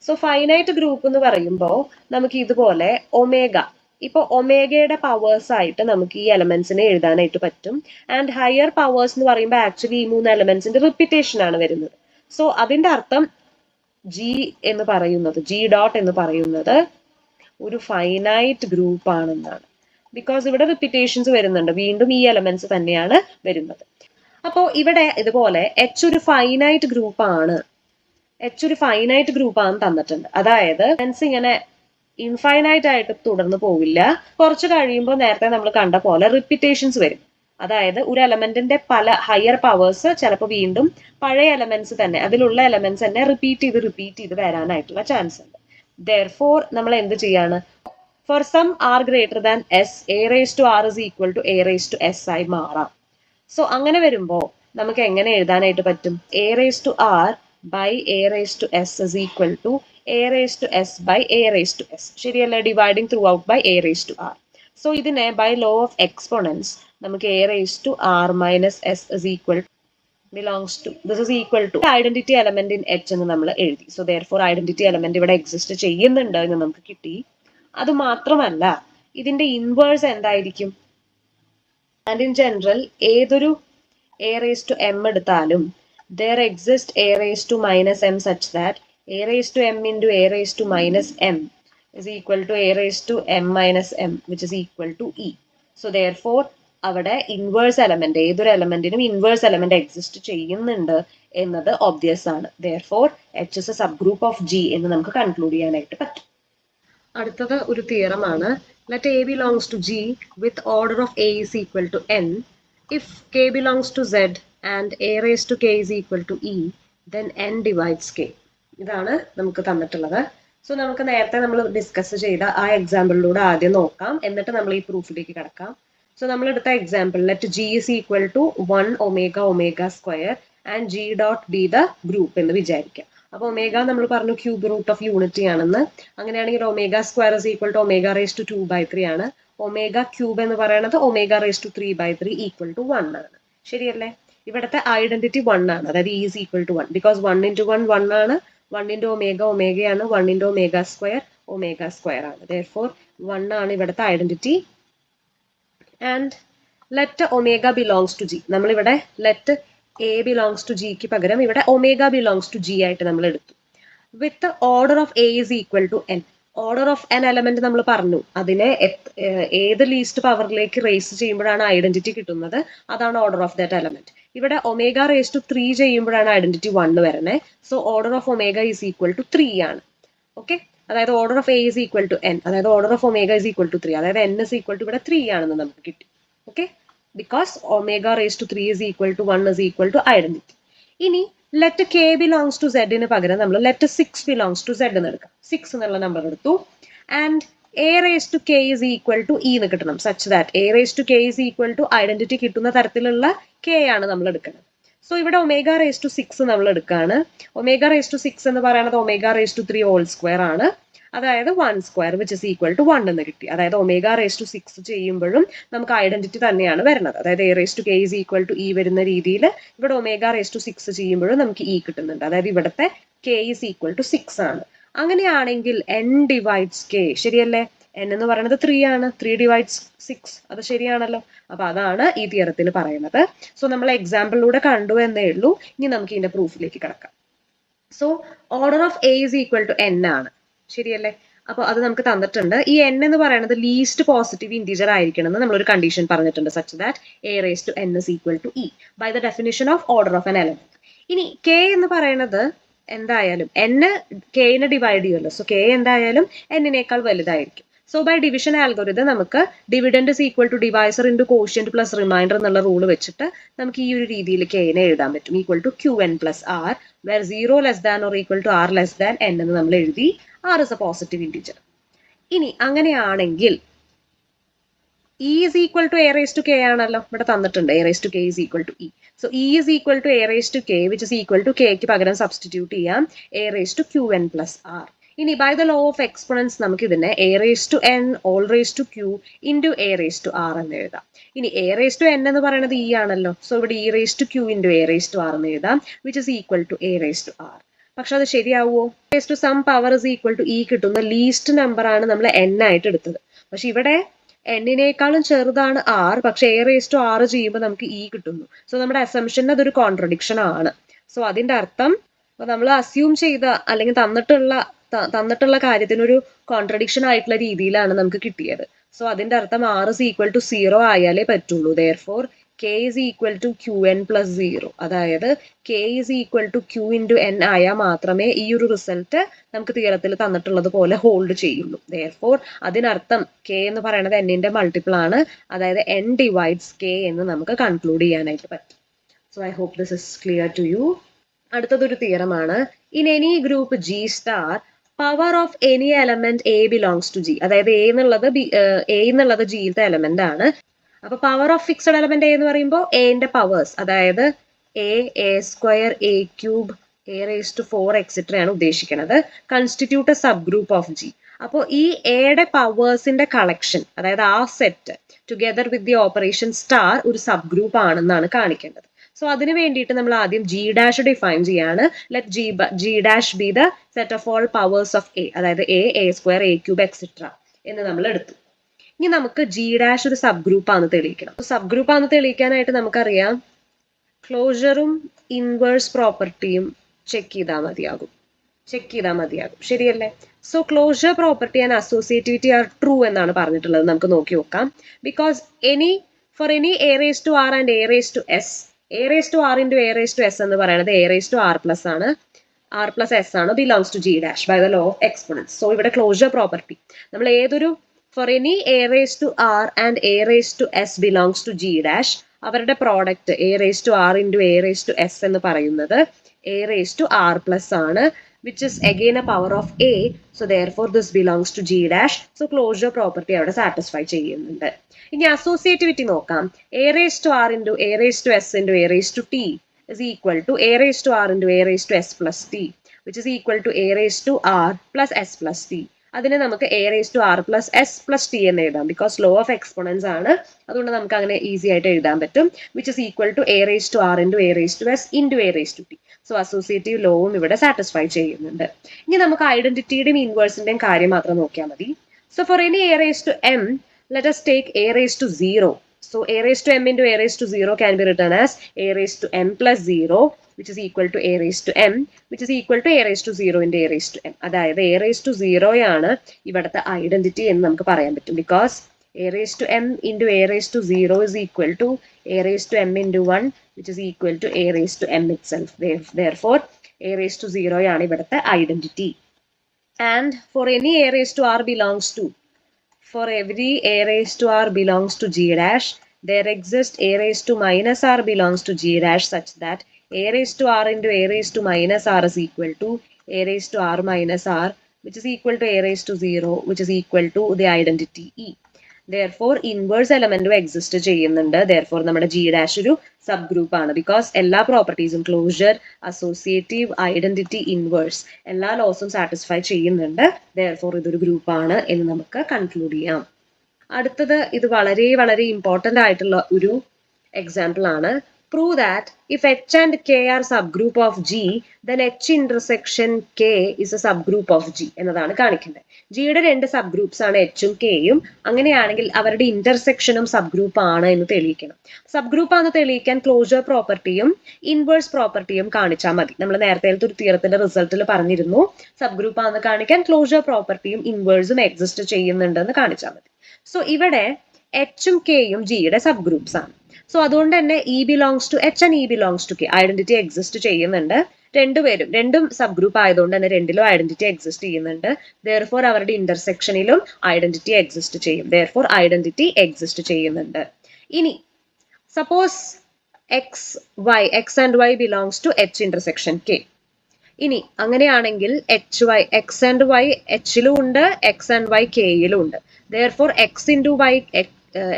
സോ ഫൈനൈറ്റ് ഗ്രൂപ്പ് എന്ന് പറയുമ്പോൾ നമുക്ക് ഇതുപോലെ ഒമേഗ, ഇപ്പൊ ഒമേഗയുടെ പവേഴ്സ് ആയിട്ട് നമുക്ക് ഈ എലമെന്റ്സിനെ എഴുതാനായിട്ട് പറ്റും. ആൻഡ് ഹയർ പവേഴ്സ് എന്ന് പറയുമ്പോൾ ആക്ച്വലി ഈ 3 എലമെന്റ്സിന്റെ റിപ്പീറ്റേഷൻ ആണ് വരുന്നത്. സോ അതിന്റെ അർത്ഥം ജി എന്ന് പറയുന്നത്, ജി ഡോട്ട് എന്ന് പറയുന്നത് ഒരു ഫൈനൈറ്റ് ഗ്രൂപ്പ് ആണെന്നാണ്. ബിക്കോസ് ഇവിടെ റിപ്പീറ്റേഷൻസ് വരുന്നുണ്ട്, വീണ്ടും ഈ എലമെന്റ്സ് തന്നെയാണ് വരുന്നത്. അപ്പോൾ ഇവിടെ ഇതുപോലെ എച്ച് ഒരു ഫൈനൈറ്റ് ഗ്രൂപ്പ് ആണ്, തന്നിട്ടുണ്ട്. അതായത് ഇങ്ങനെ ഇൻഫൈനൈറ്റ് ആയിട്ട് തുടർന്ന് പോവില്ല. കുറച്ച് കഴിയുമ്പോൾ നേരത്തെ നമ്മൾ കണ്ട പോലെ റിപ്പീറ്റേഷൻസ് വരും. അതായത് ഒരു എലമെന്റിന്റെ പല ഹയർ പവേഴ്സ് ചിലപ്പോൾ വീണ്ടും പഴയ എലമെന്റ്സ് തന്നെ, അതിലുള്ള എലമെന്റ്സ് തന്നെ റിപ്പീറ്റ് ചെയ്ത് വരാനായിട്ടുള്ള ചാൻസ് ഉണ്ട്. ദെയർഫോർ നമ്മൾ എന്ത് ചെയ്യാണ്, for some r greater than s, a⁻r is equal to a⁻s ആയി മാറാം. സോ അങ്ങനെ വരുമ്പോൾ നമുക്ക് എങ്ങനെ എഴുതാനായിട്ട് പറ്റും, a⁻r by a⁻s is equal to a⁻s by a⁻s. ശരിയല്ലേ? Dividing throughout by a⁻r. So ഇതിനെ ബൈ ലോ ഓഫ് എക്സ്പോണൻസ് നമുക്ക് a⁻r - s is equal belongs to, this is equal to identity element in H എന്ന് നമ്മൾ എഴുതി. So therefore identity element ഇവിടെ exist ചെയ്യുന്നുണ്ട് എന്ന് നമുക്ക് കിട്ടി. അത് മാത്രമല്ല ഇതിന്റെ ഇൻവേഴ്സ് എന്തായിരിക്കും? ആൻഡ് ഇൻ ജനറൽ ഏതൊരു a⁻m എടുത്താലും there exists a⁻m such that a⁻m into a⁻m is equal to a⁻m which is equal to e. So therefore അവിടെ ഇൻവേഴ്സ് എലമെന്റ്, ഏതൊരു എലമെന്റിനും ഇൻവേഴ്സ് എലമെന്റ് എക്സിസ്റ്റ് ചെയ്യുന്നുണ്ട് എന്നത് ഒബ്വിയസ് ആണ്. therefore H is a subgroup of G എന്ന് നമുക്ക് conclude ചെയ്യാനായിട്ട് പറ്റും. അടുത്തത് ഒരു തിയറം ആണ്. Let A belongs to G with order of A is equal to n. If K belongs to Z and a⁻k is equal to e, then n divides k. ഇതാണ് നമുക്ക് തന്നിട്ടുള്ളത്. സോ നമുക്ക് നേരത്തെ നമ്മൾ ഡിസ്കസ് ചെയ്ത ആ എക്സാമ്പിളിലൂടെ ആദ്യം നോക്കാം, എന്നിട്ട് നമ്മൾ ഈ പ്രൂഫിലേക്ക് കിടക്കാം. സോ നമ്മൾ എടുത്ത example let G is equal to 1 ω⁴ and G dot be the group എന്ന് വിചാരിക്കാം. അപ്പൊ ഒമേഗ നമ്മൾ പറഞ്ഞു ക്യൂബ് റൂട്ട് ഓഫ് യൂണിറ്റി ആണെന്ന്. അങ്ങനെയാണെങ്കിൽ ω² is equal to ω⁻²/3 ആണ്. ഒമേഗ ക്യൂബ് എന്ന് പറയുന്നത് ω⁻³ = 1 ആണ്. ശരിയല്ലേ? ഇവിടുത്തെ ഐഡന്റിറ്റി 1 ആണ്, അതായത് E is equal to 1 because 1 into 1 1 ആണ്, 1 into omega ഒമേഗയാണ്, 1 into omega square ആണ്. Therefore 1 ആണ് ഇവിടുത്തെ identity. And let omega belongs to g, നമ്മളിവിടെ ലെറ്റ് എ ബിലോങ്സ് ടു ജിക്ക് പകരം ഇവിടെ ഒമേഗ ബിലോങ്സ് ടു ജി ആയിട്ട് നമ്മൾ എടുത്തു. With order of a is equal to n. Order of N element നമ്മൾ പറഞ്ഞു, അതിനെ ഏത് ലീസ്റ്റ് പവറിലേക്ക് റേസ് ചെയ്യുമ്പോഴാണ് ഐഡന്റിറ്റി കിട്ടുന്നത്, അതാണ് ഓർഡർ ഓഫ് ദാറ്റ് എലമെന്റ്. ഇവിടെ ഒമേഗ റേസ് ടു 3 ചെയ്യുമ്പോഴാണ് ഐഡന്റിറ്റി 1 വരുന്നത്. So order of omega is equal to 3 ആണ്. ഓക്കെ, അതായത് order of a is equal to n, അതായത് order of omega is equal to 3, അതായത് എൻ ഇസ് ഈക്വൽ ടു ഇവിടെ 3 ആണെന്ന് നമുക്ക് കിട്ടി. Okay, because omega raise to 3 is equal to 1 is equal to identity. ഇനി let k belongs to സെഡിന് പകരം നമ്മൾ ലെറ്റ് 6 ബിലോങ്സ് ടു സെഡ് എന്ന് എടുക്കാം. 6 എന്നുള്ള നമ്പർ എടുത്തു. And a raise to k is equal to E എന്ന് കിട്ടണം, such that A raise to k is equal to identity കിട്ടുന്ന തരത്തിലുള്ള കെ ആണ് നമ്മൾ എടുക്കുന്നത്. സോ ഇവിടെ ഒമേഗ റേസ് ടു 6 നമ്മൾ എടുക്കുകയാണ്. ഒമേഗ റേസ് ടു 6 എന്ന് പറയുന്നത് omega raise to 3 whole square ആണ്, അതായത് 1 square which is equal to 1 എന്ന് കിട്ടി. അതായത് ഒമേഗ റേസ് ടു 6 ചെയ്യുമ്പോഴും നമുക്ക് ഐഡന്റിറ്റി തന്നെയാണ് വരുന്നത്, അതായത് a raise to k is equal to e വരുന്ന രീതിയിൽ ഇവിടെ ഒമേഗ റേസ് ടു 6 ചെയ്യുമ്പോഴും നമുക്ക് ഇ കിട്ടുന്നുണ്ട്, അതായത് ഇവിടുത്തെ കെ ഇസ് ഈക്വൽ ടു 6 ആണ്. അങ്ങനെയാണെങ്കിൽ എൻ ഡിവൈഡ്സ് കെ, ശരിയല്ലേ? എൻ എന്ന് പറയുന്നത് 3 ആണ്, 3 ഡിവൈഡ്സ് 6, അത് ശരിയാണല്ലോ. അപ്പൊ അതാണ് ഈ തിയറത്തിൽ പറയുന്നത്. സോ നമ്മൾ എക്സാമ്പിളിലൂടെ കണ്ടു എന്നേ ഉള്ളൂ. ഇനി നമുക്ക് ഇതിന്റെ പ്രൂഫിലേക്ക് കിടക്കാം. So order of a is equal to n ആണ്, ശരിയല്ലേ? അപ്പൊ അത് നമുക്ക് തന്നിട്ടുണ്ട്. ഈ എൻ എന്ന് പറയുന്നത് ലീസ്റ്റ് പോസിറ്റീവ് ഇന്റീജർ ആയിരിക്കണം എന്ന് നമ്മളൊരു കണ്ടീഷൻ പറഞ്ഞിട്ടുണ്ട്, such that A raise to N is equal to e by the definition of order of N element. ഇനി കെ എന്ന് പറയുന്നത് എന്തായാലും എൻ കെനെ ഡിവൈഡ് ചെയ്യുമല്ലോ, സോ കെ എന്തായാലും എന്നിനേക്കാൾ വലുതായിരിക്കും. സോ ബൈ ഡിവിഷൻ ആൽഗോരിതം നമുക്ക് dividend is equal to divisor into quotient plus remainder എന്നുള്ള റൂൾ വെച്ചിട്ട് നമുക്ക് ഈ ഒരു രീതിയിൽ കെനെ എഴുതാൻ പറ്റും, equal to q n plus r, where 0 less than or equal to r less than n എന്ന് നമ്മൾ എഴുതി. R is a positive integer. ഇനി അങ്ങനെയാണെങ്കിൽ e is equal to A raise to k ആണല്ലോ, ഇവിടെ തന്നിട്ടുണ്ട് a raise to k is equal to e. So e is equal to A raise to k which is equal to കെക്ക് പകരം substitute ചെയ്യാം a raise to q n plus r. ഇനി by the law of exponents നമുക്ക് ഇതിനെ a raise to n whole raise to q into a raise to r എന്ന് എഴുതാം. ഇനി A raise to n എന്ന് പറയുന്നത് ഇ ആണല്ലോ, സോ ഇവിടെ e raise to q into a raise to r എന്ന് എഴുതാം, which is equal to A raise to r. പക്ഷെ അത് ശരിയാവുമോ? Raise to some power is equal to e കിട്ടുന്ന ലീസ്റ്റ് നമ്പർ ആണ് നമ്മൾ എൻ ആയിട്ട് എടുത്തത്. പക്ഷെ ഇവിടെ എന്നിനേക്കാളും ചെറുതാണ് ആർ, പക്ഷെ എ റേസ് ടു ആർ ചെയ്യുമ്പോൾ നമുക്ക് ഇ കിട്ടുന്നു. സോ നമ്മുടെ അസംഷന് അതൊരു കോൺട്രഡിക്ഷൻ ആണ്. സോ അതിന്റെ അർത്ഥം നമ്മൾ അസ്യൂം ചെയ്ത അല്ലെങ്കിൽ തന്നിട്ടുള്ള കാര്യത്തിനൊരു കോൺട്രഡിക്ഷൻ ആയിട്ടുള്ള രീതിയിലാണ് നമുക്ക് കിട്ടിയത്. സോ അതിന്റെ അർത്ഥം ആർ ഇസ് ഈക്വൽ ടു 0 ആയാലേ പറ്റുള്ളൂ. Therefore k is equal to q n plus 0, അതായത് k is equal to q into n ആയാൽ മാത്രമേ ഈ ഒരു റിസൾട്ട് നമുക്ക് തിയറത്തിൽ തന്നിട്ടുള്ളത് പോലെ ഹോൾഡ് ചെയ്യുള്ളൂ. ദെയർഫോർ അതിനർത്ഥം കെ എന്ന് പറയുന്നത് എന്നിന്റെ മൾട്ടിപ്പിൾ ആണ്, അതായത് എൻ ഡിവൈഡ്സ് കെ എന്ന് നമുക്ക് കൺക്ലൂഡ് ചെയ്യാനായിട്ട് പറ്റും. So I hope this is clear to you. അടുത്തതൊരു തിയറമാണ്. In any group G star power of any element A belongs to G, അതായത് എ എന്നുള്ളത് ജിയിലത്തെ എലമെന്റ് ആണ്. അപ്പൊ power of fixed element a എന്ന് പറയുമ്പോൾ എന്റെ പവേഴ്സ്, അതായത് a square, A cube, a raise to 4 etcetera ആണ് ഉദ്ദേശിക്കുന്നത്, constitute a sub group of G. അപ്പോൾ ഈ എയുടെ പവേഴ്സിന്റെ കളക്ഷൻ, അതായത് ആ set together with the operation star ഒരു സബ് ഗ്രൂപ്പ് ആണെന്നാണ് കാണിക്കേണ്ടത്. സോ അതിന് വേണ്ടിയിട്ട് നമ്മൾ ആദ്യം ജി ഡാഷ് ഡിഫൈൻ ചെയ്യാണ്. Let G dash be the set of all powers of a, അതായത് a square, A cube etcetera എന്ന് നമ്മൾ എടുത്തു. ഇനി നമുക്ക് ജി ഡാഷ് ഒരു സബ് ഗ്രൂപ്പ് ആണെന്ന് തെളിയിക്കണം. സബ് ഗ്രൂപ്പ് ആണെന്ന് തെളിയിക്കാനായിട്ട് നമുക്കറിയാം ക്ലോഷറും ഇൻവേഴ്സ് പ്രോപ്പർട്ടിയും ചെക്ക് ചെയ്താൽ മതിയാകും, ശരിയല്ലേ? So closure property and associativity are true എന്നാണ് പറഞ്ഞിട്ടുള്ളത്. നമുക്ക് നോക്കി നോക്കാം. Because for any a raise to r and a raise to s, a raise to r into a raise to S എന്ന് പറയുന്നത് a raise to r plus ആണ്, r plus s ആണ്, belongs to G dash by the law of exponents. So ഇവിടെ closure property നമ്മൾ ഏതൊരു for any a raise to r and a raise to s belongs to G dash, അവരുടെ product a raise to r into a raise to S എന്ന് പറയുന്നത് a raise to r plus ആണ്, which is again a power of a, so therefore this belongs to g dash. So closure property അവിടെ satisfy ചെയ്യുന്നുണ്ട്. ഇനി associativity നോക്കാം. A raise to r into a raise to s into a raise to t is equal to a raised to r into a raised to s plus t, which is equal to a raised to r plus s plus t. അതിനെ നമുക്ക് a raised to r plus s plus t എന്ന് എഴുതാം. Because law of exponents ആണ്, അതുകൊണ്ട് നമുക്ക് അങ്ങനെ easy ആയിട്ട് എഴുതാൻ പറ്റും. Which is equal to a raised to r into a raised to s into a raised to t. So associative ലോവും ഇവിടെ സാറ്റിസ്ഫൈ ചെയ്യുന്നുണ്ട്. ഇനി നമുക്ക് ഐഡന്റിറ്റിയുടെയും ഇൻവേഴ്സിന്റെയും കാര്യം മാത്രം നോക്കിയാൽ മതി. So for any a raised to m, let us take a raised to 0. So a raised to m into a raised to 0 can be written as a raised to m plus 0, which is equal to a raised to m, which is equal to a raised to 0 into a raised to m. അതായത് a raised to 0 ആണ് ഇവിടുത്തെ identity എന്ന് നമുക്ക് പറയാൻ പറ്റും. Because a raised to m into a raised to 0 is equal to a raised to m into 1, which is equal to a raised to m itself. Therefore a raised to 0 ആണ് ഇവിടുത്തെ identity. And for any a raised to r belongs to, for every a raised to r belongs to g dash, there exists a raised to minus r belongs to g dash such that a raised to r into a raised to minus r is equal to a raised to r minus r, which is equal to a raised to 0, which is equal to the identity e. Therefore inverse element exist ചെയ്യുന്നുണ്ട്. Therefore നമ്മുടെ g dash ഒരു sub group ആണ്. Because എല്ലാ പ്രോപ്പർട്ടീസും closure, associative, identity, inverse എല്ലാ ലോസും satisfy ചെയ്യുന്നുണ്ട്. Therefore ഇതൊരു group ആണ് എന്ന് നമുക്ക് കൺക്ലൂഡ് ചെയ്യാം. അടുത്തത് ഇത് വളരെ വളരെ ഇമ്പോർട്ടന്റ് ആയിട്ടുള്ള ഒരു എക്സാമ്പിൾ ആണ്. Prove that if h and k are subgroup of G, then h intersection k is a subgroup of G എന്നതാണ് കാണിക്കുന്നത്. ജിയുടെ രണ്ട് സബ് ഗ്രൂപ്പ്സ് ആണ് എച്ചും കെയും. അങ്ങനെയാണെങ്കിൽ അവരുടെ ഇന്റർസെക്ഷനും സബ് ഗ്രൂപ്പ് ആണ് എന്ന് തെളിയിക്കണം. സബ് ഗ്രൂപ്പ് ആണെന്ന് തെളിയിക്കാൻ ക്ലോഷർ പ്രോപ്പർട്ടിയും ഇൻവേഴ്സ് പ്രോപ്പർട്ടിയും കാണിച്ചാൽ മതി. നമ്മൾ നേരത്തെ ഒരു തിയറത്തിന്റെ റിസൾട്ടിൽ പറഞ്ഞിരുന്നു, സബ് ഗ്രൂപ്പ് ആണെന്ന് കാണിക്കാൻ ക്ലോഷർ പ്രോപ്പർട്ടിയും ഇൻവേഴ്സും എക്സിസ്റ്റ് ചെയ്യുന്നുണ്ടെന്ന് കാണിച്ചാൽ മതി. സോ ഇവിടെ എച്ചും കെയും ജിയുടെ സബ് ഗ്രൂപ്പ്സ് ആണ്. സോ അതുകൊണ്ട് തന്നെ e belongs to H and e belongs to k identity exist ചെയ്യുന്നുണ്ട്. രണ്ടും സബ് ഗ്രൂപ്പ് ആയതുകൊണ്ട് തന്നെ രണ്ടിലും ഐഡന്റിറ്റി എക്സിസ്റ്റ് ചെയ്യുന്നുണ്ട്. Therefore അവരുടെ ഇന്റർസെക്ഷനിലും ഐഡന്റിറ്റി എക്സിസ്റ്റ് ചെയ്യും. Therefore ഐഡന്റിറ്റി എക്സിസ്റ്റ് ചെയ്യുന്നുണ്ട്. ഇനി suppose x and y belongs to h intersection k. ഇനി അങ്ങനെയാണെങ്കിൽ എക്സ് ആൻഡ് വൈ എച്ചിലും ഉണ്ട്, എക്സ് ആൻഡ് വൈ കെയിലും ഉണ്ട്. Therefore എക്സ് ഇൻറ്റു വൈ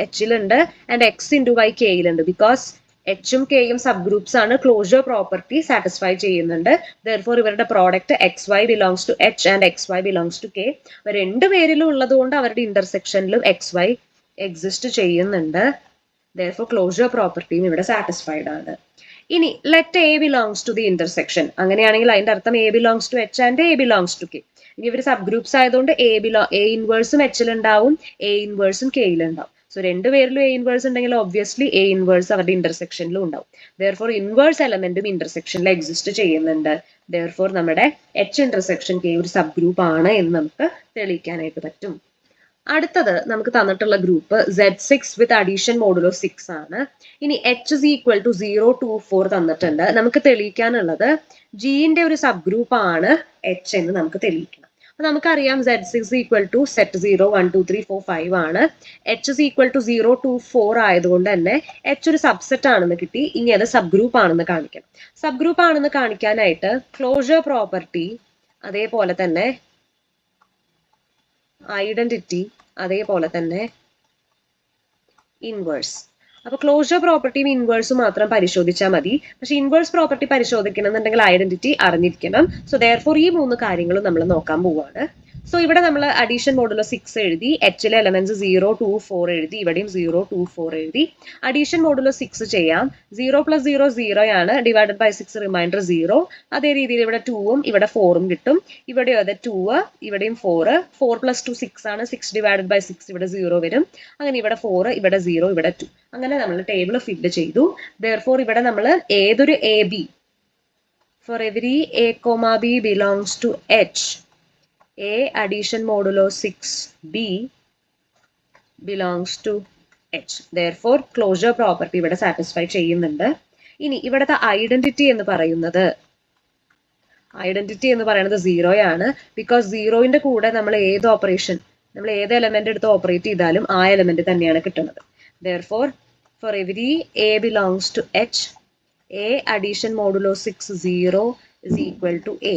എച്ചിലുണ്ട് ആൻഡ് എക്സ് ഇൻറ്റു വൈ കെയിലുണ്ട്. ബിക്കോസ് എച്ചും കെയും സബ് ഗ്രൂപ്പ്സ് ആണ്, ക്ലോഷർ പ്രോപ്പർട്ടി സാറ്റിസ്ഫൈ ചെയ്യുന്നുണ്ട്. Therefore ഇവരുടെ product x Y belongs to H and x Y belongs to K. അവർ രണ്ടുപേരിലും ഉള്ളത് കൊണ്ട് അവരുടെ ഇന്റർസെക്ഷനിലും എക്സ് വൈ എക്സിസ്റ്റ് ചെയ്യുന്നുണ്ട്. Therefore ക്ലോഷർ പ്രോപ്പർട്ടിയും ഇവിടെ സാറ്റിസ്ഫൈഡ് ആണ്. ഇനി let A belongs to the intersection. അങ്ങനെയാണെങ്കിൽ അതിന്റെ അർത്ഥം a belongs to H and a belongs to K. ഇനി ഇവർ സബ് ഗ്രൂപ്പ്സ് ആയതുകൊണ്ട് എ ഇൻവേഴ്സും എച്ചിലുണ്ടാവും, എ ഇൻവേഴ്സും കെയിലുണ്ടാവും. സോ രണ്ടുപേരിലും എ ഇൻവേഴ്സ് ഉണ്ടെങ്കിൽ ഒബ്വിയസ്ലി എ ഇൻവേഴ്സ് അവരുടെ ഇന്റർസെക്ഷനിലും ഉണ്ടാവും. Therefore ഇൻവേഴ്സ് എലമെന്റും ഇന്റർസെക്ഷനിൽ എക്സിസ്റ്റ് ചെയ്യുന്നുണ്ട്. Therefore നമ്മുടെ എച്ച് ഇന്റർസെക്ഷൻ കെ ഒരു സബ് ഗ്രൂപ്പ് ആണ് എന്ന് നമുക്ക് തെളിയിക്കാനായിട്ട് പറ്റും. അടുത്തത് നമുക്ക് തന്നിട്ടുള്ള ഗ്രൂപ്പ് Z6 വിത്ത് അഡീഷൻ മോഡുലോ 6 ആണ്. ഇനി H is equal to 0 to 4 തന്നിട്ടുണ്ട്. നമുക്ക് തെളിയിക്കാനുള്ളത് ജിന്റെ ഒരു സബ് ഗ്രൂപ്പ് ആണ് H എന്ന് നമുക്ക് തെളിയിക്കണം. അപ്പൊ നമുക്കറിയാം Z6 equal to set 0 1 2 3 4 5 ആണ്. H is equal to 0 to 4 ആയതുകൊണ്ട് തന്നെ H ഒരു സബ്സെറ്റ് ആണെന്ന് കിട്ടി. ഇനി അത് സബ് ഗ്രൂപ്പ് ആണെന്ന് കാണിക്കണം. സബ് ഗ്രൂപ്പ് ആണെന്ന് കാണിക്കാനായിട്ട് ക്ലോഷർ പ്രോപ്പർട്ടി, അതേപോലെ തന്നെ ഐഡന്റിറ്റി, അതേപോലെ തന്നെ ഇൻവേഴ്സ്. അപ്പൊ ക്ലോഷർ പ്രോപ്പർട്ടിയും ഇൻവേഴ്സും മാത്രം പരിശോധിച്ചാൽ മതി. പക്ഷെ ഇൻവേഴ്സ് പ്രോപ്പർട്ടി പരിശോധിക്കണമെന്നുണ്ടെങ്കിൽ ഐഡന്റിറ്റി അറിഞ്ഞിരിക്കണം. സോ ദെയർഫോർ ഈ മൂന്ന് കാര്യങ്ങളും നമ്മൾ നോക്കാൻ പോവാണ്. സോ ഇവിടെ നമ്മൾ അഡീഷൻ മോഡുലോ 6 എഴുതി, എച്ചിലെ എലമെന്റ്സ് 0 2 4 എഴുതി, ഇവിടെയും 0 2 4 എഴുതി. അഡീഷൻ മോഡുലോ 6 ചെയ്യാം. 0 + 0 0 ആണ്, ഡിവൈഡഡ് ബൈ 6 റിമൈൻഡർ 0. അതേ രീതിയിൽ ഇവിടെ 2ഉം ഇവിടെ 4ഉം കിട്ടും. ഇവിടെ അതെ 2, ഇവിടെയും 4. 4 + 2 6 ആണ്, 6 ഡിവൈഡഡ് ബൈ 6 ഇവിടെ 0 വരും. അങ്ങനെ ഇവിടെ 4, ഇവിടെ 0, ഇവിടെ 2. അങ്ങനെ നമ്മൾ ടേബിൾ ഫില്ല് ചെയ്തു. Therefore ഇവിടെ നമ്മൾ ഏതൊരു a b, for every a comma b belongs to h, A addition modulo 6B belongs to H. Therefore closure property ഇവിടെ സാറ്റിസ്ഫൈ ചെയ്യുന്നുണ്ട്. ഇനി ഇവിടുത്തെ ഐഡന്റിറ്റി എന്ന് പറയുന്നത് 0 ആണ്. ബിക്കോസ് 0ന്റെ കൂടെ നമ്മൾ ഏത് എലമെന്റ് എടുത്ത് ഓപ്പറേറ്റ് ചെയ്താലും ആ എലമെന്റ് തന്നെയാണ് കിട്ടുന്നത്. Therefore for every A belongs to H, A addition modulo 6 0 is equal to A.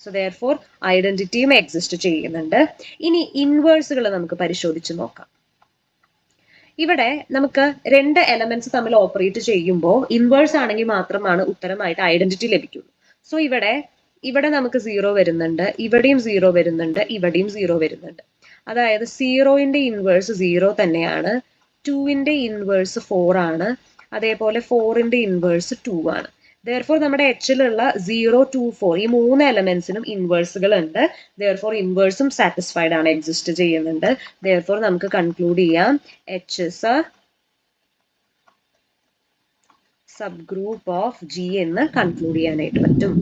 So therefore ഐഡന്റിറ്റിയും എക്സിസ്റ്റ് ചെയ്യുന്നുണ്ട്. ഇനി ഇൻവേഴ്സുകൾ നമുക്ക് പരിശോധിച്ച് നോക്കാം. ഇവിടെ നമുക്ക് രണ്ട് എലമെന്റ്സ് തമ്മിൽ ഓപ്പറേറ്റ് ചെയ്യുമ്പോൾ ഇൻവേഴ്സ് ആണെങ്കിൽ മാത്രമാണ് ഉത്തരമായിട്ട് ഐഡന്റിറ്റി ലഭിക്കുള്ളൂ. സോ ഇവിടെ ഇവിടെ നമുക്ക് 0 വരുന്നുണ്ട്, ഇവിടെയും 0 വരുന്നുണ്ട്, ഇവിടെയും 0 വരുന്നുണ്ട്. അതായത് 0ന്റെ ഇൻവേഴ്സ് 0 തന്നെയാണ്, 2ന്റെ ഇൻവേഴ്സ് 4 ആണ്, അതേപോലെ 4ന്റെ ഇൻവേഴ്സ് 2 ആണ്. Therefore നമ്മുടെ Hലുള്ള 0, 2, 4 ഈ 3 എലമെന്റ്സിനും ഇൻവേഴ്സുകൾ ഉണ്ട്. Therefore ഇൻവേഴ്സും സാറ്റിസ്ഫൈഡ് ആണ്, എക്സിസ്റ്റ് ചെയ്യുന്നുണ്ട്. Therefore നമുക്ക് കൺക്ലൂഡ് ചെയ്യാം H is a subgroup of G എന്ന് കൺക്ലൂഡ് ചെയ്യാനായിട്ട് പറ്റും.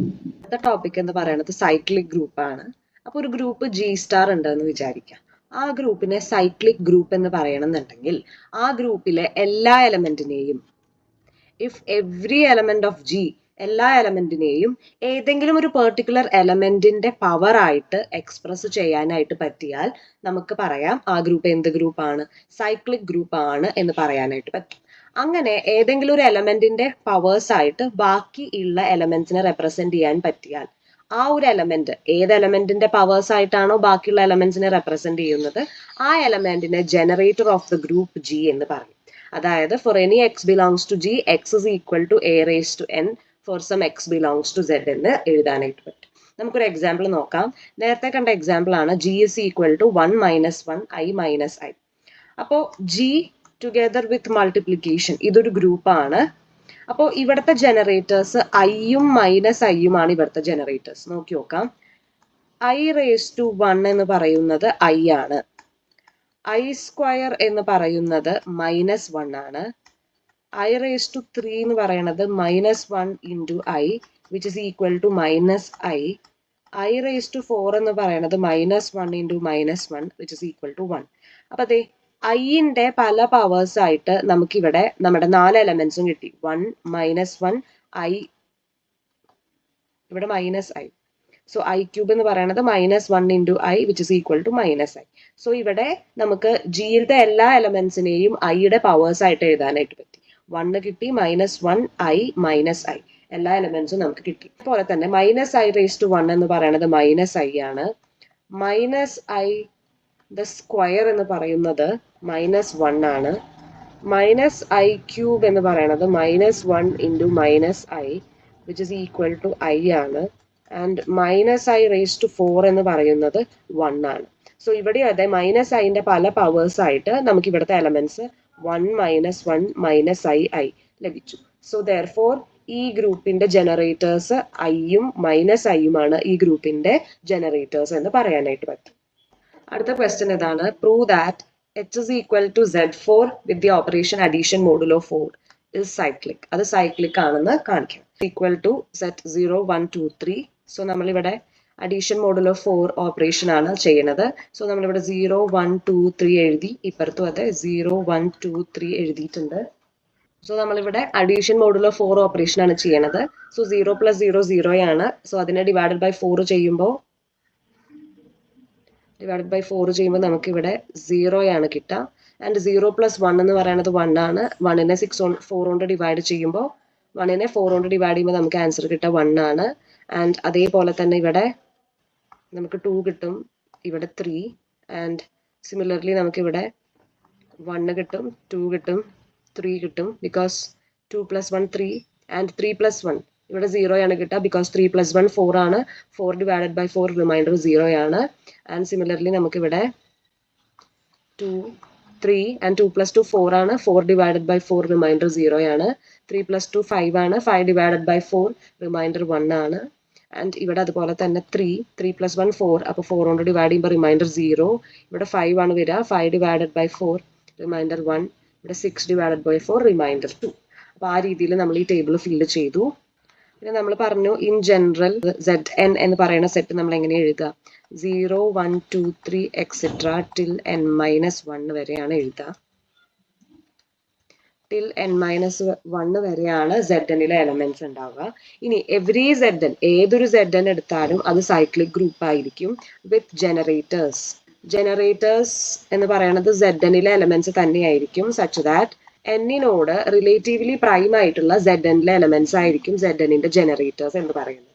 അടുത്ത ടോപ്പിക് എന്ന് പറയുന്നത് സൈക്ലിക് ഗ്രൂപ്പ് ആണ്. അപ്പോൾ ഒരു ഗ്രൂപ്പ് G സ്റ്റാർ ഉണ്ടെന്ന് വിചാരിക്കാം. ആ ഗ്രൂപ്പിനെ സൈക്ലിക് ഗ്രൂപ്പ് എന്ന് പറയണമെന്നുണ്ടെങ്കിൽ ആ ഗ്രൂപ്പിലെ എല്ലാ എലമെന്റിനെയും, if every element of G, എല്ലാ എലമെന്റിനെയും ഏതെങ്കിലും ഒരു പെർട്ടിക്കുലർ എലമെന്റിന്റെ പവർ ആയിട്ട് എക്സ്പ്രസ് ചെയ്യാനായിട്ട് പറ്റിയാൽ നമുക്ക് പറയാം ആ ഗ്രൂപ്പ് എന്ത് ഗ്രൂപ്പാണ്, സൈക്ലിക് ഗ്രൂപ്പ് ആണ് എന്ന് പറയാനായിട്ട് പറ്റും. അങ്ങനെ ഏതെങ്കിലും ഒരു എലമെന്റിന്റെ പവേഴ്സ് ആയിട്ട് ബാക്കി ഉള്ള എലമെന്റ്സിനെ റെപ്രസെന്റ് ചെയ്യാൻ പറ്റിയാൽ ആ ഒരു എലമെന്റ് ഏത് എലമെന്റിന്റെ പവേഴ്സ് ആയിട്ടാണോ ബാക്കിയുള്ള എലമെന്റ്സിനെ റെപ്രസെന്റ് ചെയ്യുന്നത് ആ എലമെന്റിനെ generator of the group G എന്ന് പറയും. അതായത് for any x belongs to G, x is equal to A raise to n for some x belongs to Z എന്ന് എഴുതാനായിട്ട് പറ്റും. നമുക്കൊരു എക്സാമ്പിൾ നോക്കാം. നേരത്തെ കണ്ട എക്സാമ്പിൾ ആണ് G is equal to 1 - 1 I - I. അപ്പോൾ G ടുഗെദർ വിത്ത് മൾട്ടിപ്ലിക്കേഷൻ ഇതൊരു ഗ്രൂപ്പാണ്. അപ്പോൾ ഇവിടുത്തെ ജനറേറ്റേഴ്സ് ഐയും -i ആണ് ഇവിടുത്തെ ജനറേറ്റേഴ്സ്. നോക്കി നോക്കാം. I റേസ് ടു 1 എന്ന് പറയുന്നത് I ആണ്, I സ്ക്വയർ എന്ന് പറയുന്നത് -1 ആണ്, I റേസ് ടു 3 എന്ന് പറയുന്നത് -1 into I which is equal to -I, I raise to 4 എന്ന് പറയുന്നത് -1 into -1 which is equal to 1. അപ്പൊ അതെ ഐന്റെ പല പവേഴ്സ് ആയിട്ട് നമുക്കിവിടെ നമ്മുടെ 4 എലമെന്റ്സും കിട്ടി. 1 -1 I, ഇവിടെ -I. സോ I ക്യൂബ് എന്ന് പറയുന്നത് -1 into I which is equal to -I. So ഇവിടെ നമുക്ക് ജിയിലത്തെ എല്ലാ എലമെന്റ്സിനെയും ഐയുടെ പവേഴ്സ് ആയിട്ട് എഴുതാനായിട്ട് പറ്റി. 1 കിട്ടി, -1 I -I, എല്ലാ എലമെന്റ്സും നമുക്ക് കിട്ടി. അതുപോലെ തന്നെ -I റേസ് ടു 1 എന്ന് പറയുന്നത് -I ആണ്, -I ദ സ്ക്വയർ എന്ന് പറയുന്നത് -1 ആണ്, -I ക്യൂബ് എന്ന് പറയുന്നത് -1 into -I which is equal to I ആണ്, ആൻഡ് -I റേസ് ടു 4 എന്ന് പറയുന്നത് 1 ആണ്. സോ ഇവിടെ അതെ -iന്റെ പല പവേഴ്സ് ആയിട്ട് നമുക്ക് ഇവിടുത്തെ എലമെന്റ്സ് 1 -1 -I ലഭിച്ചു. സോ ദെയർഫോർ ഈ ഗ്രൂപ്പിന്റെ ജനറേറ്റേഴ്സ് ഐയും -iയും ആണ് ഈ ഗ്രൂപ്പിന്റെ ജനറേറ്റേഴ്സ് എന്ന് പറയാനായിട്ട് പറ്റും. അടുത്ത ക്വസ്റ്റ്യൻ ഇതാണ്. Prove that H is equal to Z4 with the operation addition modulo 4 is cyclic. അത് സൈക്ലിക് ആണെന്ന് കാണിക്കണം. Equal to Z0 1 2 3. സോ നമ്മളിവിടെ അഡീഷൻ മോഡുലോ 4 ഓപ്പറേഷൻ ആണ് ചെയ്യുന്നത്. സോ നമ്മളിവിടെ 0 1 2 3 എഴുതി, ഇപ്പുറത്തും അതെ 0 1 2 3 എഴുതിയിട്ടുണ്ട്. സോ നമ്മളിവിടെ അഡീഷൻ മോഡുലോ 4 ഓപ്പറേഷൻ ആണ് ചെയ്യണത്. സോ 0 + 0 0 ആണ്. സോ അതിനെ ഡിവൈഡഡ് ബൈ 4 ചെയ്യുമ്പോൾ നമുക്ക് ഇവിടെ 0 ആണ് കിട്ടുക. ആൻഡ് 0 + 1 എന്ന് പറയുന്നത് 1 ആണ്. 1നെ 4 കൊണ്ട് ഡിവൈഡ് ചെയ്യുമ്പോൾ 1നെ 4 കൊണ്ട് ഡിവൈഡ് ചെയ്യുമ്പോൾ നമുക്ക് ആൻസർ കിട്ടുക 1 ആണ്. ആൻഡ് അതേപോലെ തന്നെ ഇവിടെ നമുക്ക് 2 കിട്ടും, ഇവിടെ 3, ആൻഡ് സിമിലർലി നമുക്ക് ഇവിടെ 1 കിട്ടും, 2 കിട്ടും, 3 കിട്ടും, ബിക്കോസ് 2 + 1 3 ആൻഡ് 3 + 1 ഇവിടെ 0 ആണ് കിട്ടുക, ബിക്കോസ് 3 + 1 4 ആണ്. 4 ഡിവൈഡഡ് ബൈ 4 റിമൈൻഡർ 0 ആണ്. ആൻഡ് സിമിലർലി നമുക്ക് ഇവിടെ 2 3 ആൻഡ് 2 + 2 4 ആണ്. 4 ഡിവൈഡഡ് ബൈ 4 റിമൈൻഡർ 0 ആണ്. 3 + 2 5 ആണ്. 5 ഡിവൈഡഡ് ബൈ 4 റിമൈൻഡർ 1 ആണ്. ആൻഡ് ഇവിടെ അതുപോലെ തന്നെ 3 + 1 4, അപ്പോൾ 4 കൊണ്ട് ഡിവൈഡ് ചെയ്യുമ്പോൾ റിമൈൻഡർ 0. ഇവിടെ 5 ആണ് വരിക. 5 ഡിവൈഡഡ് ബൈ 4 റിമൈൻഡർ 1. ഇവിടെ 6 ഡിവൈഡഡ് ബൈ 4 റിമൈൻഡർ 2. അപ്പോൾ ആ രീതിയിൽ നമ്മൾ ഈ ടേബിൾ ഫില്ല് ചെയ്തു. പിന്നെ നമ്മൾ പറഞ്ഞു ഇൻ ജനറൽ Zn എന്ന് പറയുന്ന സെറ്റ് നമ്മൾ എങ്ങനെ എഴുതുക, 0 1 2 3 എക്സെട്ര ടിൽ n-1 വരെയാണ് എഴുതുക. ടിൽ n-1 വരെയാണ് Znലെ എലമെന്റ്സ് ഉണ്ടാവുക. ഇനി എവറി Zn, ഏതൊരു Zn എടുത്താലും അത് സൈക്ലിക് ഗ്രൂപ്പ് ആയിരിക്കും വിത്ത് ജനറേറ്റേഴ്സ്. ജനറേറ്റേഴ്സ് എന്ന് പറയുന്നത് Znലെ എലമെന്റ്സ് തന്നെയായിരിക്കും, സച്ച് ദാറ്റ് എന്നിനോട് റിലേറ്റീവ്ലി പ്രൈം ആയിട്ടുള്ള Znലെ എലമെന്റ്സ് ആയിരിക്കും Znന്റെ ജനറേറ്റേഴ്സ് എന്ന് പറയുന്നത്.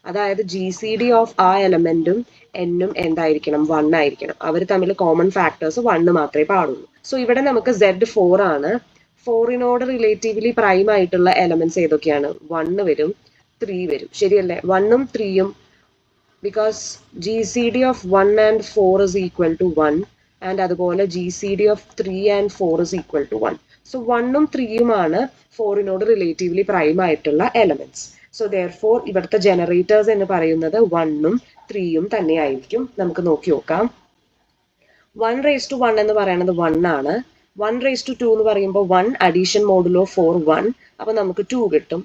അതായത് GCD ഓഫ് ആ എലമെന്റും എന്നും എന്തായിരിക്കണം, 1 ആയിരിക്കണം. അവർ തമ്മിൽ കോമൺ ഫാക്ടേഴ്സ് 1 മാത്രമേ പാടുള്ളൂ. സോ ഇവിടെ നമുക്ക് Z4 ആണ്. 4നോട് റിലേറ്റീവ്ലി പ്രൈം ആയിട്ടുള്ള എലമെന്റ്സ് ഏതൊക്കെയാണ്, 1 വരും, 3 വരും, ശരിയല്ലേ? 1ഉം 3ഉം because GCD of 1 and 4 is equal to 1 and അതുപോലെ GCD of 3 and 4 is equal to 1. So 1ഉം 3ഉം ആണ് 4നോട് റിലേറ്റീവ്ലി പ്രൈം ആയിട്ടുള്ള എലമെന്റ്സ്. സോ therefore ഇവിടുത്തെ ജനറേറ്റേഴ്സ് എന്ന് പറയുന്നത് 1ഉം 3ഉം തന്നെയായിരിക്കും. നമുക്ക് നോക്കി നോക്കാം. 1 എന്ന് പറയുന്നത് 1 ആണ്. 1 എന്ന് പറയുമ്പോൾ 1 അഡീഷൻ മോഡുലോ 4 1. അപ്പൊ നമുക്ക് 2 കിട്ടും.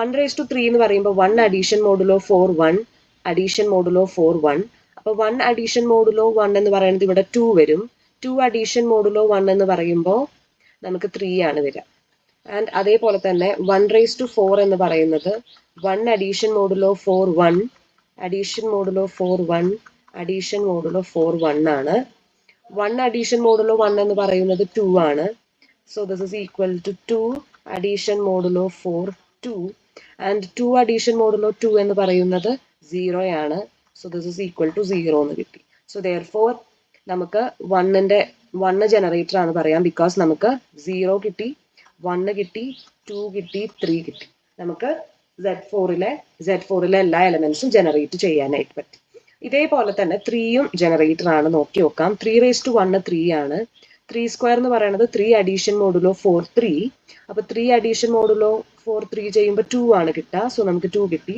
1 എന്ന് പറയുമ്പോൾ 1 അഡീഷൻ മോഡുലോ 4 1 അഡീഷൻ മോഡുലോ 4 1. അപ്പൊ 1 അഡീഷൻ മോഡുലോ 1 എന്ന് പറയുന്നത് ഇവിടെ 2 വരും. 2 അഡീഷൻ മോഡുലോ 1 എന്ന് പറയുമ്പോൾ നമുക്ക് 3 ആണ് വരിക. ആൻഡ് അതേപോലെ തന്നെ 1 എന്ന് പറയുന്നത് 1 addition modulo 4 1 addition modulo 4 1 addition modulo 4 1 ആണ്. 1 അഡീഷൻ മോഡുലോ 1 എന്ന് പറയുന്നത് 2 ആണ്. So this is equal to 2 addition modulo 4 2 and 2 addition modulo 2 എന്ന് പറയുന്നത് 0 ആണ്. So this is equal to 0 എന്ന് കിട്ടി. സോ therefore നമുക്ക് 1 ജനറേറ്റർ ആണ് പറയാം. ബിക്കോസ് നമുക്ക് 0 കിട്ടി, 1 കിട്ടി, 2 കിട്ടി, 3 കിട്ടി. നമുക്ക് Z4ലെ എല്ലാ എലമെന്റ്സും ജനറേറ്റ് ചെയ്യാനായിട്ട് പറ്റും. ഇതേപോലെ തന്നെ 3യും ജനറേറ്റർ ആണ്. നോക്കി നോക്കാം. 3 3 ആണ്. 3² എന്ന് പറയുന്നത് 3 അഡീഷൻ മോഡുലോ 4 3. അപ്പൊ 3 അഡീഷൻ മോഡുലോ 4 3 ചെയ്യുമ്പോൾ 2 ആണ് കിട്ടുക. സോ നമുക്ക് 2 കിട്ടി.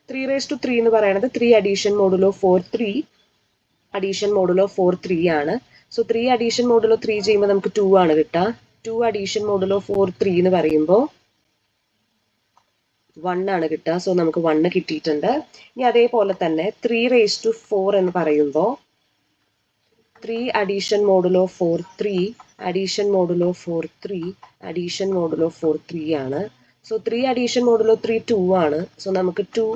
3 എന്ന് പറയുന്നത് 3 അഡീഷൻ മോഡുലോ 4 3 അഡീഷൻ മോഡുലോ 4 3 ആണ്. സോ 3 അഡീഷൻ മോഡുലോ 3 ചെയ്യുമ്പോൾ നമുക്ക് 2 ആണ് കിട്ടുക. 2 അഡീഷൻ മോഡുലോ 4 3 എന്ന് പറയുമ്പോൾ 1 ആണ് കിട്ടുക. സോ നമുക്ക് 1 കിട്ടിയിട്ടുണ്ട്. ഇനി അതേപോലെ തന്നെ 3 എന്ന് പറയുമ്പോൾ 3 addition modulo 4 3 addition modulo 4 3 addition modulo 4 3 ആണ്. സോ 3 അഡീഷൻ മോഡുലോ 3 2 ആണ്. സോ നമുക്ക് 2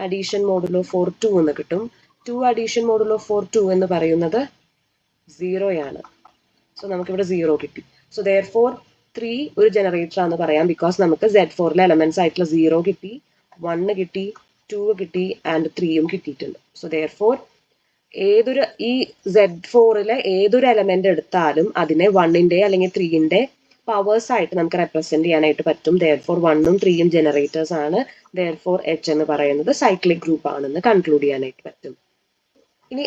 അഡീഷൻ മോഡുലോ 4 2 എന്ന് കിട്ടും. 2 അഡീഷൻ മോഡുലോ 4 2 എന്ന് പറയുന്നത് 0 ആണ്. സോ നമുക്കിവിടെ 0 കിട്ടി. സോ therefore 3 ഒരു ജനറേറ്റർ ആണെന്ന് പറയാം. ബിക്കോസ് നമുക്ക് Z4ലെ എലമെന്റ്സ് ആയിട്ടുള്ള 0 കിട്ടി, 1 കിട്ടി, 2 കിട്ടി ആൻഡ് 3യും കിട്ടിയിട്ടുണ്ട്. സോ therefore ഈ Z4ലെ ഏതൊരു എലമെന്റ് എടുത്താലും അതിനെ 1ന്റെ അല്ലെങ്കിൽ 3ന്റെ പവേഴ്സ് ആയിട്ട് നമുക്ക് റെപ്രസെന്റ് ചെയ്യാനായിട്ട് പറ്റും. therefore 1ഉം 3യും ജനറേറ്റേഴ്സ് ആണ്. therefore H എന്ന് പറയുന്നത് സൈക്ലിക് ഗ്രൂപ്പ് ആണെന്ന് കൺക്ലൂഡ് ചെയ്യാനായിട്ട് പറ്റും. ഇനി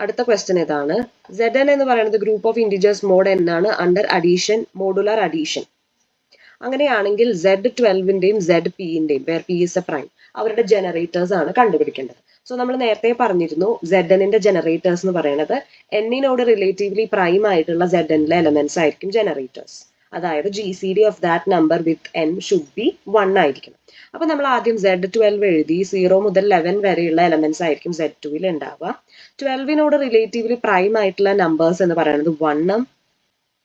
അടുത്ത ക്വസ്റ്റ്യൻ ഇതാണ്. Zn എന്ന് പറയുന്നത് group of integers mod n ആണ് അണ്ടർ അഡീഷൻ മോഡുലാർ അഡീഷൻ. അങ്ങനെയാണെങ്കിൽ Z12ന്റെയും ZPന്റെയും where P is a prime അവരുടെ ജനറേറ്റേഴ്സ് ആണ് കണ്ടുപിടിക്കേണ്ടത്. സോ നമ്മൾ നേരത്തെ പറഞ്ഞിരുന്നു Znന്റെ ജനറേറ്റേഴ്സ് എന്ന് പറയുന്നത് Nനോട് റിലേറ്റീവ്ലി പ്രൈം ആയിട്ടുള്ള Znലെ എലമെന്റ്സ് ആയിരിക്കും ജനറേറ്റേഴ്സ്. അതായത് GCD of that number with N should be 1 ആയിരിക്കണം. അപ്പൊ നമ്മൾ ആദ്യം Z12 എഴുതി. 0 മുതൽ 11 വരെയുള്ള എലമെന്റ്സ് ആയിരിക്കും Z2ൽ ഉണ്ടാവുക. 12നോട് റിലേറ്റീവ്ലി പ്രൈം ആയിട്ടുള്ള നമ്പേഴ്സ് എന്ന് പറയുന്നത് 1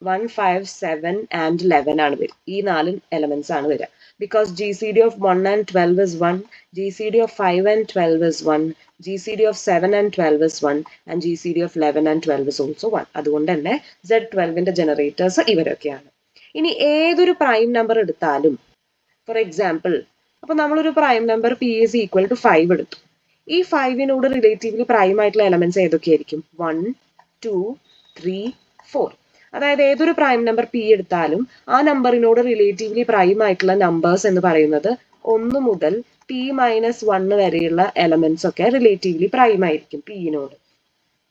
1 5 7 ആൻഡ് 11 ആണ് വരിക. ഈ 4 എലമെന്റ്സ് ആണ് വരിക. Because GCD of 1 and 12 is 1, GCD of 5 and 12 is 1, GCD of 7 and 12 is 1 and GCD of 11 and 12 is also 1. അതുകൊണ്ട് തന്നെ Z12ന്റെ ജനറേറ്റേഴ്സ് ഇവരൊക്കെയാണ്. ഇനി ഏതൊരു പ്രൈം നമ്പർ എടുത്താലും, ഫോർ എക്സാമ്പിൾ അപ്പൊ നമ്മളൊരു prime number P is equal to 5 എടുത്തു. ഈ 5നോട് റിലേറ്റീവ്ലി പ്രൈം ആയിട്ടുള്ള എലമെന്റ്സ് ഏതൊക്കെയായിരിക്കും? 1 2 3 4. അതായത് ഏതൊരു പ്രൈം നമ്പർ P എടുത്താലും ആ നമ്പറിനോട് റിലേറ്റീവ്ലി പ്രൈം ആയിട്ടുള്ള നമ്പേഴ്സ് എന്ന് പറയുന്നത് 1 മുതൽ P-1 വരെയുള്ള എലമെന്റ്സ് ഒക്കെ റിലേറ്റീവ്ലി പ്രൈം ആയിരിക്കും Pനോട്.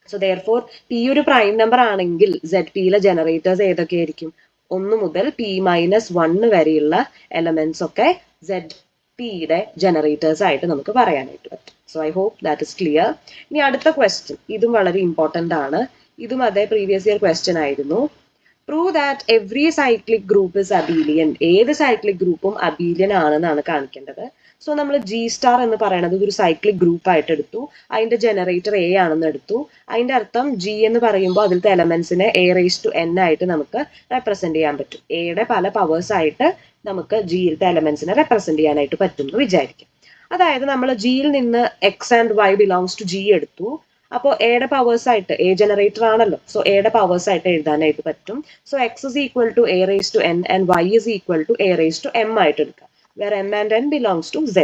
സോ therefore P ഒരു പ്രൈം നമ്പർ ആണെങ്കിൽ ZPയിലെ ജനറേറ്റേഴ്സ് ഏതൊക്കെയായിരിക്കും? 1 മുതൽ P-1 വരെയുള്ള എലമെന്റ്സ് ഒക്കെ ZPയുടെ ജനറേറ്റേഴ്സ് ആയിട്ട് നമുക്ക് പറയാനായിട്ട് പറ്റും. So I hope that is clear. ഇനി അടുത്ത ക്വസ്റ്റ്യൻ, ഇതും വളരെ ഇമ്പോർട്ടന്റ് ആണ്. ഇതും അതേ പ്രീവിയസ് ഇയർ ക്വസ്റ്റ്യൻ ആയിരുന്നു. Prove that every cyclic group is abelian. ഏത് സൈക്ലിക് ഗ്രൂപ്പും അബീലിയൻ ആണെന്നാണ് കാണിക്കേണ്ടത്. സോ നമ്മൾ G* എന്ന് പറയുന്നത് ഒരു സൈക്ലിക് ഗ്രൂപ്പ് ആയിട്ട് എടുത്തു. അതിന്റെ ജനറേറ്റർ A ആണെന്ന് എടുത്തു. അതിന്റെ അർത്ഥം G എന്ന് പറയുമ്പോൾ അതിലത്തെ എലമെന്റ്സിനെ A⁻n ആയിട്ട് നമുക്ക് റെപ്രസെന്റ് ചെയ്യാൻ പറ്റും. എയുടെ പല പവേഴ്സ് ആയിട്ട് നമുക്ക് Gയിലത്തെ എലമെന്റ്സിനെ റെപ്രസെന്റ് ചെയ്യാനായിട്ട് പറ്റും എന്ന് വിചാരിക്കും. അതായത് നമ്മൾ Gയിൽ നിന്ന് X and Y belongs to G എടുത്തു. അപ്പോൾ എയുടെ പവേഴ്സ് ആയിട്ട് A ജനറേറ്റർ ആണല്ലോ. സോ എയുടെ പവേഴ്സ് ആയിട്ട് എഴുതാനായിട്ട് പറ്റും. So X is equal to A⁻n and Y is equal to A⁻m ആയിട്ട് എടുക്കാം. where M and N belongs to Z.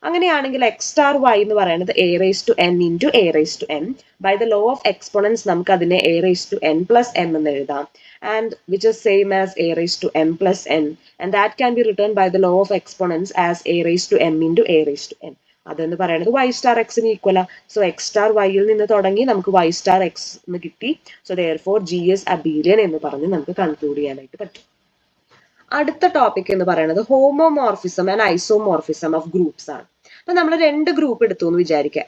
അങ്ങനെയാണെങ്കിൽ X*Y എന്ന് പറയുന്നത് A⁻n into A⁻m. By the law of exponents നമുക്ക് അതിനെ A⁻n plus m എന്ന് എഴുതാം. And which is same as A⁻m plus n. And that can be written by the law of exponents as A⁻m into A⁻n. അതെന്ന് പറയുന്നത് y star എക്സിന് ഈക്വലാ. So X star വൈയിൽ നിന്ന് തുടങ്ങി നമുക്ക് y സ്റ്റാർ എക്സ് എന്ന് കിട്ടി. So therefore G is Abelian എന്ന് പറഞ്ഞ് നമുക്ക് കൺക്ലൂഡ് ചെയ്യാനായിട്ട് പറ്റും. അടുത്ത ടോപ്പിക് എന്ന് പറയുന്നത് homomorphism and isomorphism of groups ആണ്. അപ്പൊ നമ്മൾ രണ്ട് ഗ്രൂപ്പ് എടുത്തു എന്ന് വിചാരിക്കുക,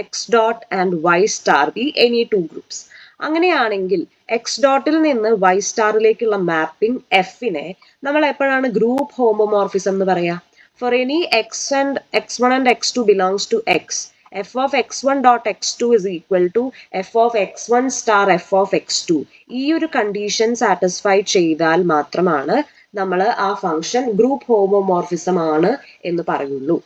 x dot and y star be any two groups. അങ്ങനെയാണെങ്കിൽ എക്സ് ഡോട്ടിൽ നിന്ന് വൈ സ്റ്റാറിലേക്കുള്ള മാപ്പിംഗ് എഫിനെ നമ്മൾ എപ്പോഴാണ് ഗ്രൂപ്പ് ഹോമോമോർഫിസം എന്ന് പറയാ? For any x1 and x2 belongs to x, f of x1 dot x2 is equal to f of x1 star f of x2. ഈ ഒരു കണ്ടീഷൻ സാറ്റിസ്ഫൈ ചെയ്താൽ മാത്രമാണ് നമ്മൾ ആ ഫംഗ്ഷൻ ഗ്രൂപ്പ് ഹോമോമോർഫിസം ആണ് എന്ന് പറയുള്ളൂ.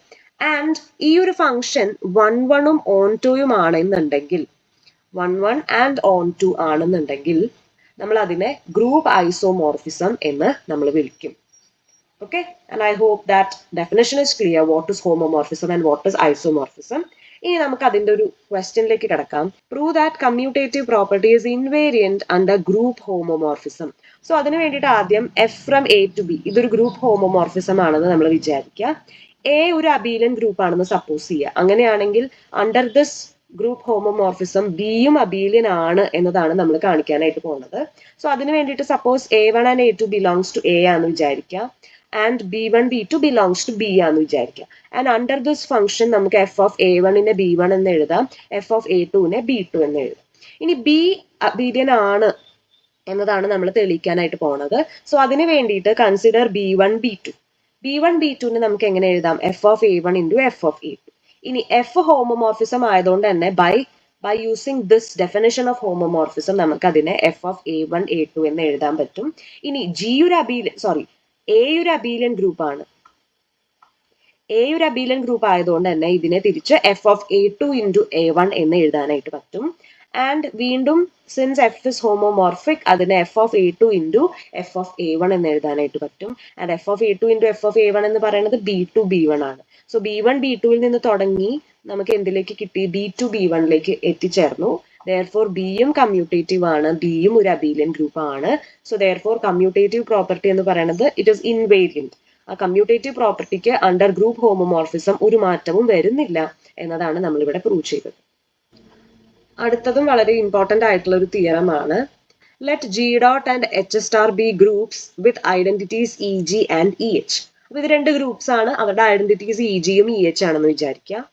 ആൻഡ് ഈ ഒരു ഫംഗ്ഷൻ 1 ഓൺ 2 ആണെന്നുണ്ടെങ്കിൽ 1 and on 2 ആണെന്നുണ്ടെങ്കിൽ നമ്മൾ അതിനെ ഗ്രൂപ്പ് ഐസോമോർഫിസം എന്ന് നമ്മൾ വിളിക്കും. Okay, and I hope that definition is clear. What is homomorphism and what is isomorphism? ഇനി നമുക്ക് അതിന്റെ ഒരു ക്വസ്റ്റ്യനിലേക്ക് കിടക്കാം. Prove that commutative property is invariant under group homomorphism. So അതിന് വേണ്ടിയിട്ട് ആദ്യം f from a to b ഇതൊരു ഗ്രൂപ്പ് ഹോമോമോർഫിസം ആണെന്ന് നമ്മൾ വിചാരിക്കുക. എ ഒരു അബീലിയൻ ഗ്രൂപ്പ് ആണെന്ന് സപ്പോസ് ചെയ്യുക. അങ്ങനെയാണെങ്കിൽ അണ്ടർ ദിസ് ഗ്രൂപ്പ് ഹോമോമോർഫിസം ബിയും അബീലിയൻ ആണ് എന്നതാണ് നമ്മൾ കാണിക്കാനായിട്ട് പോകുന്നത്. സോ അതിന് വേണ്ടിയിട്ട് suppose A1 and A2 belongs to a ആണെന്ന് വിചാരിക്കുക, and B1 B2 belongs to B ആണെന്ന് വിചാരിക്കുക. ആൻഡ് അണ്ടർ ദിസ് ഫംഗ്ഷൻ നമുക്ക് എഫ് ഓഫ് A1 B1 എന്ന് എഴുതാം, എഫ് ഓഫ് A2 B2 എന്ന് എഴുതാം. ഇനി ബി അബീലിയൻ ആണ് എന്നതാണ് നമ്മൾ തെളിയിക്കാനായിട്ട് പോണത്. സോ അതിന് വേണ്ടിയിട്ട് കൺസിഡർ B1 B2 നമുക്ക് എങ്ങനെ എഴുതാം? F of A1 into f of A2. ഇനി എഫ് ഹോമോമോർഫിസം ആയതുകൊണ്ട് തന്നെ by using this definition of homomorphism നമുക്ക് അതിനെ എഫ് ഓഫ് A1 A2 എന്ന് എഴുതാൻ പറ്റും. ഇനി എ ഒരു അബീലിയൻ ഗ്രൂപ്പ് ആണ്. എ ഒരു അബീലിയൻ ഗ്രൂപ്പ് ആയതുകൊണ്ട് തന്നെ ഇതിനെ തിരിച്ച് F of A2 into A1 എന്ന് എഴുതാനായിട്ട് പറ്റും. ആൻഡ് വീണ്ടും സിൻസ് എഫ് ഇസ് ഹോമോമോർഫിക് അതിനെ f of A2 into f of A1 എന്ന് എഴുതാനായിട്ട് പറ്റും. And F of A2 into f of A1 എന്ന് പറയുന്നത് B2 B1 ആണ്. സോ B1 B2 നിന്ന് തുടങ്ങി നമുക്ക് എന്തിലേക്ക് കിട്ടി? B2 B1ലേക്ക് എത്തിച്ചേർന്നു. Therefore ബിയും കമ്മ്യൂട്ടേറ്റീവ് ആണ്, ബിയും ഒരു അബീലിയൻ ഗ്രൂപ്പ് ആണ്. സോ therefore കമ്മ്യൂട്ടേറ്റീവ് പ്രോപ്പർട്ടി എന്ന് പറയുന്നത് ഇറ്റ് ഈസ് ഇൻവേരിയന്റ്. ആ കമ്മ്യൂട്ടേറ്റീവ് പ്രോപ്പർട്ടിക്ക് അണ്ടർ ഗ്രൂപ്പ് ഹോമോമോർഫിസം ഒരു മാറ്റവും വരുന്നില്ല എന്നതാണ് നമ്മളിവിടെ പ്രൂവ് ചെയ്തത്. അടുത്തതും വളരെ ഇമ്പോർട്ടന്റ് ആയിട്ടുള്ള ഒരു തിയറമാണ്. Let G dot and H star be groups with identities EG and EH. അപ്പൊ ഇത് രണ്ട് ഗ്രൂപ്പ്സ് ആണ്, അവരുടെ ഐഡന്റിറ്റീസ് EGയും EH ആണെന്ന് വിചാരിക്കുക.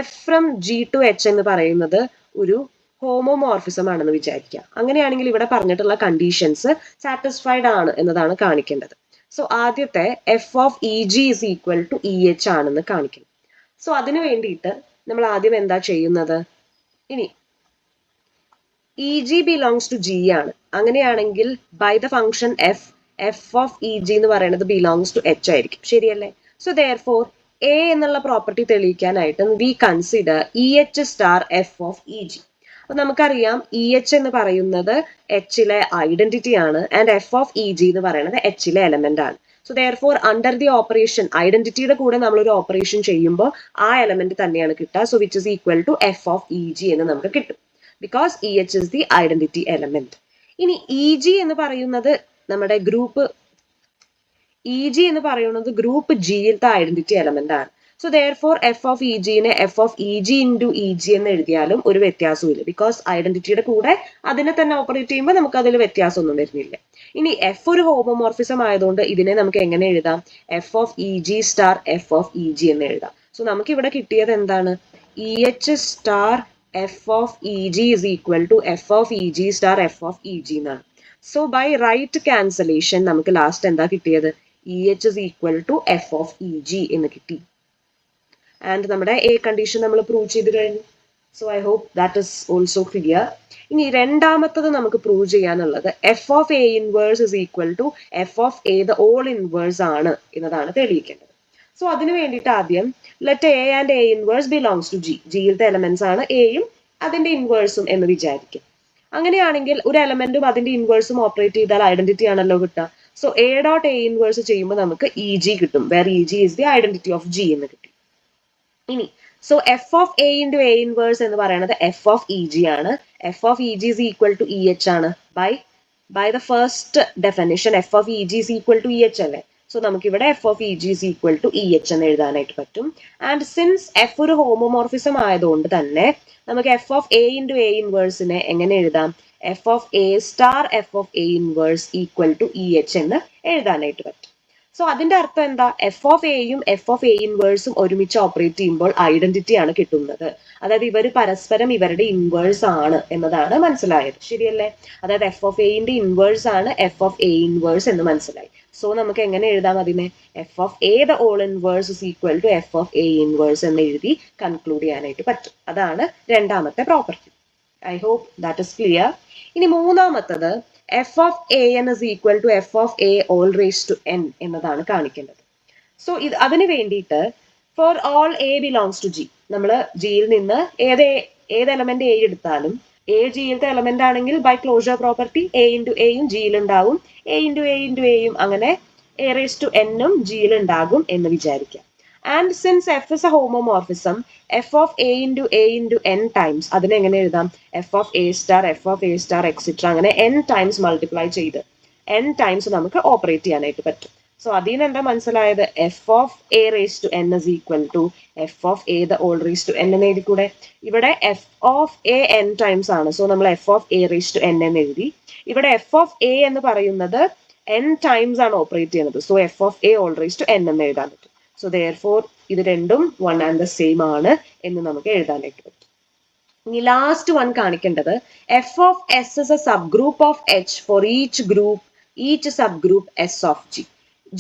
F from G to H എന്ന് പറയുന്നത് ഒരു ഹോമോമോർഫിസം ആണെന്ന് വിചാരിക്കുക. അങ്ങനെയാണെങ്കിൽ ഇവിടെ പറഞ്ഞിട്ടുള്ള കണ്ടീഷൻസ് സാറ്റിസ്ഫൈഡ് ആണ് എന്നതാണ് കാണിക്കേണ്ടത്. സോ ആദ്യത്തെ f of EG is equal to EH ആണെന്ന് കാണിക്കണം. സോ അതിനു വേണ്ടിയിട്ട് നമ്മൾ ആദ്യം എന്താ ചെയ്യുന്നത്? ഇനി EG ബിലോങ്സ് ടു G ആണ്. അങ്ങനെയാണെങ്കിൽ by the function f of EG എന്ന് പറയുന്നത് ബിലോങ്സ് ടു H ആയിരിക്കും, ശരിയല്ലേ? സോ ദെയർഫോർ എ എന്നുള്ള പ്രോപ്പർട്ടി തെളിയിക്കാനായിട്ട് we consider EH star F of EG. അപ്പൊ നമുക്കറിയാം EH എന്ന് പറയുന്നത് Hലെ ഐഡന്റിറ്റി ആണ് ആൻഡ് എഫ് ഓഫ് EG എന്ന് പറയുന്നത് Hലെ എലമെന്റ് ആണ്. So therefore under the operation ഐഡന്റിറ്റിയുടെ കൂടെ നമ്മളൊരു ഓപ്പറേഷൻ ചെയ്യുമ്പോൾ ആ എലമെന്റ് തന്നെയാണ് കിട്ടുക. So which is equal to F of EG എന്ന് നമുക്ക് കിട്ടും, because EH is the identity element. ഇനി EG എന്ന് പറയുന്നത് നമ്മുടെ ഗ്രൂപ്പ് ഗ്രൂപ്പ് Gയിലത്തെ ഐഡന്റിറ്റി എലമെന്റ് ആണ്. സോ ദെയർഫോർ എഫ് ഓഫ് EGനെ f of EG into EG എന്ന് എഴുതിയാലും ഒരു വ്യത്യാസവും ഇല്ല, ബിക്കോസ് ഐഡന്റിറ്റിയുടെ കൂടെ അതിനെ തന്നെ ഓപ്പറേറ്റ് ചെയ്യുമ്പോൾ നമുക്ക് അതിൽ വ്യത്യാസമൊന്നും വരുന്നില്ല. ഇനി എഫ് ഒരു ഹോമോമോർഫിസം ആയതുകൊണ്ട് ഇതിനെ നമുക്ക് എങ്ങനെ എഴുതാം? F of EG star F of EG എന്ന് എഴുതാം. സോ നമുക്ക് ഇവിടെ കിട്ടിയത് എന്താണ്? EH star F of EG is equal to F of EG star F of EG എന്നാണ്. സോ ബൈ റൈറ്റ് ക്യാൻസലേഷൻ നമുക്ക് ലാസ്റ്റ് എന്താ കിട്ടിയത്? EH is equal to F of EG എന്ന് കിട്ടി. ആൻഡ് നമ്മുടെ എ കണ്ടീഷൻ നമ്മൾ പ്രൂവ് ചെയ്ത് കഴിഞ്ഞു. So I hope that is also clear. ഇനി രണ്ടാമത്തത് നമുക്ക് പ്രൂവ് ചെയ്യാനുള്ളത് F of A inverse is equal to F of A the whole inverse ആണ് എന്നതാണ് തെളിയിക്കേണ്ടത്. സോ അതിന് വേണ്ടിയിട്ട് ആദ്യം let A and A inverse belongs to G. ജിയിലത്തെ എലമെന്റ്സ് ആണ് എയും അതിന്റെ ഇൻവേഴ്സും എന്ന് വിചാരിക്കും. അങ്ങനെയാണെങ്കിൽ ഒരു എലമെന്റും അതിന്റെ ഇൻവേഴ്സും ഓപ്പറേറ്റ് ചെയ്താൽ ഐഡന്റിറ്റി ആണല്ലോ കിട്ടുക. So A dot A inverse ചെയ്യുമ്പോൾ നമുക്ക് EG കിട്ടും, where EG is the identity of G എന്ന് കിട്ടി. ഇനി so F of A into A inverse എന്ന് പറയുന്നത് എഫ് ഓഫ് EG ആണ്. F of EG is equal to EH ആണ്. By the first definition F of EG is equal to EH അല്ലേ? So നമുക്കിവിടെ F of E G is equal to E H എന്ന് എഴുതാനായിട്ട് പറ്റും. And since F ഒരു homomorphism ആയതുകൊണ്ട് തന്നെ നമുക്ക് F of A into A ഇൻവേഴ്സിനെ എങ്ങനെ എഴുതാം? F of A star F of A inverse equal to E H എന്ന് എഴുതാനായിട്ട് പറ്റും. സോ അതിന്റെ അർത്ഥം എന്താ? എഫ് ഓഫ് എയും എഫ് ഓഫ് എ ഇൻവേഴ്സും ഒരുമിച്ച് ഓപ്പറേറ്റ് ചെയ്യുമ്പോൾ ഐഡന്റിറ്റി ആണ് കിട്ടുന്നത്. അതായത് ഇവർ പരസ്പരം ഇവരുടെ ഇൻവേഴ്സ് ആണ് എന്നതാണ് മനസ്സിലായത്. ശരിയല്ലേ? അതായത് എഫ് ഓഫ് എന്റെ ഇൻവേഴ്സ് ആണ് എഫ് ഓഫ് എ ഇൻവേഴ്സ് എന്ന് മനസ്സിലായി. സോ നമുക്ക് എങ്ങനെ എഴുതാം അതിനെ? F of A the whole inverse is equal to F of A inverse എന്ന് എഴുതി കൺക്ലൂഡ് ചെയ്യാനായിട്ട് പറ്റും. അതാണ് രണ്ടാമത്തെ property. I hope that is clear. ഇനി മൂന്നാമത്തത് f of a n is equal to F of a whole raise to N എന്നതാണ് കാണിക്കേണ്ടത്. സോ അതിന് വേണ്ടിയിട്ട് for all A belongs to g, നമ്മൾ ജിയിൽ നിന്ന് ഏത് എലമെന്റ് എ എടുത്താലും എ ജിയിലത്തെ എലമെന്റ് ആണെങ്കിൽ by closure property a into എയും ജിയിൽ ഉണ്ടാവും, എ ഇൻറ്റു എ ഇൻറ്റു എയും അങ്ങനെ എ റേസ് ടു എന്നും ജിയിൽ ഉണ്ടാകും എന്ന് വിചാരിക്കാം. And since f is a homomorphism F of A into a into n times, അതിനെ എങ്ങനെ എഴുതാം? F of A star etcetera അങ്ങനെ എൻ ടൈംസ് മൾട്ടിപ്ലൈ ചെയ്ത് എൻ ടൈംസ് നമുക്ക് ഓപ്പറേറ്റ് ചെയ്യാനായിട്ട് പറ്റും. സോ അതിൽ നിന്ന് എന്താ മനസ്സിലായത്? F of a raise to N is equal to F of A the whole raise to n എന്ന് എഴുതിക്കൂടെ? ഇവിടെ f of a n times ആണ്. സോ നമ്മൾ F of a raise to n എന്ന് എഴുതി. ഇവിടെ എഫ് ഓഫ് എ എന്ന് പറയുന്നത് എൻ ടൈംസ് ആണ് ഓപ്പറേറ്റ് ചെയ്യുന്നത്. So F of a whole raise to n എന്ന് എഴുതാൻ പറ്റും. സോ ദെയർഫോർ ഇത് രണ്ടും വൺ ആൻഡ് ദ സെയിം ആണ് എന്ന് നമുക്ക് എഴുതാനായിട്ട് പറ്റും. ഇനി ലാസ്റ്റ് വൺ കാണിക്കേണ്ടത് F of S is a sub group of H for each sub group S of G.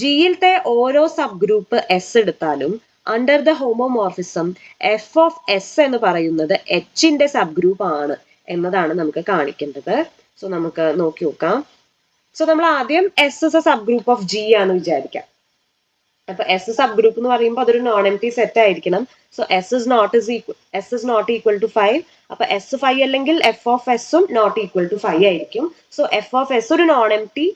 ജിയിലത്തെ ഓരോ സബ് ഗ്രൂപ്പ് എസ് എടുത്താലും under the homomorphism F of S എന്ന് പറയുന്നത് എച്ചിന്റെ സബ് ഗ്രൂപ്പ് ആണ് എന്നതാണ് നമുക്ക് കാണിക്കേണ്ടത്. സോ നമുക്ക് നോക്കി നോക്കാം. സോ നമ്മൾ ആദ്യം S is a sub group of G ആണെന്ന് വിചാരിക്കാം. അപ്പൊ എസ് സബ് ഗ്രൂപ്പ് എന്ന് പറയുമ്പോൾ അതൊരു നോൺ എം ടി സെറ്റ് ആയിരിക്കണം. So S is not equal to 5. അപ്പൊ എസ് 5 അല്ലെങ്കിൽ എഫ് ഓഫ് എസും നോട്ട് ഈക്വൽ ടു 5 ആയിരിക്കും. സോ എഫ് ഓഫ് എസ് ഒരു non empty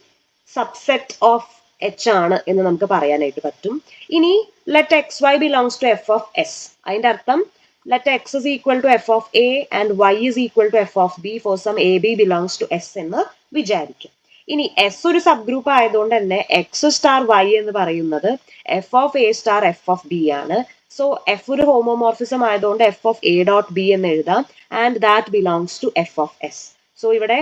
subset of H ആണ് എന്ന് നമുക്ക് പറയാനായിട്ട് പറ്റും. ഇനി let X Y belongs to F of S. അതിന്റെ അർത്ഥം let X is equal to F of A and Y is equal to F of B for some A B belongs to S എന്ന് വിചാരിക്കും. ഇനി S ഒരു sub group ആയതുകൊണ്ട് തന്നെ X star Y എന്ന് പറയുന്നത് F of A star F of B ആണ്. So F ഒരു ഹോമോമോർഫിസം ആയതുകൊണ്ട് F of A dot B എന്ന് എഴുതാം and that belongs to F of S. So ഇവിടെ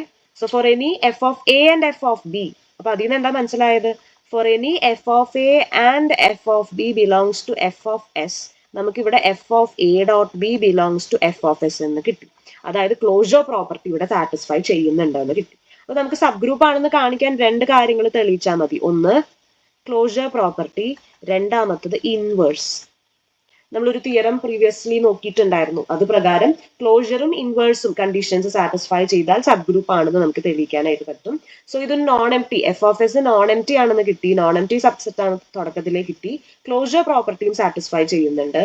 for any F of A and F of B, അപ്പൊ അതിൽ നിന്ന് എന്താ മനസ്സിലായത്? For any F of A and F of B belongs to F of S, നമുക്കിവിടെ F of A dot B belongs to F of S എന്ന് കിട്ടി. അതായത് closure property ഇവിടെ സാറ്റിസ്ഫൈ ചെയ്യുന്നുണ്ടെന്ന് കിട്ടി. അപ്പൊ നമുക്ക് സബ് ഗ്രൂപ്പ് ആണെന്ന് കാണിക്കാൻ രണ്ട് കാര്യങ്ങൾ തെളിയിച്ചാൽ മതി. ഒന്ന് ക്ലോഷർ പ്രോപ്പർട്ടി, രണ്ടാമത്തത് ഇൻവേഴ്സ്. നമ്മളൊരു തിയറം പ്രീവിയസ്ലി നോക്കിയിട്ടുണ്ടായിരുന്നു. അത് പ്രകാരം ക്ലോഷറും ഇൻവേഴ്സും കണ്ടീഷൻസ് സാറ്റിസ്ഫൈ ചെയ്താൽ സബ് ഗ്രൂപ്പ് ആണെന്ന് നമുക്ക് തെളിയിക്കാനായിട്ട് പറ്റും. സോ ഇതൊരു non M T, F of S non M T ആണെന്ന് കിട്ടി, നോൺ എം ടി സബ്സെറ്റ് ആണ് തുടക്കത്തിലേ കിട്ടി, ക്ലോഷർ പ്രോപ്പർട്ടിയും സാറ്റിസ്ഫൈ ചെയ്യുന്നുണ്ട്.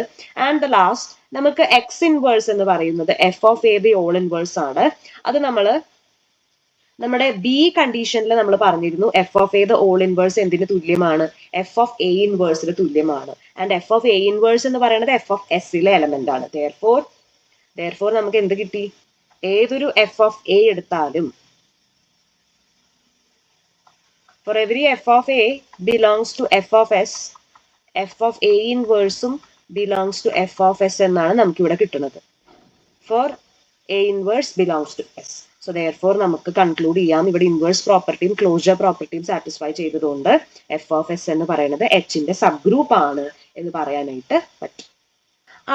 ആൻഡ് ദ ലാസ്റ്റ് നമുക്ക് എക്സ് ഇൻവേഴ്സ് എന്ന് പറയുന്നത് F of A the all inverse ആണ്. അത് നമ്മുടെ ബി കണ്ടീഷനിൽ നമ്മൾ പറഞ്ഞിരുന്നു F of A the whole inverse എന്തിന് തുല്യമാണ്? എഫ് ഓഫ് എ ഇൻവേഴ്സിന് തുല്യമാണ്. And F of A inverse എന്ന് പറയുന്നത് എഫ് ഓഫ് എസിലെ എലമെന്റ് ആണ്. ദെയർഫോർ നമുക്ക് എന്ത് കിട്ടി? ഏതൊരു എഫ് ഓഫ് എ എടുത്താലും for every F of A belongs to F of S, F of A ഇൻവേഴ്സും belongs to F of S എന്നാണ് നമുക്ക് ഇവിടെ കിട്ടുന്നത്. For A inverse belongs to S. So therefore നമുക്ക് കൺക്ലൂഡ് ചെയ്യാം ഇവിടെ ഇൻവേഴ്സ് പ്രോപ്പർട്ടിയും ക്ലോഷർ പ്രോപ്പർട്ടിയും സാറ്റിസ്ഫൈ ചെയ്തതുകൊണ്ട് എഫ് ഓഫ് എസ് എന്ന് പറയുന്നത് എച്ചിന്റെ സബ് ഗ്രൂപ്പ് ആണ് എന്ന് പറയാനായിട്ട് പറ്റും.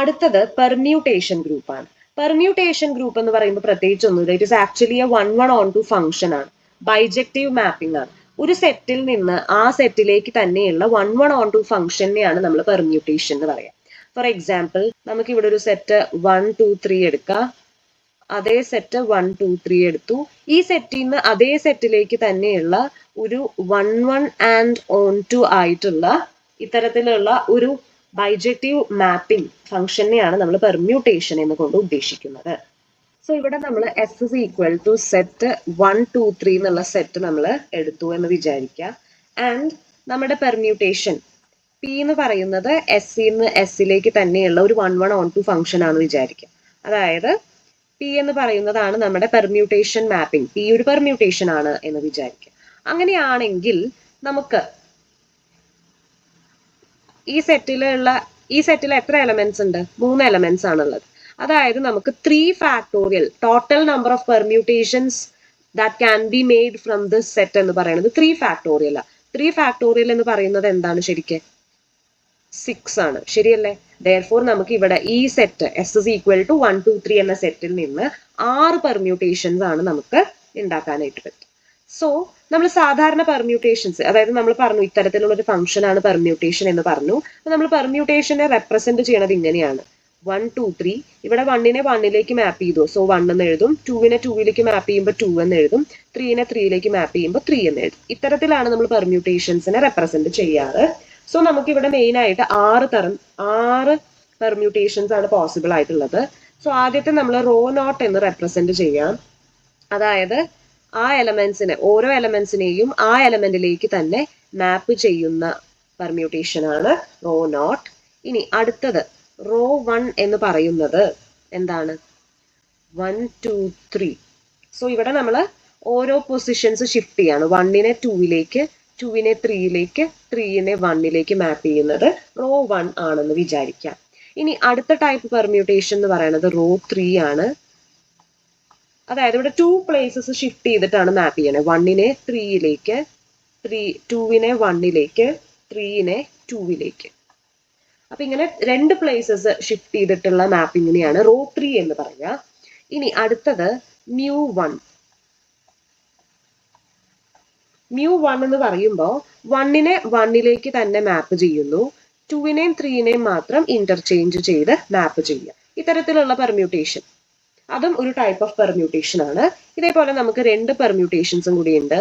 അടുത്തത് പെർമ്യൂട്ടേഷൻ ഗ്രൂപ്പ് ആണ്. പെർമ്യൂട്ടേഷൻ ഗ്രൂപ്പ് എന്ന് പറയുമ്പോൾ പ്രത്യേകിച്ച് ഒന്നുമില്ല. It is actually A 1:1 function ആണ്. ബൈജക്റ്റീവ് മാപ്പിംഗ് ആണ്. ഒരു സെറ്റിൽ നിന്ന് ആ സെറ്റിലേക്ക് തന്നെയുള്ള 1:1 ഫംഗ്ഷനെയാണ് നമ്മൾ പെർമ്യൂട്ടേഷൻ എന്ന് പറയാം. ഫോർ എക്സാമ്പിൾ നമുക്ക് ഇവിടെ ഒരു സെറ്റ് 1 2 3 എടുക്കാം. അതേ സെറ്റ് 1 2 3 എടുത്തു. ഈ സെറ്റിൽ നിന്ന് അതേ സെറ്റിലേക്ക് തന്നെയുള്ള ഒരു 1 1 and on 2 ആയിട്ടുള്ള ഇത്തരത്തിലുള്ള ഒരു ബൈജക്റ്റീവ് മാപ്പിംഗ് ഫംഗ്ഷനെയാണ് നമ്മൾ പെർമ്യൂട്ടേഷൻ എന്ന് കൊണ്ട് ഉദ്ദേശിക്കുന്നത്. സോ ഇവിടെ നമ്മൾ S is equal to set 1 2 3 എന്നുള്ള സെറ്റ് നമ്മൾ എടുത്തു എന്ന് വിചാരിക്കുക. ആൻഡ് നമ്മുടെ പെർമ്യൂട്ടേഷൻ പി എന്ന് പറയുന്നത് എസ്സിന്ന് എസ്സിലേക്ക് തന്നെയുള്ള ഒരു 1:1 ഫംഗ്ഷൻ ആണെന്ന് വിചാരിക്കുക. അതായത് പി എന്ന് പറയുന്നതാണ് നമ്മുടെ പെർമ്യൂട്ടേഷൻ മാപ്പിംഗ്. പി ഒരു പെർമ്യൂട്ടേഷൻ ആണ് എന്ന് വിചാരിക്കുക. അങ്ങനെയാണെങ്കിൽ നമുക്ക് ഈ സെറ്റിൽ എത്ര എലമെന്റ്സ് ഉണ്ട്? 3 എലമെന്റ്സ് ആണുള്ളത്. അതായത് നമുക്ക് 3 factorial total number of permutations that can be made from this set എന്ന് പറയുന്നത് 3 ഫാക്ടോറിയൽ. 3 ഫാക്ടോറിയൽ എന്ന് പറയുന്നത് എന്താണ് ശരിക്കും? 6 ആണ്. ശരിയല്ലേ? ദെയർഫോർ നമുക്ക് ഇവിടെ ഈ set S is equal to 1 2 3 എന്ന സെറ്റിൽ നിന്ന് 6 പെർമ്യൂട്ടേഷൻസ് ആണ് നമുക്ക് ഉണ്ടാക്കാനായിട്ട് പറ്റും. സോ നമ്മൾ സാധാരണ പെർമ്യൂട്ടേഷൻസ്, അതായത് നമ്മൾ പറഞ്ഞു ഇത്തരത്തിലുള്ള ഒരു ഫംഗ്ഷൻ ആണ് പെർമ്യൂട്ടേഷൻ എന്ന് പറഞ്ഞു. അപ്പൊ നമ്മൾ പെർമ്യൂട്ടേഷനെ റെപ്രസെന്റ് ചെയ്യണത് ഇങ്ങനെയാണ്: 1 2 3. ഇവിടെ 1നെ 1ലേക്ക് മാപ്പ് ചെയ്തു, സോ 1 എന്ന് എഴുതും. 2നെ 2ലേക്ക് മാപ്പ് ചെയ്യുമ്പോൾ 2 എന്ന് എഴുതും. 3നെ 3ലേക്ക് മാപ്പ് ചെയ്യുമ്പോൾ 3 എന്ന് എഴുതും. ഇത്തരത്തിലാണ് നമ്മൾ പെർമ്യൂട്ടേഷൻസിനെ റെപ്രസെന്റ് ചെയ്യാറ്. സോ നമുക്ക് ഇവിടെ മെയിൻ ആയിട്ട് 6 പെർമ്യൂട്ടേഷൻസ് ആണ് പോസിബിൾ ആയിട്ടുള്ളത്. സോ ആദ്യത്തെ നമ്മൾ റോ നോട്ട് എന്ന് റെപ്രസെന്റ് ചെയ്യാം. അതായത് ആ എലമെന്റ്സിനെ, ഓരോ എലമെന്റ്സിനെയും ആ എലമെന്റിലേക്ക് തന്നെ മാപ്പ് ചെയ്യുന്ന പെർമ്യൂട്ടേഷൻ ആണ് റോ നോട്ട്. ഇനി അടുത്തത് റോ 1 എന്ന് പറയുന്നത് എന്താണ്? 1 2 3. സോ ഇവിടെ നമ്മൾ ഓരോ പൊസിഷൻസ് ഷിഫ്റ്റ് ചെയ്യാണ്. 1നെ 2ലേക്ക്, 2നെ 3ലേക്ക്, 3നെ 1ലേക്ക് മാപ്പ് ചെയ്യുന്നത് റോ 1 ആണെന്ന് വിചാരിക്കാം. ഇനി അടുത്ത ടൈപ്പ് പെർമ്യൂട്ടേഷൻ എന്ന് പറയുന്നത് റോ 3 ആണ്. അതായത് ഇവിടെ 2 പ്ലേസസ് ഷിഫ്റ്റ് ചെയ്തിട്ടാണ് മാപ്പ് ചെയ്യണത്. 1നെ 3ലേക്ക്, 2നെ 1ലേക്ക്, 3നെ 2ലേക്ക്. അപ്പൊ ഇങ്ങനെ 2 പ്ലേസസ് ഷിഫ്റ്റ് ചെയ്തിട്ടുള്ള മാപ്പിങ്ങിനെയാണ് റോ 3 എന്ന് പറയുക. ഇനി അടുത്തത് mu 1. mu 1 എന്ന് പറയുമ്പോൾ 1നെ 1ലേക്ക് തന്നെ മാപ്പ് ചെയ്യുന്നു, 2നെയും 3നെയും മാത്രം ഇന്റർചേഞ്ച് ചെയ്ത് മാപ്പ് ചെയ്യുക. ഇത്തരത്തിലുള്ള പെർമ്യൂട്ടേഷൻ, അതും ഒരു ടൈപ്പ് ഓഫ് പെർമ്യൂട്ടേഷൻ ആണ്. ഇതേപോലെ നമുക്ക് 2 പെർമ്യൂട്ടേഷൻസും കൂടി ഉണ്ട്.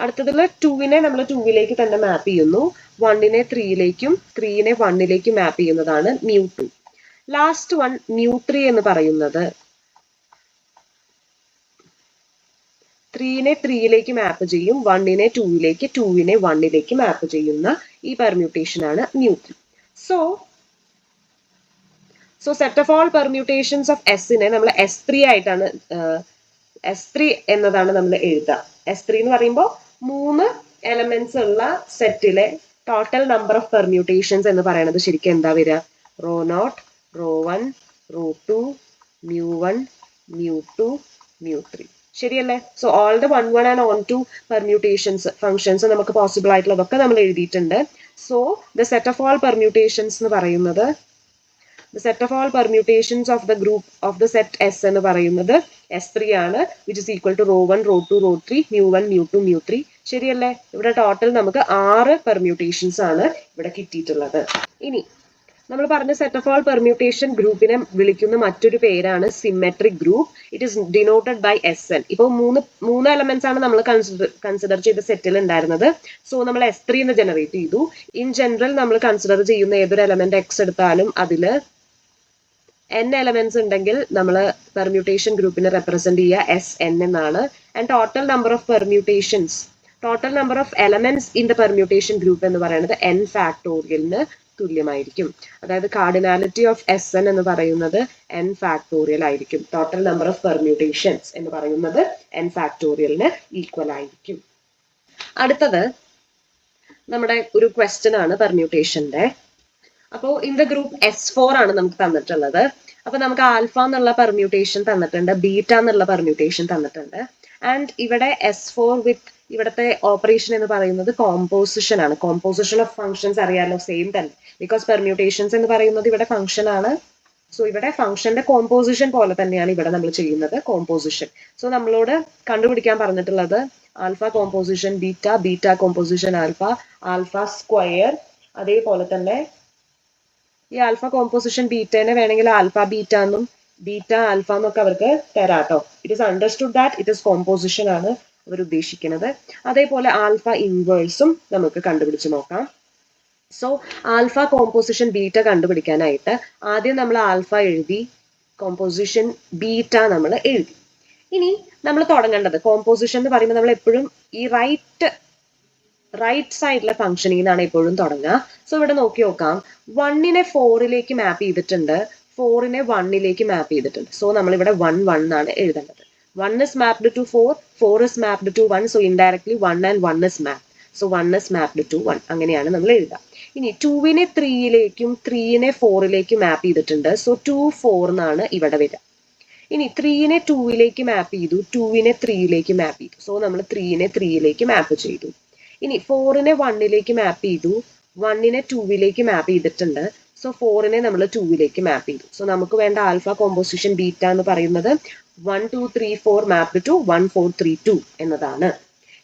അടുത്തതിൽ 2നെ നമ്മൾ 2ലേക്ക് തന്നെ മാപ്പ് ചെയ്യുന്നു, 1നെ 3ലേക്കും 3നെ 1ലേക്കും മാപ്പ് ചെയ്യുന്നതാണ് mu 2. ലാസ്റ്റ് വൺ mu 3 എന്ന് പറയുന്നത് 3നെ 3ലേക്ക് മാപ്പ് ചെയ്യും, 1നെ 2ലേക്ക്, 2നെ 1ലേക്ക് മാപ്പ് ചെയ്യുന്ന ഈ പെർമ്യൂട്ടേഷൻ ആണ് mu 3. So set of all permutations of എസിനെ നമ്മൾ S3 ആയിട്ടാണ്, S3 എന്നതാണ് നമ്മൾ എഴുതുക. S3 എന്ന് പറയുമ്പോൾ 3 എലമെന്റ്സ് ഉള്ള സെറ്റിലെ ടോട്ടൽ നമ്പർ ഓഫ് പെർമ്യൂട്ടേഷൻസ് എന്ന് പറയുന്നത് ശരിക്കും എന്താ വരിക? Rho naught, rho 1, rho 2, mu 1, mu 2, mu 3. ശരിയല്ലേ? So all the 1 1 and 1 2 permutations functions നമുക്ക് പോസിബിൾ ആയിട്ടുള്ളതൊക്കെ നമ്മൾ എഴുതിയിട്ടുണ്ട്. So the set of all permutations എന്ന് പറയുന്നത്, the set of all permutations of the group of the set S എന്ന് പറയുന്നത് S3 ആണ്, which is equal to row 1, row 2, row 3, mu 1, mu 2, mu 3. ശരിയല്ലേ? ഇവിടെ ടോട്ടൽ നമുക്ക് 6 പെർമ്യൂട്ടേഷൻസ് ആണ് ഇവിടെ കിട്ടിയിട്ടുള്ളത്. ഇനി നമ്മൾ പറഞ്ഞ സെറ്റ് ഓഫ് ഓൾ പെർമ്യൂട്ടേഷൻ ഗ്രൂപ്പിനെ വിളിക്കുന്ന മറ്റൊരു പേരാണ് symmetric group. It is denoted by SN. ഇപ്പോൾ മൂന്ന് എലമെന്റ്സ് ആണ് നമ്മൾ കൺസിഡർ ചെയ്ത സെറ്റിൽ ഉണ്ടായിരുന്നത്. സോ നമ്മൾ S3 എന്ന് ജനറേറ്റ് ചെയ്തു. ഇൻ ജനറൽ നമ്മൾ കൺസിഡർ ചെയ്യുന്ന ഏതൊരു എലമെന്റ് X എടുത്താലും അതിൽ n എലമെന്റ്സ് ഉണ്ടെങ്കിൽ നമ്മൾ പെർമ്യൂട്ടേഷൻ ഗ്രൂപ്പിനെ റെപ്രസെന്റ് ചെയ്യുക SN എന്നാണ്. And total number of permutations, total number of elements in the permutation group എന്ന് പറയുന്നത് n ഫാക്ടോറിയലിന് തുല്യമായിരിക്കും. അതായത് കാർഡിനാലിറ്റി ഓഫ് SN എന്ന് പറയുന്നത് n ഫാക്ടോറിയൽ ആയിരിക്കും. ടോട്ടൽ നമ്പർ ഓഫ് പെർമ്യൂട്ടേഷൻസ് എന്ന് പറയുന്നത് n ഫാക്ടോറിയലിന് ഈക്വൽ ആയിരിക്കും. അടുത്തത് നമ്മുടെ ഒരു ക്വസ്റ്റ്യൻ ആണ് പെർമ്യൂട്ടേഷന്റെ. അപ്പോൾ ഇൻ ദ ഗ്രൂപ്പ് S4 ആണ് നമുക്ക് തന്നിട്ടുള്ളത്. അപ്പൊ നമുക്ക് ആൽഫ എന്നുള്ള പെർമ്യൂട്ടേഷൻ തന്നിട്ടുണ്ട്, ബീറ്റ എന്നുള്ള പെർമ്യൂട്ടേഷൻ തന്നിട്ടുണ്ട്. ആൻഡ് ഇവിടെ S4 വിത്ത് ഇവിടുത്തെ ഓപ്പറേഷൻ എന്ന് പറയുന്നത് കോമ്പോസിഷൻ ആണ്. കോമ്പോസിഷൻ ഓഫ് ഫംഗ്ഷൻസ് അറിയാലോ, സെയിം തന്നെ, ബിക്കോസ് പെർമ്യൂട്ടേഷൻസ് എന്ന് പറയുന്നത് ഇവിടെ ഫംഗ്ഷൻ ആണ്. സോ ഇവിടെ ഫംഗ്ഷന്റെ കോമ്പോസിഷൻ പോലെ തന്നെയാണ് ഇവിടെ നമ്മൾ ചെയ്യുന്നത്, കോമ്പോസിഷൻ. സോ നമ്മളോട് കണ്ടുപിടിക്കാൻ പറഞ്ഞിട്ടുള്ളത് alpha composition beta, beta composition alpha, alpha square. അതേപോലെ തന്നെ ഈ ആൽഫ കോമ്പോസിഷൻ ബീറ്റേനെ വേണമെങ്കിൽ ആൽഫ ബീറ്റ എന്നും ബീറ്റ ആൽഫ എന്നൊക്കെ അവർക്ക് തരാട്ടോ. It is understood that it is composition ആണ് അവർ ഉദ്ദേശിക്കുന്നത്. അതേപോലെ ആൽഫ ഇൻവേഴ്സും നമുക്ക് കണ്ടുപിടിച്ച് നോക്കാം. സോ ആൽഫ കോമ്പോസിഷൻ ബീറ്റ കണ്ടുപിടിക്കാനായിട്ട് ആദ്യം നമ്മൾ ആൽഫ എഴുതി, കോമ്പോസിഷൻ ബീറ്റ നമ്മൾ എഴുതി. ഇനി നമ്മൾ തുടങ്ങേണ്ടത് കോമ്പോസിഷൻ എന്ന് പറയുമ്പോൾ നമ്മൾ എപ്പോഴും ഈ റൈറ്റ് സൈഡിലെ ഫംഗ്ഷനിൽ നിന്നാണ് എപ്പോഴും തുടങ്ങുക. സോ ഇവിടെ നോക്കി നോക്കാം, 1നെ 4ലേക്ക് മാപ്പ് ചെയ്തിട്ടുണ്ട്, 4നെ 1ലേക്ക് മാപ്പ് ചെയ്തിട്ടുണ്ട്. സോ നമ്മൾ ഇവിടെ 1 1 ആണ് എഴുതേണ്ടത്. 1 is mapped to 4, 4 is mapped to 1. So indirectly 1 and 1 is mapped. So 1 is mapped to 1. അങ്ങനെയാണ് നമ്മൾ എഴുതുക. ഇനി 2നെ 3യിലേക്കും 3നെ 4ലേക്കും മാപ്പ് ചെയ്തിട്ടുണ്ട്. സോ 2 4 എന്നാണ് ഇവിടെ വരിക. ഇനി 3നെ 2ലേക്ക് മാപ്പ് ചെയ്തു, 2നെ 3യിലേക്ക് മാപ്പ് ചെയ്തു. സോ നമ്മൾ 3നെ 3യിലേക്ക് മാപ്പ് ചെയ്തു. ഇനി 4നെ 1ലേക്ക് മാപ്പ് ചെയ്തു, 1നെ 2ലേക്ക് മാപ്പ് ചെയ്തിട്ടുണ്ട്. സോ 4നെ നമ്മൾ 2ലേക്ക് മാപ്പ് ചെയ്തു. സോ നമുക്ക് വേണ്ട ആൽഫ കോമ്പോസിഷൻ ബീറ്റ എന്ന് പറയുന്നത് 1 2 3 4 മാപ്പ് ടു 1 4 3 2 എന്നതാണ്.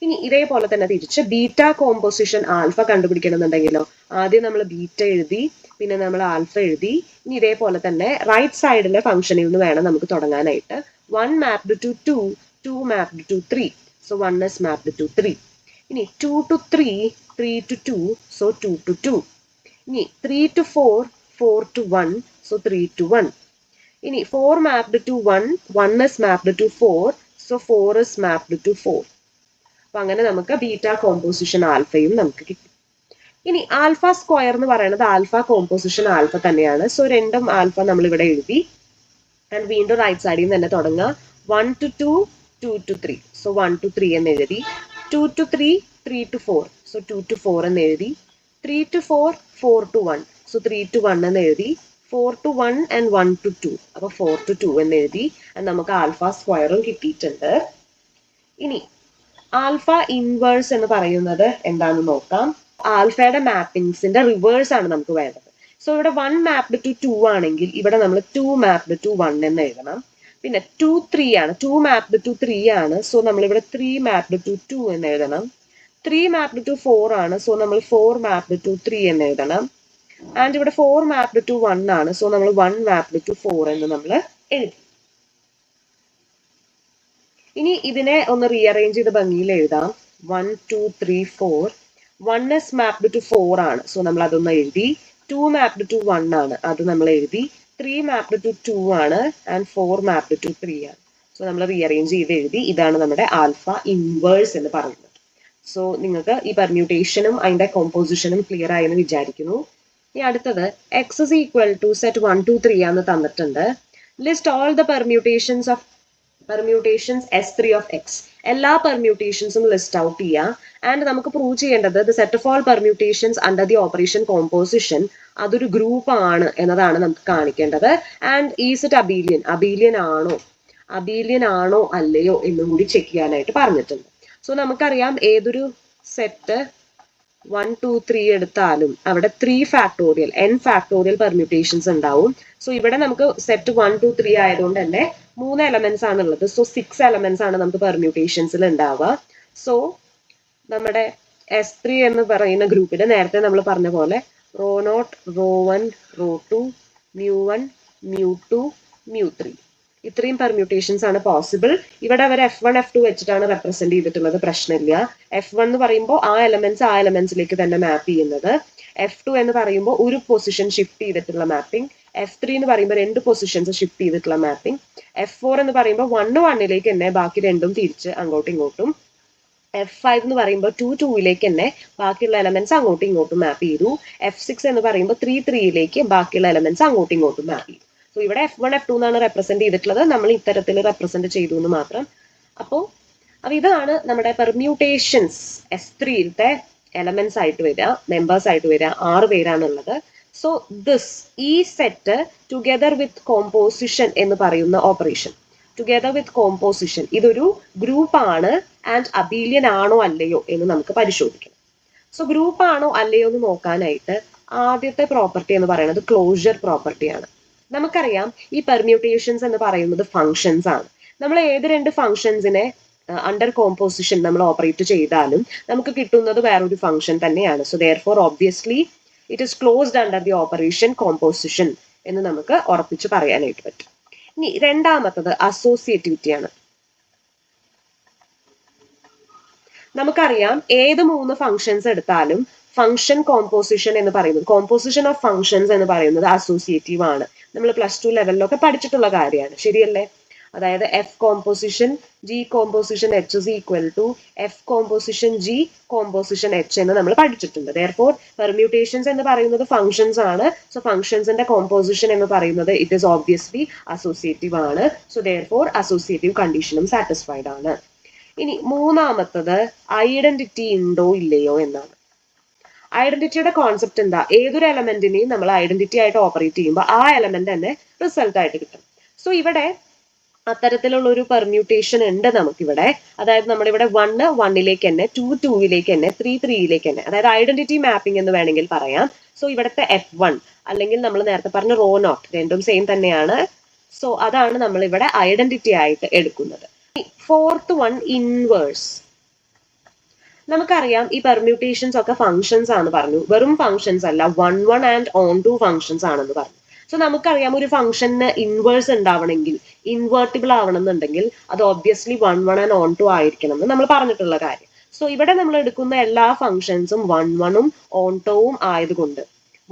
ഇനി ഇതേപോലെ തന്നെ തിരിച്ച് ബീറ്റ കോമ്പോസിഷൻ ആൽഫ കണ്ടുപിടിക്കണമെന്നുണ്ടെങ്കിലോ ആദ്യം നമ്മൾ ബീറ്റ എഴുതി, പിന്നെ നമ്മൾ ആൽഫ എഴുതി. ഇനി ഇതേപോലെ തന്നെ റൈറ്റ് സൈഡിലെ ഫംഗ്ഷനിൽ നിന്ന് വേണം നമുക്ക് തുടങ്ങാനായിട്ട്. 1 mapped to 2, 2 mapped to 3. So 1 is mapped to 3. ഇനി 2 to 3, 3 to 2, സോ 2 to 2. ഇനി 3 to 4, 4 to 1, സോ 3 to 1. ഇനി 4 mapped to 1, 1 is mapped to 4, so 4 is mapped to 4. അപ്പൊ അങ്ങനെ നമുക്ക് ബീറ്റ കോമ്പോസിഷൻ ആൽഫയും നമുക്ക് കിട്ടി. ഇനി ആൽഫ സ്ക്വയർ എന്ന് പറയുന്നത് ആൽഫ കോമ്പോസിഷൻ ആൽഫ തന്നെയാണ്. സോ രണ്ടും ആൽഫ നമ്മൾ ഇവിടെ എഴുതി. ആൻഡ് വീണ്ടും റൈറ്റ് സൈഡിൽ നിന്ന് തന്നെ തുടങ്ങുക. 1 to 2, 2 to 3. സോ 1 to 3 എന്ന് എഴുതി. 2 to 3, 3 to 4. സോ 2 to 4 എന്ന് എഴുതി. 3 to 4, 4 to 1. സോ 3 to 1 എന്ന് എഴുതി. 4 to 1 and 1 to 2. അപ്പൊ 4 to 2 എന്ന് എഴുതി. നമുക്ക് ആൽഫ സ്ക്വയറും കിട്ടിയിട്ടുണ്ട്. ഇനി ആൽഫ ഇൻവേഴ്സ് എന്ന് പറയുന്നത് എന്താണെന്ന് നോക്കാം. ആൽഫയുടെ മാപ്പിംഗ്സിന്റെ റിവേഴ്സ് ആണ് നമുക്ക് വേണ്ടത്. സോ ഇവിടെ 1 മാപ്ഡ് ടു 2 ആണെങ്കിൽ ഇവിടെ നമ്മൾ 2 മാപ്ഡ് ടു 1 എന്ന് എഴുതണം. പിന്നെ 2 3 ആണ്, 2 മാപ്ഡ് ടു 3 ആണ്. സോ നമ്മൾ ഇവിടെ 3 മാപ്ഡ് ടു 2 എന്ന് എഴുതണം. 3 മാപ്ഡ് ടു 4 ആണ്. സോ നമ്മൾ 4 മാപ്ഡ് ടു 3 എന്ന് എഴുതണം. ആൻഡ് ഇവിടെ 4 മാപ്ഡ് ടു 1 ആണ്. സോ നമ്മൾ 1 മാപ്ഡ് ടു 4 എന്ന് നമ്മൾ എഴുതി. ഇനി ഇതിനെ ഒന്ന് റീഅറേഞ്ച് ചെയ്ത് ഭംഗിയിൽ എഴുതാം. 1 2 3 4. 1 is മാപ്ഡ് ടു 4 ആണ്. സോ നമ്മൾ അതൊന്ന് എഴുതി. 2 മാപ്ഡ് ടു 1 ആണ്, അത് നമ്മൾ എഴുതി. 3 മാപ്ഡ് ടു 2 ആണ് ആൻഡ് 4 മാപ്ഡ് ടു 3 ആണ്. സോ നമ്മൾ റീഅറേഞ്ച് ചെയ്ത് എഴുതി. ഇതാണ് നമ്മുടെ ആൽഫ ഇൻവേഴ്സ് എന്ന് പറയുന്നത്. സോ നിങ്ങൾക്ക് ഈ പെർമ്യൂട്ടേഷനും അതിന്റെ കോമ്പോസിഷനും ക്ലിയർ ആയെന്ന് വിചാരിക്കുന്നു. ഇനി അടുത്തത് X is equal to set 1 2 3 ആണെന്ന് തന്നിട്ടുണ്ട്. List all the permutations S3 of x. എല്ലാ പെർമ്യൂട്ടേഷൻസും ലിസ്റ്റ് ഔട്ട് ചെയ്യുക. ആൻഡ് നമുക്ക് പ്രൂവ് ചെയ്യേണ്ടത് the set of all permutations under the operation composition അതൊരു ഗ്രൂപ്പ് ആണ് എന്നതാണ് നമുക്ക് കാണിക്കേണ്ടത്. ആൻഡ് ഈസ് ഇറ്റ് അബീലിയൻ ആണോ അല്ലയോ എന്നും കൂടി ചെക്ക് ചെയ്യാനായിട്ട് പറഞ്ഞിട്ടുണ്ട്. സോ നമുക്കറിയാം ഏതൊരു സെറ്റ് 1 2 3 എടുത്താലും അവിടെ 3 ഫാക്ടോറിയൽ n ഫാക്ടോറിയൽ പെർമ്യൂട്ടേഷൻസ് ഉണ്ടാവും. സോ ഇവിടെ നമുക്ക് സെറ്റ് 1 2 3 ആയതുകൊണ്ട് തന്നെ 3 എലമെന്റ്സ് ആണ് ഉള്ളത്. സോ 6 എലമെന്റ്സ് ആണ് നമുക്ക് പെർമ്യൂട്ടേഷൻസിൽ ഉണ്ടാവുക. സോ നമ്മുടെ S3 എന്ന് പറയുന്ന ഗ്രൂപ്പിൽ നേരത്തെ നമ്മൾ പറഞ്ഞ പോലെ റോ നോട്ട്, റോ 1, റോ 2, μ1, μ2, μ3 ഇത്രയും പെർമ്യൂട്ടേഷൻസ് ആണ് പോസിബിൾ. ഇവിടെ അവർ F1 F2 വെച്ചിട്ടാണ് റെപ്രസെന്റ് ചെയ്തിട്ടുള്ളത്, പ്രശ്നമില്ല. F1 എന്ന് പറയുമ്പോൾ ആ എലമെന്റ്സിലേക്ക് തന്നെ മാപ്പ് ചെയ്യുന്നത്. F2 എന്ന് പറയുമ്പോൾ ഒരു പൊസിഷൻ ഷിഫ്റ്റ് ചെയ്തിട്ടുള്ള മാപ്പിംഗ്. F3 എന്ന് പറയുമ്പോൾ 2 പൊസിഷൻസ് ഷിഫ്റ്റ് ചെയ്തിട്ടുള്ള മാപ്പിംഗ്. F4 എന്ന് പറയുമ്പോൾ 1 1ലേക്ക് തന്നെ ബാക്കി രണ്ടും തിരിച്ച് അങ്ങോട്ടും ഇങ്ങോട്ടും. F5 എന്ന് പറയുമ്പോൾ 2 2ലേക്ക് തന്നെ ബാക്കിയുള്ള എലമെന്റ്സ് അങ്ങോട്ടും ഇങ്ങോട്ടും മാപ്പ് ചെയ്തു. F6 എന്ന് പറയുമ്പോൾ 3 3ലേക്ക് ബാക്കിയുള്ള എലമെന്റ്സ് അങ്ങോട്ടും ഇങ്ങോട്ടും മാപ്പ് ചെയ്തു. സോ ഇവിടെ F1 F2 എന്നാണ് റെപ്രസെന്റ് ചെയ്തിട്ടുള്ളത്, നമ്മൾ ഇത്തരത്തിൽ റെപ്രസെന്റ് ചെയ്തു എന്ന് മാത്രം. അപ്പോൾ ഇതാണ് നമ്മുടെ പെർമ്യൂട്ടേഷൻസ് S3യിലത്തെ എലമെന്റ്സ് ആയിട്ട് വരിക, മെമ്പേഴ്സ് ആയിട്ട് വരിക. 6 പേരാണുള്ളത്. സോ ഈ സെറ്റ് ടുഗെദർ വിത്ത് കോമ്പോസിഷൻ എന്ന് പറയുന്ന ഓപ്പറേഷൻ, ടുഗെദർ വിത്ത് കോമ്പോസിഷൻ ഇതൊരു ഗ്രൂപ്പ് ആണ്. ആൻഡ് അബീലിയൻ ആണോ അല്ലയോ എന്ന് നമുക്ക് പരിശോധിക്കണം. സോ ഗ്രൂപ്പ് ആണോ അല്ലയോ എന്ന് നോക്കാനായിട്ട് ആദ്യത്തെ പ്രോപ്പർട്ടി എന്ന് പറയുന്നത് ക്ലോഷർ പ്രോപ്പർട്ടിയാണ്. നമുക്കറിയാം ഈ പെർമ്യൂട്ടേഷൻസ് എന്ന് പറയുന്നത് ഫങ്ഷൻസ് ആണ്. നമ്മൾ ഏത് 2 ഫങ്ഷൻസിനെ അണ്ടർ കോമ്പോസിഷൻ നമ്മൾ ഓപ്പറേറ്റ് ചെയ്താലും നമുക്ക് കിട്ടുന്നത് വേറൊരു ഫങ്ഷൻ തന്നെയാണ്. So therefore obviously it is closed under the operation composition എന്ന് നമുക്ക് ഉറപ്പിച്ച് പറയാനായിട്ട് പറ്റും. ഇനി രണ്ടാമത്തത് അസോസിയേറ്റിവിറ്റി ആണ്. നമുക്കറിയാം ഏത് 3 ഫങ്ഷൻസ് എടുത്താലും ഫങ്ഷൻ കോമ്പോസിഷൻ എന്ന് പറയുന്നത്, കോമ്പോസിഷൻ ഓഫ് ഫങ്ഷൻസ് എന്ന് പറയുന്നത് അസോസിയേറ്റീവ് ആണ്. നമ്മൾ +2 ലെവലിലൊക്കെ പഠിച്ചിട്ടുള്ള കാര്യമാണ്, ശരിയല്ലേ? അതായത് F composition G composition H is equal to F composition G composition H എന്ന് നമ്മൾ പഠിച്ചിട്ടുണ്ട്. ദെയർഫോർ പെർമ്യൂട്ടേഷൻസ് എന്ന് പറയുന്നത് ഫങ്ഷൻസ് ആണ്. സോ ഫങ്ഷൻസിന്റെ കോമ്പോസിഷൻ എന്ന് പറയുന്നത് ഇറ്റ് ഈസ് ഓബ്വിയസ്ലി അസോസിയേറ്റീവ് ആണ്. സോ ദെയർഫോർ അസോസിയേറ്റീവ് കണ്ടീഷനും സാറ്റിസ്ഫൈഡ് ആണ്. ഇനി മൂന്നാമത്തത് ഐഡന്റിറ്റി ഉണ്ടോ ഇല്ലയോ എന്നാണ്. ഐഡന്റിറ്റിയുടെ കോൺസെപ്റ്റ് എന്താ? ഏതൊരു എലമെന്റിനെയും നമ്മൾ ഐഡന്റിറ്റി ആയിട്ട് ഓപ്പറേറ്റ് ചെയ്യുമ്പോൾ ആ എലമെന്റ് തന്നെ റിസൾട്ട് ആയിട്ട് കിട്ടും. സോ ഇവിടെ അത്തരത്തിലുള്ള ഒരു പെർമ്യൂട്ടേഷൻ ഉണ്ട് നമുക്കിവിടെ. അതായത് നമ്മുടെ ഇവിടെ 1 1ലേക്ക് തന്നെ, 2 2ലേക്ക് തന്നെ, 3 3ലേക്ക് തന്നെ, അതായത് ഐഡന്റിറ്റി മാപ്പിംഗ് എന്ന് വേണമെങ്കിൽ പറയാം. സോ ഇവിടുത്തെ F1 അല്ലെങ്കിൽ നമ്മൾ നേരത്തെ പറഞ്ഞ റോ നോട്ട് രണ്ടും സെയിം തന്നെയാണ്. സോ അതാണ് നമ്മൾ ഇവിടെ ഐഡന്റിറ്റി ആയിട്ട് എടുക്കുന്നത്. Fourth one, inverse. നമുക്കറിയാം ഈ പെർമ്യൂട്ടേഷൻസ് ഒക്കെ ഫംഗ്ഷൻസ് ആണ് പറഞ്ഞു, വെറും ഫംഗ്ഷൻസ് അല്ല, 1 1 ആൻഡ് ഓൺ ടു ഫംഗ്ഷൻസ് ആണെന്ന് പറഞ്ഞു. സോ നമുക്കറിയാം ഒരു ഫംഗ്ഷന് ഇൻവേഴ്സ് ഉണ്ടാവണമെങ്കിൽ, ഇൻവേർട്ടിബിൾ ആവണമെന്നുണ്ടെങ്കിൽ അത് ഒബ്വിയസ്ലി 1 1 ആൻഡ് ഓൺ ടു ആയിരിക്കണം എന്ന് നമ്മൾ പറഞ്ഞിട്ടുള്ള കാര്യം. സോ ഇവിടെ നമ്മൾ എടുക്കുന്ന എല്ലാ ഫംഗ്ഷൻസും 1 1 ഉം ഓൺ ടൂവും ആയതുകൊണ്ട്,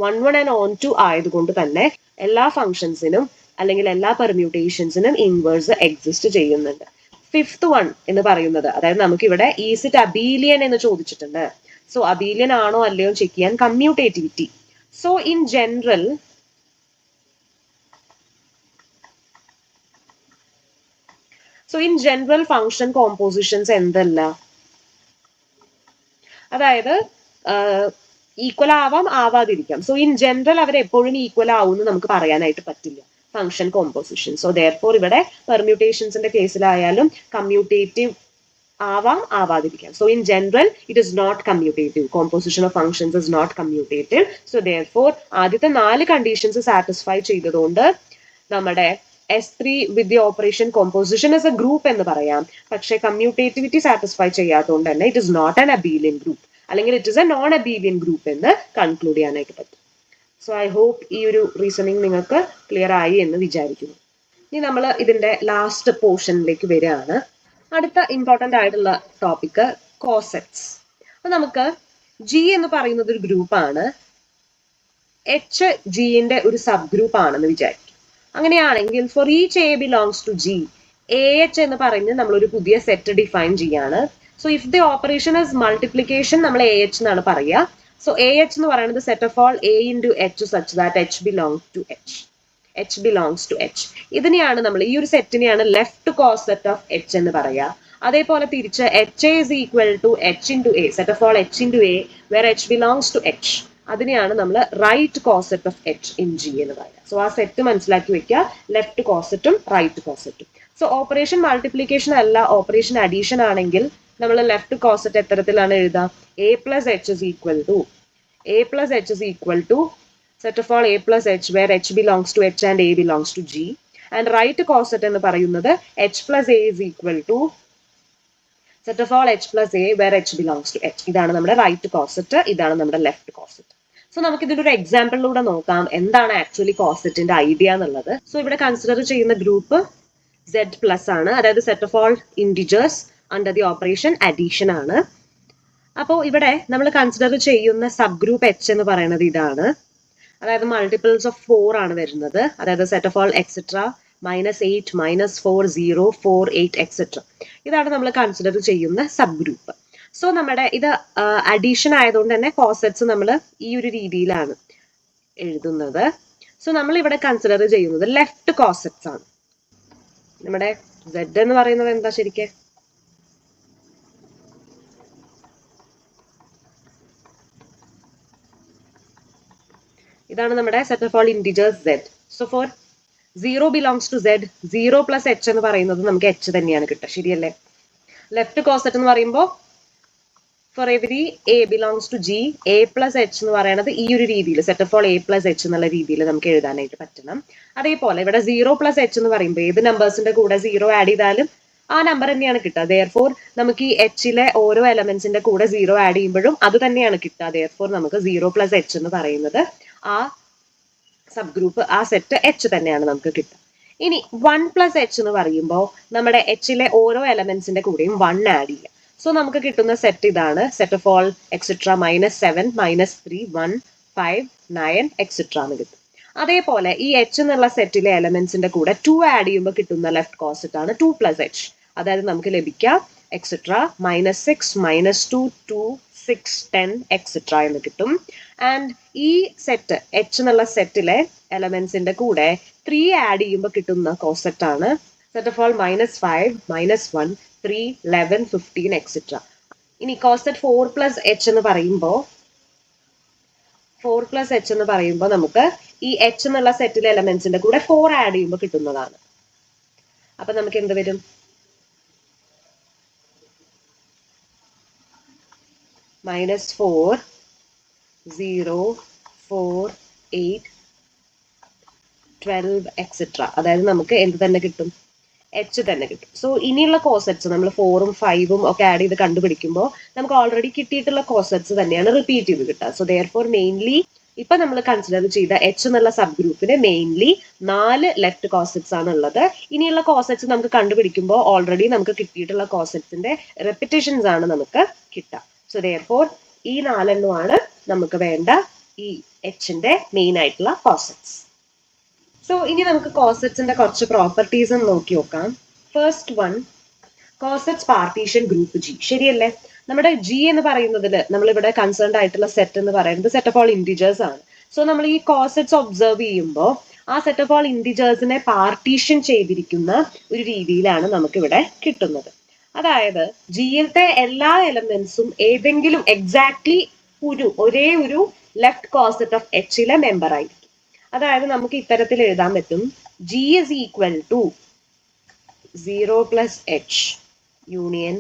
1 1 ആൻഡ് ഓൺ ടു ആയതുകൊണ്ട് തന്നെ എല്ലാ ഫംഗ്ഷൻസിനും അല്ലെങ്കിൽ എല്ലാ പെർമ്യൂട്ടേഷൻസിനും ഇൻവേഴ്സ് എക്സിസ്റ്റ് ചെയ്യുന്നുണ്ട്. ഫിഫ്ത് വൺ എന്ന് പറയുന്നത്, അതായത് നമുക്ക് ഇവിടെ ഈസ് ഇറ്റ് അബീലിയൻ എന്ന് ചോദിച്ചിട്ടുണ്ട്. സോ അബീലിയൻ ആണോ അല്ലയോ ചെക്ക് ചെയ്യാൻ commutativity. So in general function compositions എന്തല്ല, അതായത് ഈക്വൽ ആവാം ആവാതിരിക്കാം. സോ ഇൻ ജനറൽ അവർ എപ്പോഴും ഈക്വൽ ആവും എന്ന് നമുക്ക് പറയാനായിട്ട് പറ്റില്ല ഫംഗ്ഷൻ കോമ്പോസിഷൻ. സോ ദെയർഫോർ ഇവിടെ പെർമ്യൂട്ടേഷൻസിന്റെ കേസിലായാലും കമ്മ്യൂട്ടേറ്റീവ് ആവാം ആവാതിരിക്കാം. So in general it is not commutative. Composition of functions is not commutative. So therefore ആദ്യത്തെ 4 കണ്ടീഷൻസ് സാറ്റിസ്ഫൈ ചെയ്തതുകൊണ്ട് നമ്മുടെ S3 with the operation composition is a group എന്ന് പറയാം. പക്ഷെ കമ്മ്യൂട്ടേറ്റിവിറ്റി സാറ്റിസ്ഫൈ ചെയ്യാത്തതുകൊണ്ട് തന്നെ it is not an abelian group, അല്ലെങ്കിൽ it is a non abelian group എന്ന് കൺക്ലൂഡ് ചെയ്യാനായിട്ട് പറ്റും. സോ ഐ ഹോപ്പ് ഈ ഒരു റീസണിങ് നിങ്ങൾക്ക് ക്ലിയർ ആയി എന്ന് വിചാരിക്കുന്നു. ഇനി നമ്മൾ ഇതിന്റെ ലാസ്റ്റ് പോർഷനിലേക്ക് വരികയാണ്. അടുത്ത ഇമ്പോർട്ടന്റ് ആയിട്ടുള്ള ടോപ്പിക് കോസെറ്റ്സ്. അപ്പൊ നമുക്ക് G എന്ന് പറയുന്നത് ഒരു ഗ്രൂപ്പാണ്, H ജിന്റെ ഒരു സബ് ഗ്രൂപ്പ് ആണെന്ന് വിചാരിക്കും. അങ്ങനെയാണെങ്കിൽ for each A belongs to G, AH എന്ന് പറയുന്നത് നമ്മളൊരു പുതിയ സെറ്റ് ഡിഫൈൻ ചെയ്യാണ്. So if the operation is multiplication നമ്മൾ AH എന്നാണ് പറയുക. സോ AH എന്ന് പറയുന്നത് set of all A into H such that H belongs to H. H belongs to H. ഇതിനെയാണ് നമ്മൾ, ഈ ഒരു സെറ്റിനെയാണ് ലെഫ്റ്റ് കോസെറ്റ് ഓഫ് H എന്ന് പറയുക. അതേപോലെ തിരിച്ച് HA is equal to H into A, set of all H into A where H belongs to H. അതിനെയാണ് നമ്മൾ right coset of H in G എന്ന് പറയുക. സോ ആ സെറ്റ് മനസ്സിലാക്കി വെക്കുക, ലെഫ്റ്റ് കോസെറ്റും റൈറ്റ് കോസെറ്റും. സോ ഓപ്പറേഷൻ മൾട്ടിപ്ലിക്കേഷൻ അല്ല, ഓപ്പറേഷൻ അഡീഷൻ ആണെങ്കിൽ നമ്മൾ ലെഫ്റ്റ് കോസെറ്റ് എത്തരത്തിലാണ് എഴുതുക? A plus H is equal to set of all A plus H where H belongs to H and A belongs to G. And right coset എന്ന് പറയുന്നത് H plus A is equal to set of all H plus A where H belongs to H. ഇതാണ് നമ്മുടെ right coset, ഇതാണ് നമ്മുടെ left coset. So നമുക്ക് ഇതിന്റെ ഒരു എക്സാമ്പിളിലൂടെ നോക്കാം എന്താണ് ആക്ച്വലി കോസെറ്റിന്റെ ഐഡിയ എന്നുള്ളത്. സോ ഇവിടെ കൺസിഡർ ചെയ്യുന്ന ഗ്രൂപ്പ് Z plus ആണ്, അതായത് set of all integers under the operation addition ആണ്. അപ്പോൾ ഇവിടെ നമ്മൾ കൺസിഡർ ചെയ്യുന്ന സബ് ഗ്രൂപ്പ് H എന്ന് പറയുന്നത് ഇതാണ്, അതായത് മൾട്ടിപ്പിൾസ് ഓഫ് 4 ആണ് വരുന്നത്, അതായത് set of all etcetera -8 -4 0 4 8 etcetera. ഇതാണ് നമ്മൾ കൺസിഡർ ചെയ്യുന്ന സബ് ഗ്രൂപ്പ്. സോ നമ്മുടെ ഇത് അഡീഷൻ ആയതുകൊണ്ട് തന്നെ കോസെറ്റ്സ് നമ്മൾ ഈ ഒരു രീതിയിലാണ് എഴുതുന്നത്. സോ നമ്മൾ ഇവിടെ കൺസിഡർ ചെയ്യുന്നത് ലെഫ്റ്റ് കോസെറ്റ്സ് ആണ്. നമ്മുടെ Z എന്ന് പറയുന്നത് എന്താ ശരിക്കും? ഇതാണ് നമ്മുടെ set of all integers Z. So for 0 belongs to Z, 0 plus H എന്ന് പറയുന്നത് നമുക്ക് H തന്നെയാണ് കിട്ടുക, ശരിയല്ലേ? ലെഫ്റ്റ് കോസെറ്റ് എന്ന് പറയുമ്പോൾ for every A belongs to G, A plus H എന്ന് പറയുന്നത് ഈ ഒരു രീതിയിൽ set of all A plus H എന്നുള്ള രീതിയിൽ നമുക്ക് എഴുതാനായിട്ട് പറ്റണം. അതേപോലെ ഇവിടെ 0 plus H എന്ന് പറയുമ്പോൾ ഏത് നമ്പേഴ്സിന്റെ കൂടെ 0 ആഡ് ചെയ്താലും ആ നമ്പർ തന്നെയാണ് കിട്ടുക. ദെയർഫോർ നമുക്ക് ഈ Hലെ ഓരോ എലമെന്റ്സിന്റെ കൂടെ 0 ആഡ് ചെയ്യുമ്പോഴും അത് തന്നെയാണ് കിട്ടുക. ദെയർഫോർ നമുക്ക് 0 plus H എന്ന് പറയുന്നത് ആ സബ് ഗ്രൂപ്പ്, ആ സെറ്റ് H തന്നെയാണ് നമുക്ക് കിട്ടുക. ഇനി 1 plus H എന്ന് പറയുമ്പോൾ നമ്മുടെ Hലെ ഓരോ എലമെന്റ്സിന്റെ കൂടെയും 1 ആഡ് ചെയ്യാം. സോ നമുക്ക് കിട്ടുന്ന സെറ്റ് ഇതാണ്, set of all etcetera -7 -3 1 5 9 etcetera എന്ന് കിട്ടും. അതേപോലെ ഈ H എന്നുള്ള സെറ്റിലെ എലമെന്റ്സിന്റെ കൂടെ 2 ആഡ് ചെയ്യുമ്പോൾ കിട്ടുന്ന ലെഫ്റ്റ് കോസെറ്റ് ആണ് 2 plus H. അതായത് നമുക്ക് ലഭിക്കുക എക്സെട്ര -6 -2 2 6 10 എക്സെട്ര എന്ന് കിട്ടും. ആൻഡ് ഈ സെറ്റ് H എന്നുള്ള സെറ്റിലെ എലമെന്റ്സിന്റെ കൂടെ 3 ആഡ് ചെയ്യുമ്പോൾ കിട്ടുന്ന കോസെറ്റ് ആണ് സെറ്റ് ഓഫ് ഓൾ -5 -1 3 11 15 എക്സെട്ര. ഇനി കോസെറ്റ് 4 plus H എന്ന് പറയുമ്പോൾ 4+h എന്ന് പറയുമ്പോൾ നമുക്ക് ഈ h എന്നുള്ള സെറ്റിലെ എലമെന്റ്സിന്റെ കൂടെ 4 ആഡ് ചെയ്യുമ്പോൾ കിട്ടുന്നതാണ്. അപ്പൊ നമുക്ക് എന്ത് വരും? -4 0 4 8 12 എക്സെട്ര. അതായത് നമുക്ക് എന്ത് തന്നെ കിട്ടും? h തന്നെ കിട്ടും. സോ ഇനിയുള്ള കോസെറ്റ്സ് നമ്മൾ 4ഉം 5ഉം ഒക്കെ ആഡ് ചെയ്ത് കണ്ടുപിടിക്കുമ്പോൾ നമുക്ക് ഓൾറെഡി കിട്ടിയിട്ടുള്ള കോസെറ്റ്സ് തന്നെയാണ് റിപ്പീറ്റ് ചെയ്ത് കിട്ടുക. സോ ദെയർഫോർ മെയിൻലി ഇപ്പൊ നമ്മൾ കൺസിഡർ ചെയ്ത h എന്നുള്ള സബ് ഗ്രൂപ്പിന് മെയിൻലി 4 ലെഫ്റ്റ് കോസെറ്റ്സ് ആണ് ഉള്ളത്. ഇനിയുള്ള കോസെറ്റ്സ് നമുക്ക് കണ്ടുപിടിക്കുമ്പോൾ ഓൾറെഡി നമുക്ക് കിട്ടിയിട്ടുള്ള കോസെറ്റ്സിന്റെ റെപ്പിറ്റേഷൻസ് ആണ് നമുക്ക് കിട്ടുക. സോ ദെയർഫോർ ഈ 4 നമുക്ക് വേണ്ട ഈ hന്റെ മെയിൻ ആയിട്ടുള്ള കോസെറ്റ്സ്. സോ ഇനി നമുക്ക് കോസെറ്റ്സിന്റെ കുറച്ച് പ്രോപ്പർട്ടീസ് നോക്കി നോക്കാം. First one, cosets partition group G. ശരിയല്ലേ? നമ്മുടെ ജി എന്ന് പറയുന്നതിൽ നമ്മളിവിടെ കൺസേൺഡ് ആയിട്ടുള്ള സെറ്റ് എന്ന് പറയുന്നത് സെറ്റ് ഓഫ് ഓൾ ഇൻഡിജേഴ്സ് ആണ്. സോ നമ്മൾ ഈ കോസെറ്റ്സ് ഒബ്സർവ് ചെയ്യുമ്പോൾ ആ സെറ്റ് ഓഫ് ഓൾ ഇൻഡിജേഴ്സിനെ പാർട്ടീഷൻ ചെയ്തിരിക്കുന്ന ഒരു രീതിയിലാണ് നമുക്ക് ഇവിടെ കിട്ടുന്നത്. അതായത് ജിയിലത്തെ എല്ലാ എലമെന്റ്സും ഏതെങ്കിലും എക്സാക്ട്ലി ഒരേ ഒരു ലെഫ്റ്റ് കോസെറ്റ് ഓഫ് എച്ചിലെ മെമ്പർ ആയിരിക്കും. അതായത് നമുക്ക് ഇത്തരത്തിൽ എഴുതാൻ പറ്റും, G is equal to 0+h union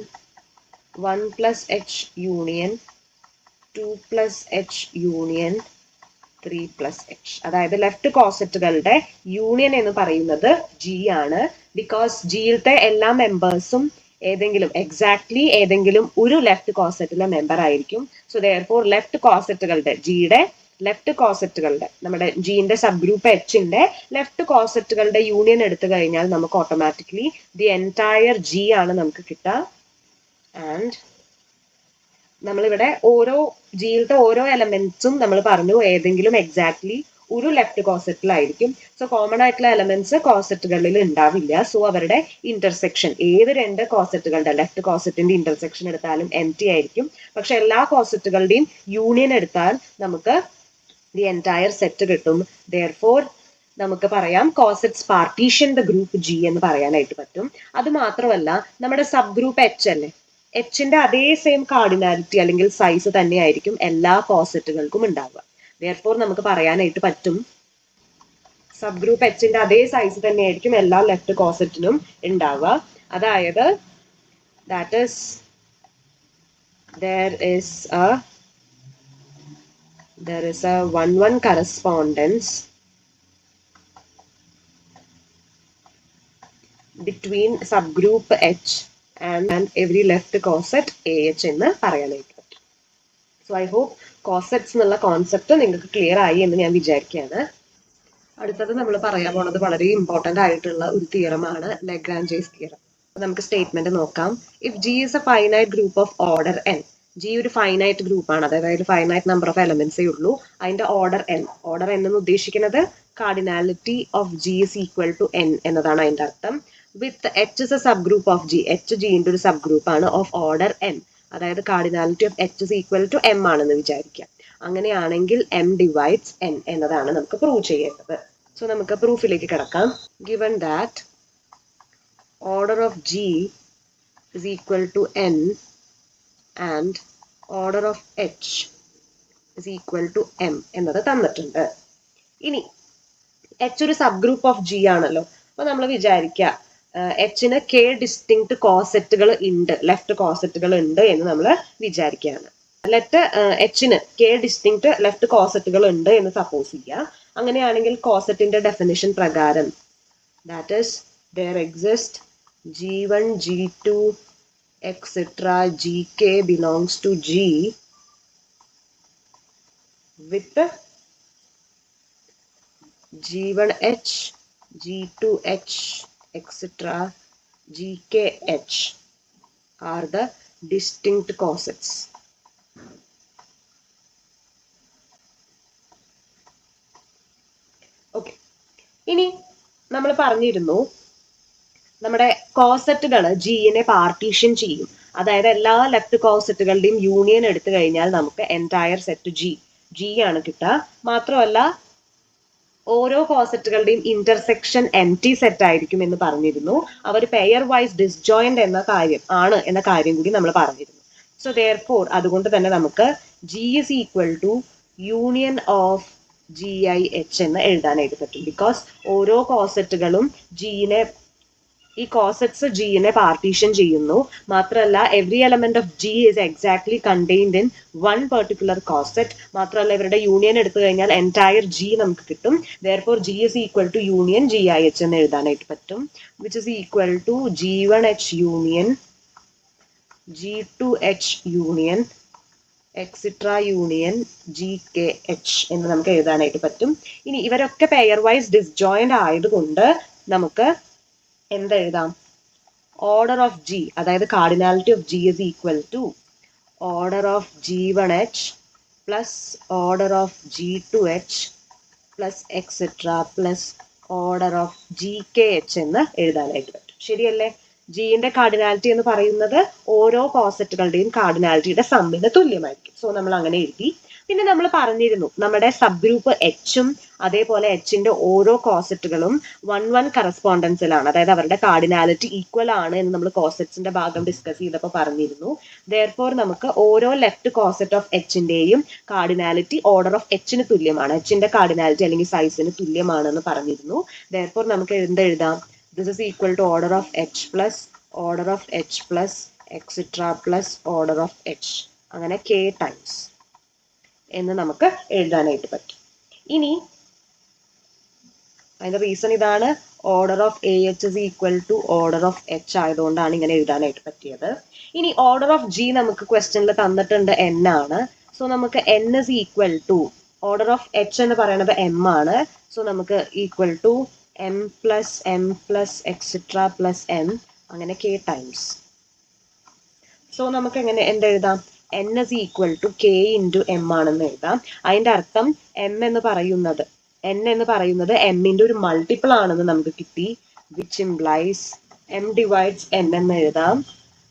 1+h union 2+h union 3+h. അതായത് ലെഫ്റ്റ് കോസെറ്റുകളുടെ യൂണിയൻ എന്ന് പറയുന്നത് ജി ആണ്. ബിക്കോസ് ജിയിലത്തെ എല്ലാ മെമ്പേഴ്സും എക്സാക്ട്ലി ഏതെങ്കിലും ഒരു ലെഫ്റ്റ് കോസെറ്റിലെ മെമ്പർ ആയിരിക്കും. സോ ദെയർഫോർ ലെഫ്റ്റ് കോസെറ്റുകളുടെ ജിയുടെ ലെഫ്റ്റ് കോസെറ്റുകളുടെ നമ്മുടെ ജിന്റെ സബ് ഗ്രൂപ്പ് എച്ചിന്റെ ലെഫ്റ്റ് കോസെറ്റുകളുടെ യൂണിയൻ എടുത്തു കഴിഞ്ഞാൽ നമുക്ക് ഓട്ടോമാറ്റിക്കലി ദി എൻറ്റയർ ജി ആണ് നമുക്ക് കിട്ടുക. ആൻഡ് നമ്മളിവിടെ ജിയിലത്തെ ഓരോ എലമെന്റ്സും നമ്മൾ പറഞ്ഞു ഏതെങ്കിലും എക്സാക്ട്ലി ഒരു ലെഫ്റ്റ് കോസെറ്റിലായിരിക്കും. സോ കോമൺ ആയിട്ടുള്ള എലമെന്റ്സ് കോസെറ്റുകളിൽ ഉണ്ടാവില്ല. സോ അവരുടെ ഇന്റർസെക്ഷൻ ഏത് രണ്ട് കോസെറ്റുകളുടെ ലെഫ്റ്റ് കോസെറ്റിന്റെ ഇന്റർസെക്ഷൻ എടുത്താലും എംപ്റ്റി ആയിരിക്കും. പക്ഷെ എല്ലാ കോസെറ്റുകളുടെയും യൂണിയൻ എടുത്താൽ നമുക്ക് ദി എൻറ്റയർ സെറ്റ് കിട്ടും. ദെയർഫോർ നമുക്ക് പറയാം cosets partition the group G എന്ന് പറയാനായിട്ട് പറ്റും. അത് മാത്രമല്ല നമ്മുടെ സബ് ഗ്രൂപ്പ് എച്ച് അല്ലേ, എച്ചിന്റെ അതേ സെയിം കാർഡിനാലിറ്റി അല്ലെങ്കിൽ സൈസ് തന്നെയായിരിക്കും എല്ലാ കോസെറ്റുകൾക്കും ഉണ്ടാവുക. ദെയർഫോർ നമുക്ക് പറയാനായിട്ട് പറ്റും സബ് ഗ്രൂപ്പ് എച്ചിന്റെ അതേ സൈസ് തന്നെയായിരിക്കും എല്ലാ ലെഫ്റ്റ് കോസെറ്റിനും ഉണ്ടാവുക. അതായത് that is there is a 1:1 correspondence between subgroup H and every left coset AH എന്ന് പറയാനായിട്ട് പറ്റും. സോ ഐ ഹോപ്പ് കോസെറ്റ്സ് എന്നുള്ള കോൺസെപ്റ്റ് നിങ്ങൾക്ക് ക്ലിയർ ആയി എന്ന് ഞാൻ വിചാരിക്കുകയാണ്. അടുത്തത് നമ്മൾ പറയാൻ പോണത് വളരെ ഇമ്പോർട്ടന്റ് ആയിട്ടുള്ള ഒരു തിയറമാണ്, ലഗ്രാഞ്ചേസ് തിയറം. നമുക്ക് സ്റ്റേറ്റ്മെന്റ് നോക്കാം. If G is A finite group of order N, G ഒരു ഫൈനൈറ്റ് ഗ്രൂപ്പ് ആണ്, അതായത് ഫൈനൈറ്റ് നമ്പർ ഓഫ് എലമെന്റ്സേ ഉള്ളൂ. അതിന്റെ ഓർഡർ എൻ എന്ന് ഉദ്ദേശിക്കുന്നത് cardinality of G is equal to N എന്നതാണ് അതിന്റെ അർത്ഥം. With H is a sub group of G, H ജിന്റെ ഒരു സബ് ഗ്രൂപ്പ് ആണ് ഓഫ് ഓർഡർ എൻ, അതായത് cardinality of H is equal to M ആണെന്ന് വിചാരിക്കാം. അങ്ങനെയാണെങ്കിൽ എം ഡിവൈഡ്സ് എൻ എന്നതാണ് നമുക്ക് പ്രൂവ് ചെയ്യേണ്ടത്. സോ നമുക്ക് പ്രൂഫിലേക്ക് കിടക്കാം. Given that order of G is equal to N and order of h is equal to m എന്നത് തന്നിട്ടുണ്ട്. ഇനി h ഒരു സബ് ഗ്രൂപ്പ് ഓഫ് ജി ആണല്ലോ. അപ്പൊ നമ്മൾ വിചാരിക്കുക എച്ചിന് k ഡിസ്റ്റിങ്ക്ട് കോസെറ്റുകൾ ഉണ്ട്, ലെഫ്റ്റ് കോസെറ്റുകൾ ഉണ്ട് എന്ന് നമ്മൾ വിചാരിക്കുകയാണ്. എച്ചിന് k ഡിസ്റ്റിങ്ക്ട് ലെഫ്റ്റ് കോസെറ്റുകൾ ഉണ്ട് എന്ന് സപ്പോസ് ചെയ്യുക. അങ്ങനെയാണെങ്കിൽ കോസെറ്റിന്റെ ഡെഫിനിഷൻ പ്രകാരം that is there exist g1 g2 etc. gk belongs to G with g1h, g2h, etc. gkh are the distinct cosets. Okay. ഇനി നമ്മൾ പറഞ്ഞിരുന്നു നമ്മുടെ കോസെറ്റുകൾ ജിയെ പാർട്ടീഷൻ ചെയ്യും. അതായത് എല്ലാ ലെഫ്റ്റ് കോസെറ്റുകളുടെയും യൂണിയൻ എടുത്തു കഴിഞ്ഞാൽ നമുക്ക് എൻറ്റയർ സെറ്റ് ജി ആണ് കിട്ടുക. മാത്രമല്ല ഓരോ കോസെറ്റുകളുടെയും ഇന്റർസെക്ഷൻ എംപ്റ്റി സെറ്റ് ആയിരിക്കും എന്ന് പറഞ്ഞിരുന്നു. അവർ പെയർ വൈസ് ഡിസ്ജോയിന്റ് എന്ന കാര്യം കൂടി നമ്മൾ പറഞ്ഞിരുന്നു. സോ ദെയർഫോർ അതുകൊണ്ട് തന്നെ നമുക്ക് G is equal to union of GIH എന്ന് എഴുതാനായിട്ട് പറ്റും. ബിക്കോസ് ഓരോ കോസെറ്റുകളും ഈ കോസെറ്റ്സ് ജിനെ പാർട്ടീഷൻ ചെയ്യുന്നു. മാത്രമല്ല every element of G is exactly contained in one particular coset. മാത്രമല്ല ഇവരുടെ യൂണിയൻ എടുത്തു കഴിഞ്ഞാൽ എൻറ്റയർ ജി നമുക്ക് കിട്ടും. Therefore G is equal to union GIH എന്ന് എഴുതാനായിട്ട് പറ്റും, which is equal to G1H union G2H union etcetera union GKH എന്ന് നമുക്ക് എഴുതാനായിട്ട് പറ്റും. ഇനി ഇവരൊക്കെ പെയർ വൈസ് ഡിസ്ജോയിന്റ് ആയതുകൊണ്ട് നമുക്ക് എന്തെഴുതാം? ഓർഡർ ഓഫ് ജി, അതായത് cardinality of G is equal to order of G1H plus order of G2H plus etcetera plus order of GKH എന്ന് എഴുതാനായിട്ട് പറ്റും. ശരിയല്ലേ? ജിന്റെ കാർഡിനാലിറ്റി എന്ന് പറയുന്നത് ഓരോ കോസെറ്റുകളുടെയും കാർഡിനാലിറ്റിയുടെ സമ്മിന് തുല്യമായിരിക്കും. സോ നമ്മൾ അങ്ങനെ എഴുതി. പിന്നെ നമ്മൾ പറഞ്ഞിരുന്നു നമ്മുടെ സബ് ഗ്രൂപ്പ് എച്ചും അതേപോലെ എച്ചിന്റെ ഓരോ കോസെറ്റുകളും 1-1 കറസ്പോണ്ടൻസിലാണ്, അതായത് അവരുടെ കാർഡിനാലിറ്റി ഈക്വൽ ആണ് എന്ന് നമ്മൾ കോസെറ്റ്സിന്റെ ഭാഗം ഡിസ്കസ് ചെയ്തപ്പോൾ പറഞ്ഞിരുന്നു. ദെയർഫോർ നമുക്ക് ഓരോ ലെഫ്റ്റ് കോസെറ്റ് ഓഫ് എച്ചിന്റെയും കാർഡിനാലിറ്റി ഓർഡർ ഓഫ് എച്ചിന് തുല്യമാണ്, എച്ചിന്റെ കാർഡിനാലിറ്റി അല്ലെങ്കിൽ സൈസിന് തുല്യമാണെന്ന് പറഞ്ഞിരുന്നു. ദെയർഫോർ നമുക്ക് എന്തെഴുതാം? This is equal to order of H plus order of H plus etc plus order of H. അങ്ങനെ K times എന്ന് നമുക്ക് എഴുതാനായിട്ട് പറ്റും. ഇനി അതിന്റെ റീസൺ ഇതാണ്, order of AH is equal to order of H ആയതുകൊണ്ടാണ് ഇങ്ങനെ എഴുതാനായിട്ട് പറ്റിയത്. ഇനി ഓർഡർ ഓഫ് G നമുക്ക് ക്വസ്റ്റ്യനിൽ തന്നിട്ടുണ്ട് N ആണ്. സോ നമുക്ക് N is equal to order of H എന്ന് പറയുന്നത് M ആണ്. സോ നമുക്ക് equal to M plus etc plus M അങ്ങനെ K times. സോ നമുക്ക് എങ്ങനെ എന്തെഴുതാം? N is equal to K into M ആണെന്ന് എഴുതാം. അതിന്റെ അർത്ഥം M എന്ന് പറയുന്നത് N എന്ന് പറയുന്നത് M ന്റെ ഒരു മൾട്ടിപ്പിൾ ആണെന്ന് നമുക്ക് കിട്ടി, which implies M divides N എന്ന് എഴുതാം.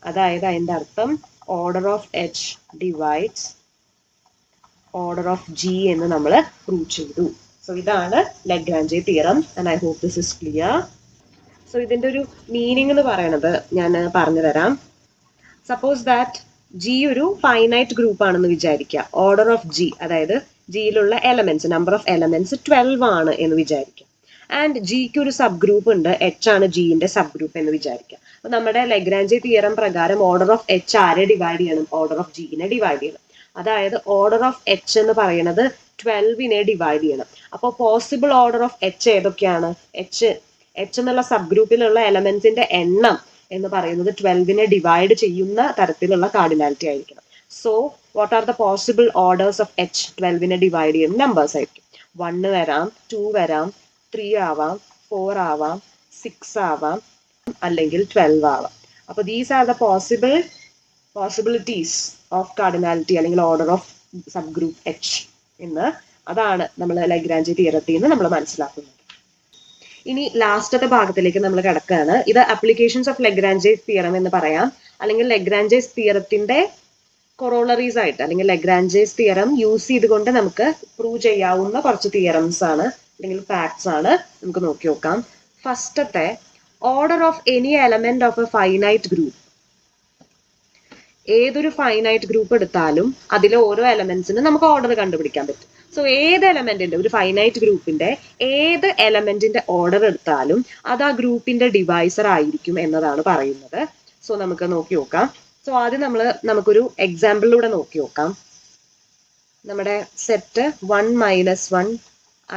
അതായത് അതിന്റെ അർത്ഥം order of H divides order of G എന്ന് നമ്മൾ പ്രൂവ് ചെയ്തു. സോ ഇതാണ് Lagrange theorem and I hope this is clear. So ഇതിന്റെ ഒരു മീനിങ് എന്ന് പറയുന്നത് ഞാൻ പറഞ്ഞു തരാം. സപ്പോസ് ദാറ്റ് ജി ഒരു ഫൈനൈറ്റ് ഗ്രൂപ്പ് ആണെന്ന് വിചാരിക്കുക. ഓർഡർ ഓഫ് ജി, അതായത് ജിയിലുള്ള എലമെന്റ്സ്, നമ്പർ ഓഫ് എലമെന്റ്സ് 12 ആണ് എന്ന് വിചാരിക്കുക. ആൻഡ് ജിക്ക് ഒരു സബ് ഗ്രൂപ്പ് ഉണ്ട്, എച്ച് ആണ് ജിന്റെ സബ് ഗ്രൂപ്പ് എന്ന് വിചാരിക്കുക. അപ്പൊ നമ്മുടെ ലഗ്രാഞ്ചെ തിയറം പ്രകാരം ഓർഡർ ഓഫ് എച്ച് ആരെ ഡിവൈഡ് ചെയ്യണം? ഓർഡർ ഓഫ് ജിനെ ഡിവൈഡ് ചെയ്യണം. അതായത് ഓർഡർ ഓഫ് എച്ച് എന്ന് പറയുന്നത് 12നെ ഡിവൈഡ് ചെയ്യണം. അപ്പോൾ പോസിബിൾ ഓർഡർ ഓഫ് എച്ച് ഏതൊക്കെയാണ്? എച്ച് എന്നുള്ള സബ് ഗ്രൂപ്പിലുള്ള എലമെന്റ്സിന്റെ എണ്ണം എന്ന് പറയുന്നത് 12നെ ഡിവൈഡ് ചെയ്യുന്ന തരത്തിലുള്ള കാർഡിനാലിറ്റി ആയിരിക്കണം. So what are the possible orders of H? 12നെ ഡിവൈഡ് ചെയ്യുന്ന നമ്പേഴ്സ് ആയിരിക്കും. 1 വരാം, 2 വരാം, 3 ആവാം, 4 ആവാം, 6 ആവാം, അല്ലെങ്കിൽ 12 ആവാം. അപ്പോൾ these are the possibilities of cardinality അല്ലെങ്കിൽ order of sub group H എന്ന്. അതാണ് നമ്മൾ ലഗ്രാഞ്ചെ തിയറത്തിൽ നിന്ന് നമ്മൾ മനസ്സിലാക്കുന്നത്. ഇനി ലാസ്റ്റത്തെ ഭാഗത്തിലേക്ക് നമ്മൾ കിടക്കുകയാണ്. ഇത് അപ്ലിക്കേഷൻസ് ഓഫ് ലഗ്രാഞ്ചേസ് തിയറം എന്ന് പറയാം, അല്ലെങ്കിൽ ലഗ്രാഞ്ചേസ് തിയറത്തിന്റെ കൊറോളറീസ് ആയിട്ട്, അല്ലെങ്കിൽ ലഗ്രാഞ്ചേസ് തിയറം യൂസ് ചെയ്തുകൊണ്ട് നമുക്ക് പ്രൂവ് ചെയ്യാവുന്ന കുറച്ച് തിയറംസ് ആണ് അല്ലെങ്കിൽ ഫാക്ട്സ് ആണ്. നമുക്ക് നോക്കി നോക്കാം. ഫസ്റ്റത്തെ, order of any element of A finite group. ഏതൊരു ഫൈനൈറ്റ് ഗ്രൂപ്പ് എടുത്താലും അതിലെ ഓരോ എലമെന്റ്സിനും നമുക്ക് ഓർഡർ കണ്ടുപിടിക്കാൻ പറ്റും. സോ ഏത് എലമെന്റിന്റെ, ഒരു ഫൈനൈറ്റ് ഗ്രൂപ്പിന്റെ ഏത് എലമെന്റിന്റെ ഓർഡർ എടുത്താലും അത് ആ ഗ്രൂപ്പിന്റെ ഡിവൈസർ ആയിരിക്കും എന്നതാണ് പറയുന്നത്. സോ നമുക്ക് നോക്കി നോക്കാം. സോ ആദ്യം നമുക്കൊരു എക്സാമ്പിളിലൂടെ നോക്കി നോക്കാം. നമ്മുടെ സെറ്റ് 1 - 1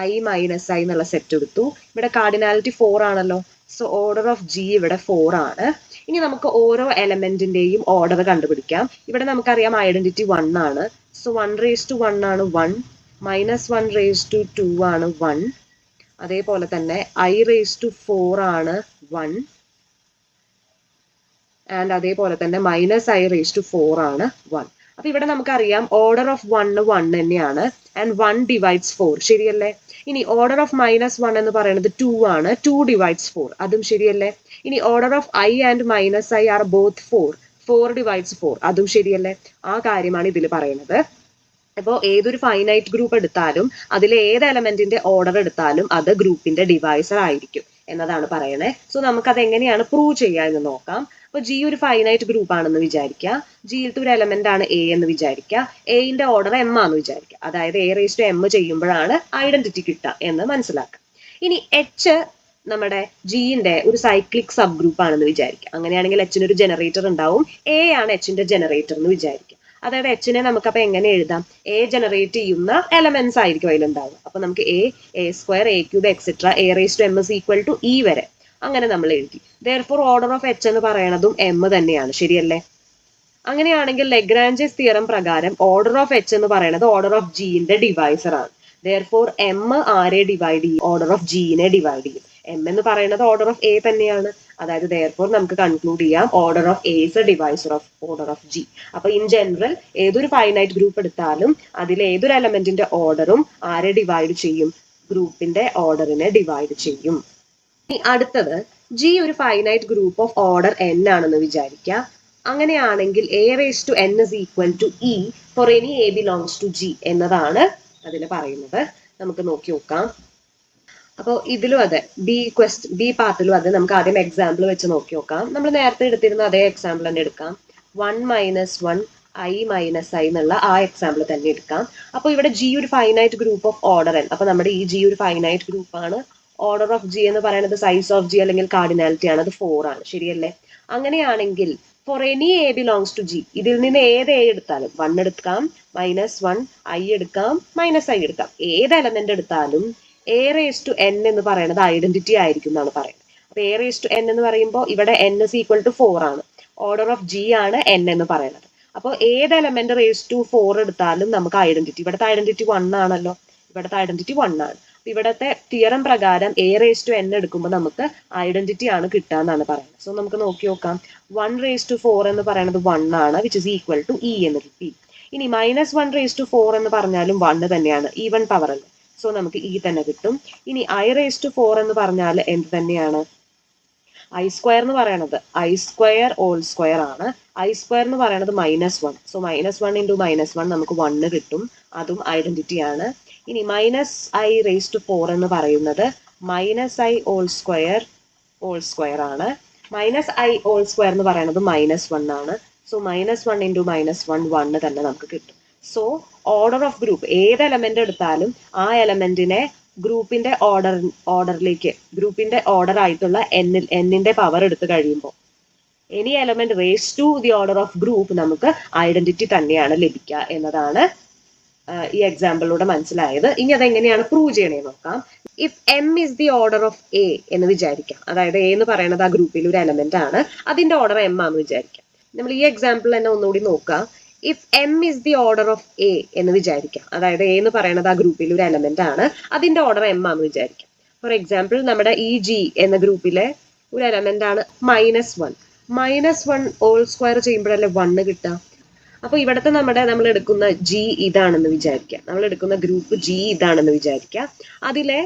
I - I എന്നുള്ള സെറ്റ് എടുത്തു. ഇവിടെ കാർഡിനാലിറ്റി 4 ആണല്ലോ. സോ ഓർഡർ ഓഫ് ജി ഇവിടെ 4 ആണ്. ഇനി നമുക്ക് ഓരോ എലമെന്റിന്റെയും ഓർഡർ കണ്ടുപിടിക്കാം. ഇവിടെ നമുക്കറിയാം ഐഡന്റിറ്റി 1 ആണ്. സോ 1 ആണ് 1, -1 ആണ് 1, അതേപോലെ തന്നെ I4 ആണ് 1, ആൻഡ് അതേപോലെ തന്നെ -I4 ആണ് 1. അപ്പൊ ഇവിടെ നമുക്കറിയാം ഓർഡർ ഓഫ് 1 തന്നെയാണ്, ആൻഡ് 1 divides 4, ശരിയല്ലേ? ഇനി ഓർഡർ ഓഫ് -1 എന്ന് പറയുന്നത് 2 ആണ്, 2 divides 4, അതും ശരിയല്ലേ? ഇനി order of I and -I are both 4 divides 4, അതും ശരിയല്ലേ? ആ കാര്യമാണ് ഇതിൽ പറയുന്നത്. അപ്പോൾ ഏതൊരു ഫൈനൈറ്റ് ഗ്രൂപ്പ് എടുത്താലും അതിലെ ഏത് എലമെന്റിന്റെ ഓർഡർ എടുത്താലും അത് ഗ്രൂപ്പിന്റെ ഡിവൈസർ ആയിരിക്കും. എന്നതാണ് പറയണേ. സോ നമുക്കത് എങ്ങനെയാണ് പ്രൂവ് ചെയ്യുക എന്ന് നോക്കാം. അപ്പൊ ജി ഒരു ഫൈനൈറ്റ് ഗ്രൂപ്പ് ആണെന്ന് വിചാരിക്കുക. ജിയിലത്തെ ഒരു എലമെന്റ് ആണ് എ എന്ന് വിചാരിക്കുക. എന്റെ ഓർഡർ എം ആണെന്ന് വിചാരിക്കുക. അതായത് എ റേസ് ടു എം ചെയ്യുമ്പോഴാണ് ഐഡന്റിറ്റി കിട്ടുക എന്ന് മനസ്സിലാക്കുക. ഇനി എച്ച് നമ്മുടെ ജിന്റെ ഒരു സൈക്ലിക് സബ് ഗ്രൂപ്പ് ആണെന്ന് വിചാരിക്കുക. അങ്ങനെയാണെങ്കിൽ എച്ചിന് ഒരു ജനറേറ്റർ ഉണ്ടാവും. എ ആണ് എച്ചിന്റെ ജനറേറ്റർ എന്ന് വിചാരിക്കുക. അതായത് എച്ചിനെ നമുക്കപ്പോ എങ്ങനെ എഴുതാം? എ ജനറേറ്റ് ചെയ്യുന്ന എലമെന്റ്സ് ആയിരിക്കും അതിലുണ്ടാവുക. അപ്പൊ നമുക്ക് A square, A cube etcetera A raise to M is equal to E വരെ അങ്ങനെ നമ്മൾ എഴുതി. ദെയർഫോർ ഓർഡർ ഓഫ് എച്ച് എന്ന് പറയുന്നതും എം തന്നെയാണ്. ശരിയല്ലേ? അങ്ങനെയാണെങ്കിൽ ലെഗ്രാഞ്ചസ് തിയറം പ്രകാരം ഓർഡർ ഓഫ് എച്ച് എന്ന് പറയുന്നത് ഓർഡർ ഓഫ് ജിന്റെ ഡിവൈസർ ആണ്. ദെയർഫോർ എം ആരെ ഡിവൈഡ് ചെയ്യും? ഓർഡർ ഓഫ് ജിനെ ഡിവൈഡ് ചെയ്യും. എം എന്ന് പറയുന്നത് ഓർഡർ ഓഫ് എ തന്നെയാണ്. അതായത് ദെയർഫോർ നമുക്ക് കൺക്ലൂഡ് ചെയ്യാം order of a is a divisor of order of G. അപ്പൊ ഇൻ ജനറൽ ഏതൊരു ഫൈനൈറ്റ് ഗ്രൂപ്പ് എടുത്താലും അതിൽ ഏതൊരു എലമെന്റിന്റെ ഓർഡറും ആരെ ഡിവൈഡ് ചെയ്യും? ഗ്രൂപ്പിന്റെ ഓർഡറിനെ ഡിവൈഡ് ചെയ്യും. ഇനി അടുത്തത് ജി ഒരു finite group of order N ആണെന്ന് വിചാരിക്കുക. അങ്ങനെയാണെങ്കിൽ A raise to N is equal to E for any A belongs to G എന്നതാണ് അതിൽ പറയുന്നത്. നമുക്ക് നോക്കി നോക്കാം. അപ്പോൾ ഇതിലും അതെ, ബി പാർട്ടിലും അതെ. നമുക്ക് ആദ്യം എക്സാമ്പിൾ വെച്ച് നോക്കി നോക്കാം. നമ്മൾ നേരത്തെ എടുത്തിരുന്ന അതേ എക്സാമ്പിൾ തന്നെ എടുക്കാം. 1 - 1 i - i എന്നുള്ള ആ എക്സാമ്പിൾ തന്നെ എടുക്കാം. അപ്പോൾ ഇവിടെ ജി ഒരു finite group of order N. അപ്പൊ നമ്മുടെ ഈ ജി ഒരു ഫൈനൈറ്റ് ഗ്രൂപ്പ് ആണ്. ഓർഡർ ഓഫ് ജി എന്ന് പറയുന്നത് സൈസ് ഓഫ് ജി അല്ലെങ്കിൽ കാർഡിനാലിറ്റി ആണ്. അത് 4 ആണ്. ശരിയല്ലേ? അങ്ങനെയാണെങ്കിൽ for any A belongs to G, ഇതിൽ നിന്ന് ഏത് എ എടുത്താലും 1 എടുക്കാം, -1 i എടുക്കാം, -i എടുക്കാം, ഏത് എലമെന്റ് എടുത്താലും എ റേസ് ടു എൻ എന്ന് പറയുന്നത് ഐഡന്റിറ്റി ആയിരിക്കും എന്നാണ് പറയുന്നത്. അപ്പൊ എ റേസ് ടു എൻ എന്ന് പറയുമ്പോൾ ഇവിടെ n ഇസ് ഈക്വൽ ടു 4 ആണ്. ഓർഡർ ഓഫ് ജി ആണ് n എന്ന് പറയുന്നത്. അപ്പോൾ ഏത് എലമെന്റ് റേസ് ടു 4 എടുത്താലും നമുക്ക് ഐഡന്റിറ്റി, ഇവിടുത്തെ ഐഡന്റിറ്റി 1 ആണല്ലോ. ഇവിടുത്തെ ഐഡന്റിറ്റി 1 ആണ്. ഇവിടത്തെ തിയറം പ്രകാരം എ റേസ് ടു എൻ എടുക്കുമ്പോൾ നമുക്ക് ഐഡന്റിറ്റി ആണ് കിട്ടുക എന്നാണ് പറയുന്നത്. സോ നമുക്ക് നോക്കി നോക്കാം. 1 റേസ് ടു 4 എന്ന് പറയുന്നത് 1 ആണ്, which is equal to E എന്ന് കിട്ടി. ഇനി -1 റേസ് ടു 4 എന്ന് പറഞ്ഞാലും 1 തന്നെയാണ്, ഈവൻ പവർ അല്ലേ. സോ നമുക്ക് ഇ തന്നെ കിട്ടും. ഇനി i റേസ് ടു 4 എന്ന് പറഞ്ഞാൽ എന്ത് തന്നെയാണ്? ഐ സ്ക്വയർ എന്ന് പറയുന്നത് ഐ സ്ക്വയർ ഓൾ സ്ക്വയർ ആണ്. ഐ സ്ക്വയർ എന്ന് പറയുന്നത് -1. സോ -1 ഇൻറ്റു -1 നമുക്ക് 1 കിട്ടും. അതും ഐഡന്റിറ്റി ആണ്. ഇനി -i റേസ് ടു 4 എന്ന് പറയുന്നത് -i ഓൾ സ്ക്വയർ ആണ്. -i ഓൾ സ്ക്വയർ എന്ന് പറയുന്നത് -1 ആണ്. സോ -1 ഇൻറ്റു -1 1 തന്നെ നമുക്ക് കിട്ടും. സോ ഓർഡർ ഓഫ് ഗ്രൂപ്പ് ഏത് എലമെന്റ് എടുത്താലും ആ എലമെന്റിനെ ഗ്രൂപ്പിന്റെ ഓർഡറിലേക്ക്, ഗ്രൂപ്പിന്റെ ഓർഡർ ആയിട്ടുള്ള എന്നിന്റെ പവർ എടുത്തു കഴിയുമ്പോൾ any element raise to the order of group നമുക്ക് ഐഡന്റിറ്റി തന്നെയാണ് ലഭിക്കുക എന്നതാണ് ഈ എക്സാമ്പിളിലൂടെ മനസ്സിലായത്. ഇനി അതെങ്ങനെയാണ് പ്രൂവ് ചെയ്യണേ നോക്കാം. If M is the order of a എന്ന് വിചാരിക്കാം. അതായത് എ എന്ന് പറയുന്നത് ആ ഗ്രൂപ്പിൽ ഒരു എലമെന്റ് ആണ്, അതിന്റെ ഓർഡർ എം ആണെന്ന് വിചാരിക്കാം. നമ്മൾ ഈ എക്സാമ്പിൾ തന്നെ ഒന്നുകൂടി നോക്കാം. If M is the order of a എന്ന് വിചാരിക്കാം. അതായത് എ എന്ന് പറയുന്നത് ആ ഗ്രൂപ്പിൽ ഒരു എലമെന്റ് ആണ്, അതിന്റെ ഓർഡർ എം ആണെന്ന് വിചാരിക്കാം. ഫോർ എക്സാമ്പിൾ നമ്മുടെ ഈ ജി എന്ന ഗ്രൂപ്പിലെ ഒരു എലമെന്റ് ആണ് -1. -1 ഓൾ സ്ക്വയർ ചെയ്യുമ്പോഴല്ലേ 1 കിട്ടുക. അപ്പൊ ഇവിടുത്തെ നമ്മൾ എടുക്കുന്ന ജി ഇതാണെന്ന് വിചാരിക്കുക. നമ്മൾ എടുക്കുന്ന ഗ്രൂപ്പ് ജി ഇതാണെന്ന് വിചാരിക്കുക. അതിലെ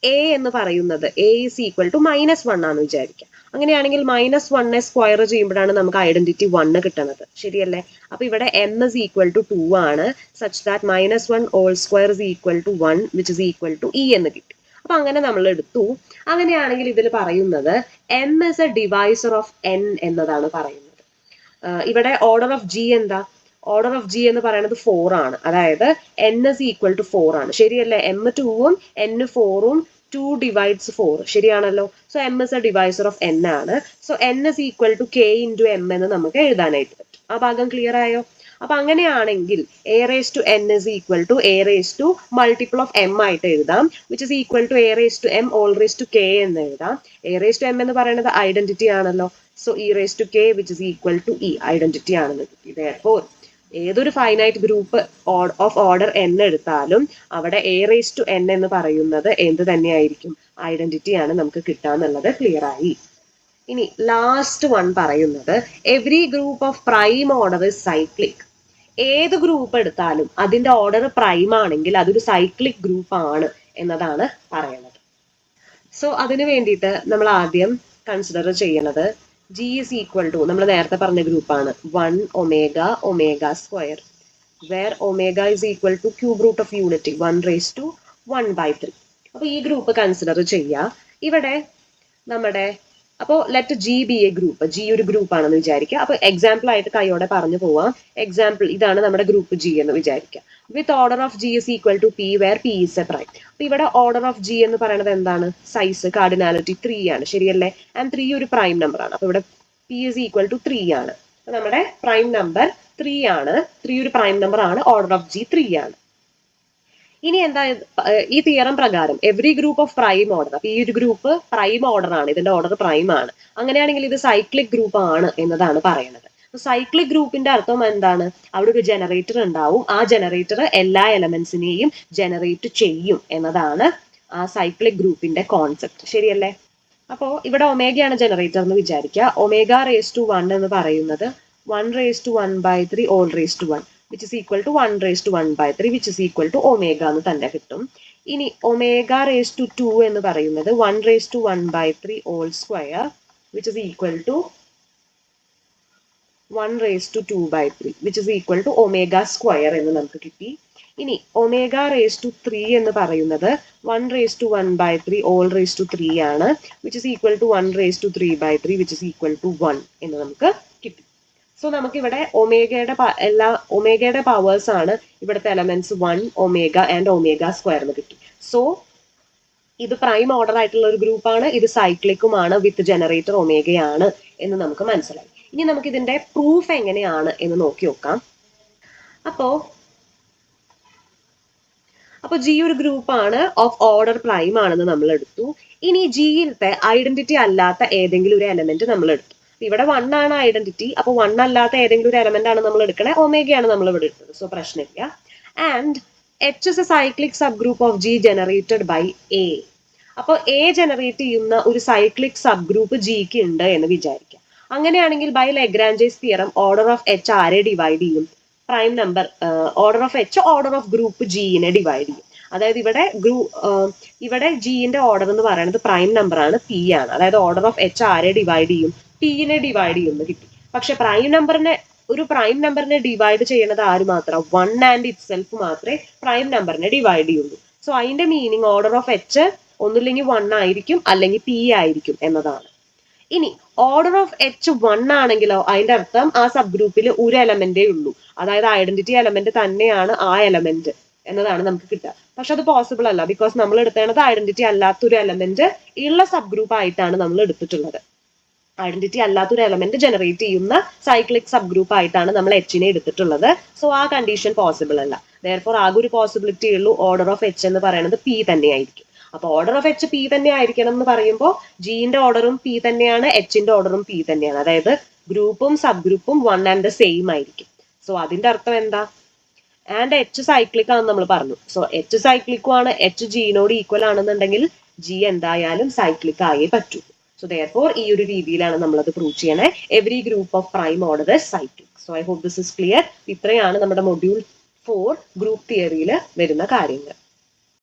എ എന്ന് പറയുന്നത് എ ഇസ് ഈക്വൽ ടു -1 ആണെന്ന് വിചാരിക്കുക. അങ്ങനെയാണെങ്കിൽ -1 സ്ക്വയർ ചെയ്യുമ്പോഴാണ് നമുക്ക് ഐഡന്റിറ്റി 1 കിട്ടുന്നത്. ശരിയല്ലേ? അപ്പൊ ഇവിടെ m ഇസ് ഈക്വൽ ടു 2 ആണ്, such that -1 whole square is equal to 1 which is equal to E എന്ന് കിട്ടി. അപ്പൊ അങ്ങനെ നമ്മൾ എടുത്തു. അങ്ങനെയാണെങ്കിൽ ഇതിൽ പറയുന്നത് m is a divisor of n എന്നതാണ് പറയുന്നത്. ഇവിടെ ഓർഡർ ഓഫ് ജി എന്താ? ഓർഡർ ഓഫ് ജി എന്ന് പറയുന്നത് 4 ആണ്. അതായത് n ഇസ് ഈക്വൽ ടു 4 ആണ്. ശരിയല്ലേ? m 2ഉം n 4ഉം 2 ഡിവൈഡ്സ് 4. ശരിയാണല്ലോ? So m is a divisor of n ആണ്. So n is equal to k into m എന്ന് നമുക്ക് എഴുതാനായിട്ട് പറ്റും. ആ ഭാഗം ക്ലിയർ ആയോ? അപ്പൊ അങ്ങനെയാണെങ്കിൽ A raise to n is equal to A raise to multiple of m ആയിട്ട് എഴുതാം, which is equal to A raise to m whole raise to k എന്ന് എഴുതാം. എ റേസ് ടു m എന്ന് പറയുന്നത് ഐഡന്റിറ്റി ആണല്ലോ. So E raise to k which is equal to E identity ആണെന്ന് കിട്ടി. Therefore ഏതൊരു finite group of order n എടുത്താലും അവിടെ എ റേസ് ടു n എന്ന് പറയുന്നത് എന്ത് തന്നെയായിരിക്കും? ഐഡന്റിറ്റി ആണ് നമുക്ക് കിട്ടാന്നുള്ളത് ക്ലിയർ ആയി. ഇനി ലാസ്റ്റ് വൺ പറയുന്നത് every group of prime order is cyclic. ഏത് ഗ്രൂപ്പ് എടുത്താലും അതിന്റെ ഓർഡർ പ്രൈം ആണെങ്കിൽ അതൊരു സൈക്ലിക് ഗ്രൂപ്പ് ആണ് എന്നതാണ് പറയുന്നത്. സോ അതിനു വേണ്ടിയിട്ട് നമ്മൾ ആദ്യം കൺസിഡർ ചെയ്യുന്നത് ജി ഇസ് ഈക്വൽ ടു നമ്മൾ നേരത്തെ പറഞ്ഞ ഗ്രൂപ്പാണ് 1 omega square, where omega is equal to cube root of unity 1 raise to 1/3. അപ്പൊ ഈ ഗ്രൂപ്പ് കൺസിഡർ ചെയ്യുക. ഇവിടെ നമ്മുടെ അപ്പോൾ let G be a group, G ഒരു ഗ്രൂപ്പ് ആണെന്ന് വിചാരിക്കുക. അപ്പൊ എക്സാമ്പിൾ ആയിട്ട് കൈയോടെ പറഞ്ഞു പോവാം. എക്സാമ്പിൾ ഇതാണ് നമ്മുടെ ഗ്രൂപ്പ് ജി എന്ന് വിചാരിക്കുക. With order of G is equal to P where P is a prime. അപ്പൊ ഇവിടെ ഓർഡർ ഓഫ് ജി എന്ന് പറയുന്നത് എന്താണ്? സൈസ്, കാർഡിനാലിറ്റി 3 ആണ്, ശരിയല്ലേ? ആൻഡ് 3 ഒരു പ്രൈം നമ്പർ ആണ്. അപ്പൊ ഇവിടെ പി ഇസ് ഈക്വൽ ടു 3 ആണ്. അപ്പൊ നമ്മുടെ പ്രൈം നമ്പർ 3 ആണ്. 3 ഒരു പ്രൈം നമ്പർ ആണ്. ഓർഡർ ഓഫ് ജി 3 ആണ്. ഇനി എന്താ, ഈ തിയറം പ്രകാരം every group of prime order, അപ്പൊ ഈ ഒരു ഗ്രൂപ്പ് പ്രൈം ഓർഡർ ആണ്, ഇതിന്റെ ഓർഡർ പ്രൈം ആണ്, അങ്ങനെയാണെങ്കിൽ ഇത് സൈക്ലിക് ഗ്രൂപ്പ് ആണ് എന്നതാണ് പറയുന്നത്. സൈക്ലിക് ഗ്രൂപ്പിന്റെ അർത്ഥം എന്താണ്? അവിടെ ഒരു ജനറേറ്റർ ഉണ്ടാവും, ആ ജനറേറ്റർ എല്ലാ എലമെന്റ്സിനെയും ജനറേറ്റ് ചെയ്യും എന്നതാണ് ആ സൈക്ലിക് ഗ്രൂപ്പിന്റെ കോൺസെപ്റ്റ്, ശരിയല്ലേ? അപ്പോ ഇവിടെ ഒമേഗയാണ് ജനറേറ്റർ എന്ന് വിചാരിക്കുക. ഒമേഗ റേസ് ടു 1 എന്ന് പറയുന്നത് 1 raise to 1/3 whole raise to 1 which is equal to 1 raised to 1/3 which is equal to omega എന്ന് തന്നെ കിട്ടും. ഇനി ഒമേഗ റേസ് ടു 2 എന്ന് പറയുന്നത് 1 raised to 1/3 all square which is equal to 1 raised to 2/3 which is equal to omega square എന്ന് നമുക്ക് കിട്ടി. ഇനി ഒമേഗ റേസ് ടു 3 എന്ന് പറയുന്നത് 1 raised to 1/3 all raised to 3 ആണ്, which is equal to 1 raised to 3/3 which is equal to 1 എന്ന് നമുക്ക് കിട്ടി. സോ നമുക്ക് ഇവിടെ ഒമേഗയുടെ പവേഴ്സ് ആണ് ഇവിടുത്തെ elements 1, omega and omega square എന്ന് കിട്ടി. സോ ഇത് പ്രൈം ഓർഡർ ആയിട്ടുള്ള ഒരു ഗ്രൂപ്പാണ്, ഇത് സൈക്ലിക്കുമാണ്, വിത്ത് ജനറേറ്റർ ഒമേഗയാണ് എന്ന് നമുക്ക് മനസ്സിലായി. ഇനി നമുക്ക് ഇതിന്റെ പ്രൂഫ് എങ്ങനെയാണ് എന്ന് നോക്കി നോക്കാം. അപ്പോ ജി ഒരു ഗ്രൂപ്പാണ് ഓഫ് ഓർഡർ പ്രൈം ആണെന്ന് നമ്മൾ എടുത്തു. ഇനി ജിയിലത്തെ ഐഡന്റിറ്റി അല്ലാത്ത ഏതെങ്കിലും ഒരു എലമെന്റ് നമ്മൾ എടുത്തു. ഇവിടെ 1 ആണ് ഐഡന്റിറ്റി, അപ്പൊ 1 അല്ലാത്ത ഏതെങ്കിലും ഒരു എലമെന്റ് ആണ് നമ്മൾ എടുക്കണേ, ഒമേഗയാണ് നമ്മൾ ഇവിടെ എടുത്തത്, സോ പ്രശ്നമില്ല. And H is a cyclic sub group of G generated by A. അപ്പോൾ എ ജനറേറ്റ് ചെയ്യുന്ന ഒരു സൈക്ലിക് സബ് ഗ്രൂപ്പ് ജിക്ക് ഉണ്ട് എന്ന് വിചാരിക്കാം. അങ്ങനെയാണെങ്കിൽ by Lagrange's theorem order of H ആരെ ഡിവൈഡ് ചെയ്യും? Prime number order of H order of group ജിനെ ഡിവൈഡ് ചെയ്യും. അതായത് ഇവിടെ ജിന്റെ ഓർഡർ എന്ന് പറയുന്നത് പ്രൈം നമ്പർ ആണ്, പി ആണ്. അതായത് ഓർഡർ ഓഫ് എച്ച് ആരെ ഡിവൈഡ് ചെയ്യും? പിനെ ഡിവൈഡ് ചെയ്യുമെന്ന് കിട്ടി. പക്ഷെ ഒരു പ്രൈം നമ്പറിനെ ഡിവൈഡ് ചെയ്യുന്നത് ആര് മാത്രം? 1 ആൻഡ് ഇറ്റ് സെൽഫ് മാത്രമേ പ്രൈം നമ്പറിനെ ഡിവൈഡ് ചെയ്യുള്ളൂ. സോ അതിന്റെ മീനിങ് ഓർഡർ ഓഫ് എച്ച് ഒന്നുമില്ലെങ്കിൽ 1 ആയിരിക്കും, അല്ലെങ്കിൽ പി ആയിരിക്കും എന്നതാണ്. ഇനി ഓർഡർ ഓഫ് എച്ച് 1 ആണെങ്കിലോ അതിന്റെ അർത്ഥം ആ സബ് ഗ്രൂപ്പിൽ ഒരു എലമെന്റേ ഉള്ളൂ, അതായത് ഐഡന്റിറ്റി എലമെന്റ് തന്നെയാണ് ആ എലമെന്റ് എന്നതാണ് നമുക്ക് കിട്ടുക. പക്ഷെ അത് പോസിബിൾ അല്ല, ബിക്കോസ് നമ്മൾ എടുത്തേണ്ടത് ഐഡന്റിറ്റി അല്ലാത്തൊരു എലമെന്റ് ഉള്ള സബ് ഗ്രൂപ്പ് ആയിട്ടാണ് നമ്മൾ എടുത്തിട്ടുള്ളത്. ഐഡന്റിറ്റി അല്ലാത്തൊരു എലമെന്റ് ജനറേറ്റ് ചെയ്യുന്ന സൈക്ലിക് സബ് ഗ്രൂപ്പ് ആയിട്ടാണ് നമ്മൾ എച്ചിനെ എടുത്തിട്ടുള്ളത്. സോ ആ കണ്ടീഷൻ പോസിബിൾ അല്ല. ദെയർഫോർ ആകെ ഒരു പോസിബിലിറ്റി ഉള്ളൂ, ഓർഡർ ഓഫ് എച്ച് എന്ന് പറയുന്നത് പി തന്നെയായിരിക്കും. അപ്പൊ ഓർഡർ ഓഫ് എച്ച് പി തന്നെ ആയിരിക്കണം എന്ന് പറയുമ്പോൾ ജിന്റെ ഓർഡറും പി തന്നെയാണ്, എച്ചിന്റെ ഓർഡറും പി തന്നെയാണ്. അതായത് ഗ്രൂപ്പും സബ് ഗ്രൂപ്പും 1 ആൻഡ് സെയിം ആയിരിക്കും. സോ അതിന്റെ അർത്ഥം എന്താ? ആൻഡ് എച്ച് സൈക്ലിക് ആണെന്ന് നമ്മൾ പറഞ്ഞു. സോ എച്ച് സൈക്ലിക്കും ആണ്, എച്ച് ജിനോട് ഈക്വൽ ആണെന്നുണ്ടെങ്കിൽ ജി എന്തായാലും സൈക്ലിക് ആയേ പറ്റൂ. സോ therefore ഈ ഒരു രീതിയിലാണ് നമ്മൾ അത് പ്രൂവ് ചെയ്യണേ. Every group of prime order is cyclic. So I hope this is clear. ഇത്രയാണ് നമ്മുടെ മൊഡ്യൂൾ 4 ഗ്രൂപ്പ് തിയറിയിൽ വരുന്ന കാര്യങ്ങൾ.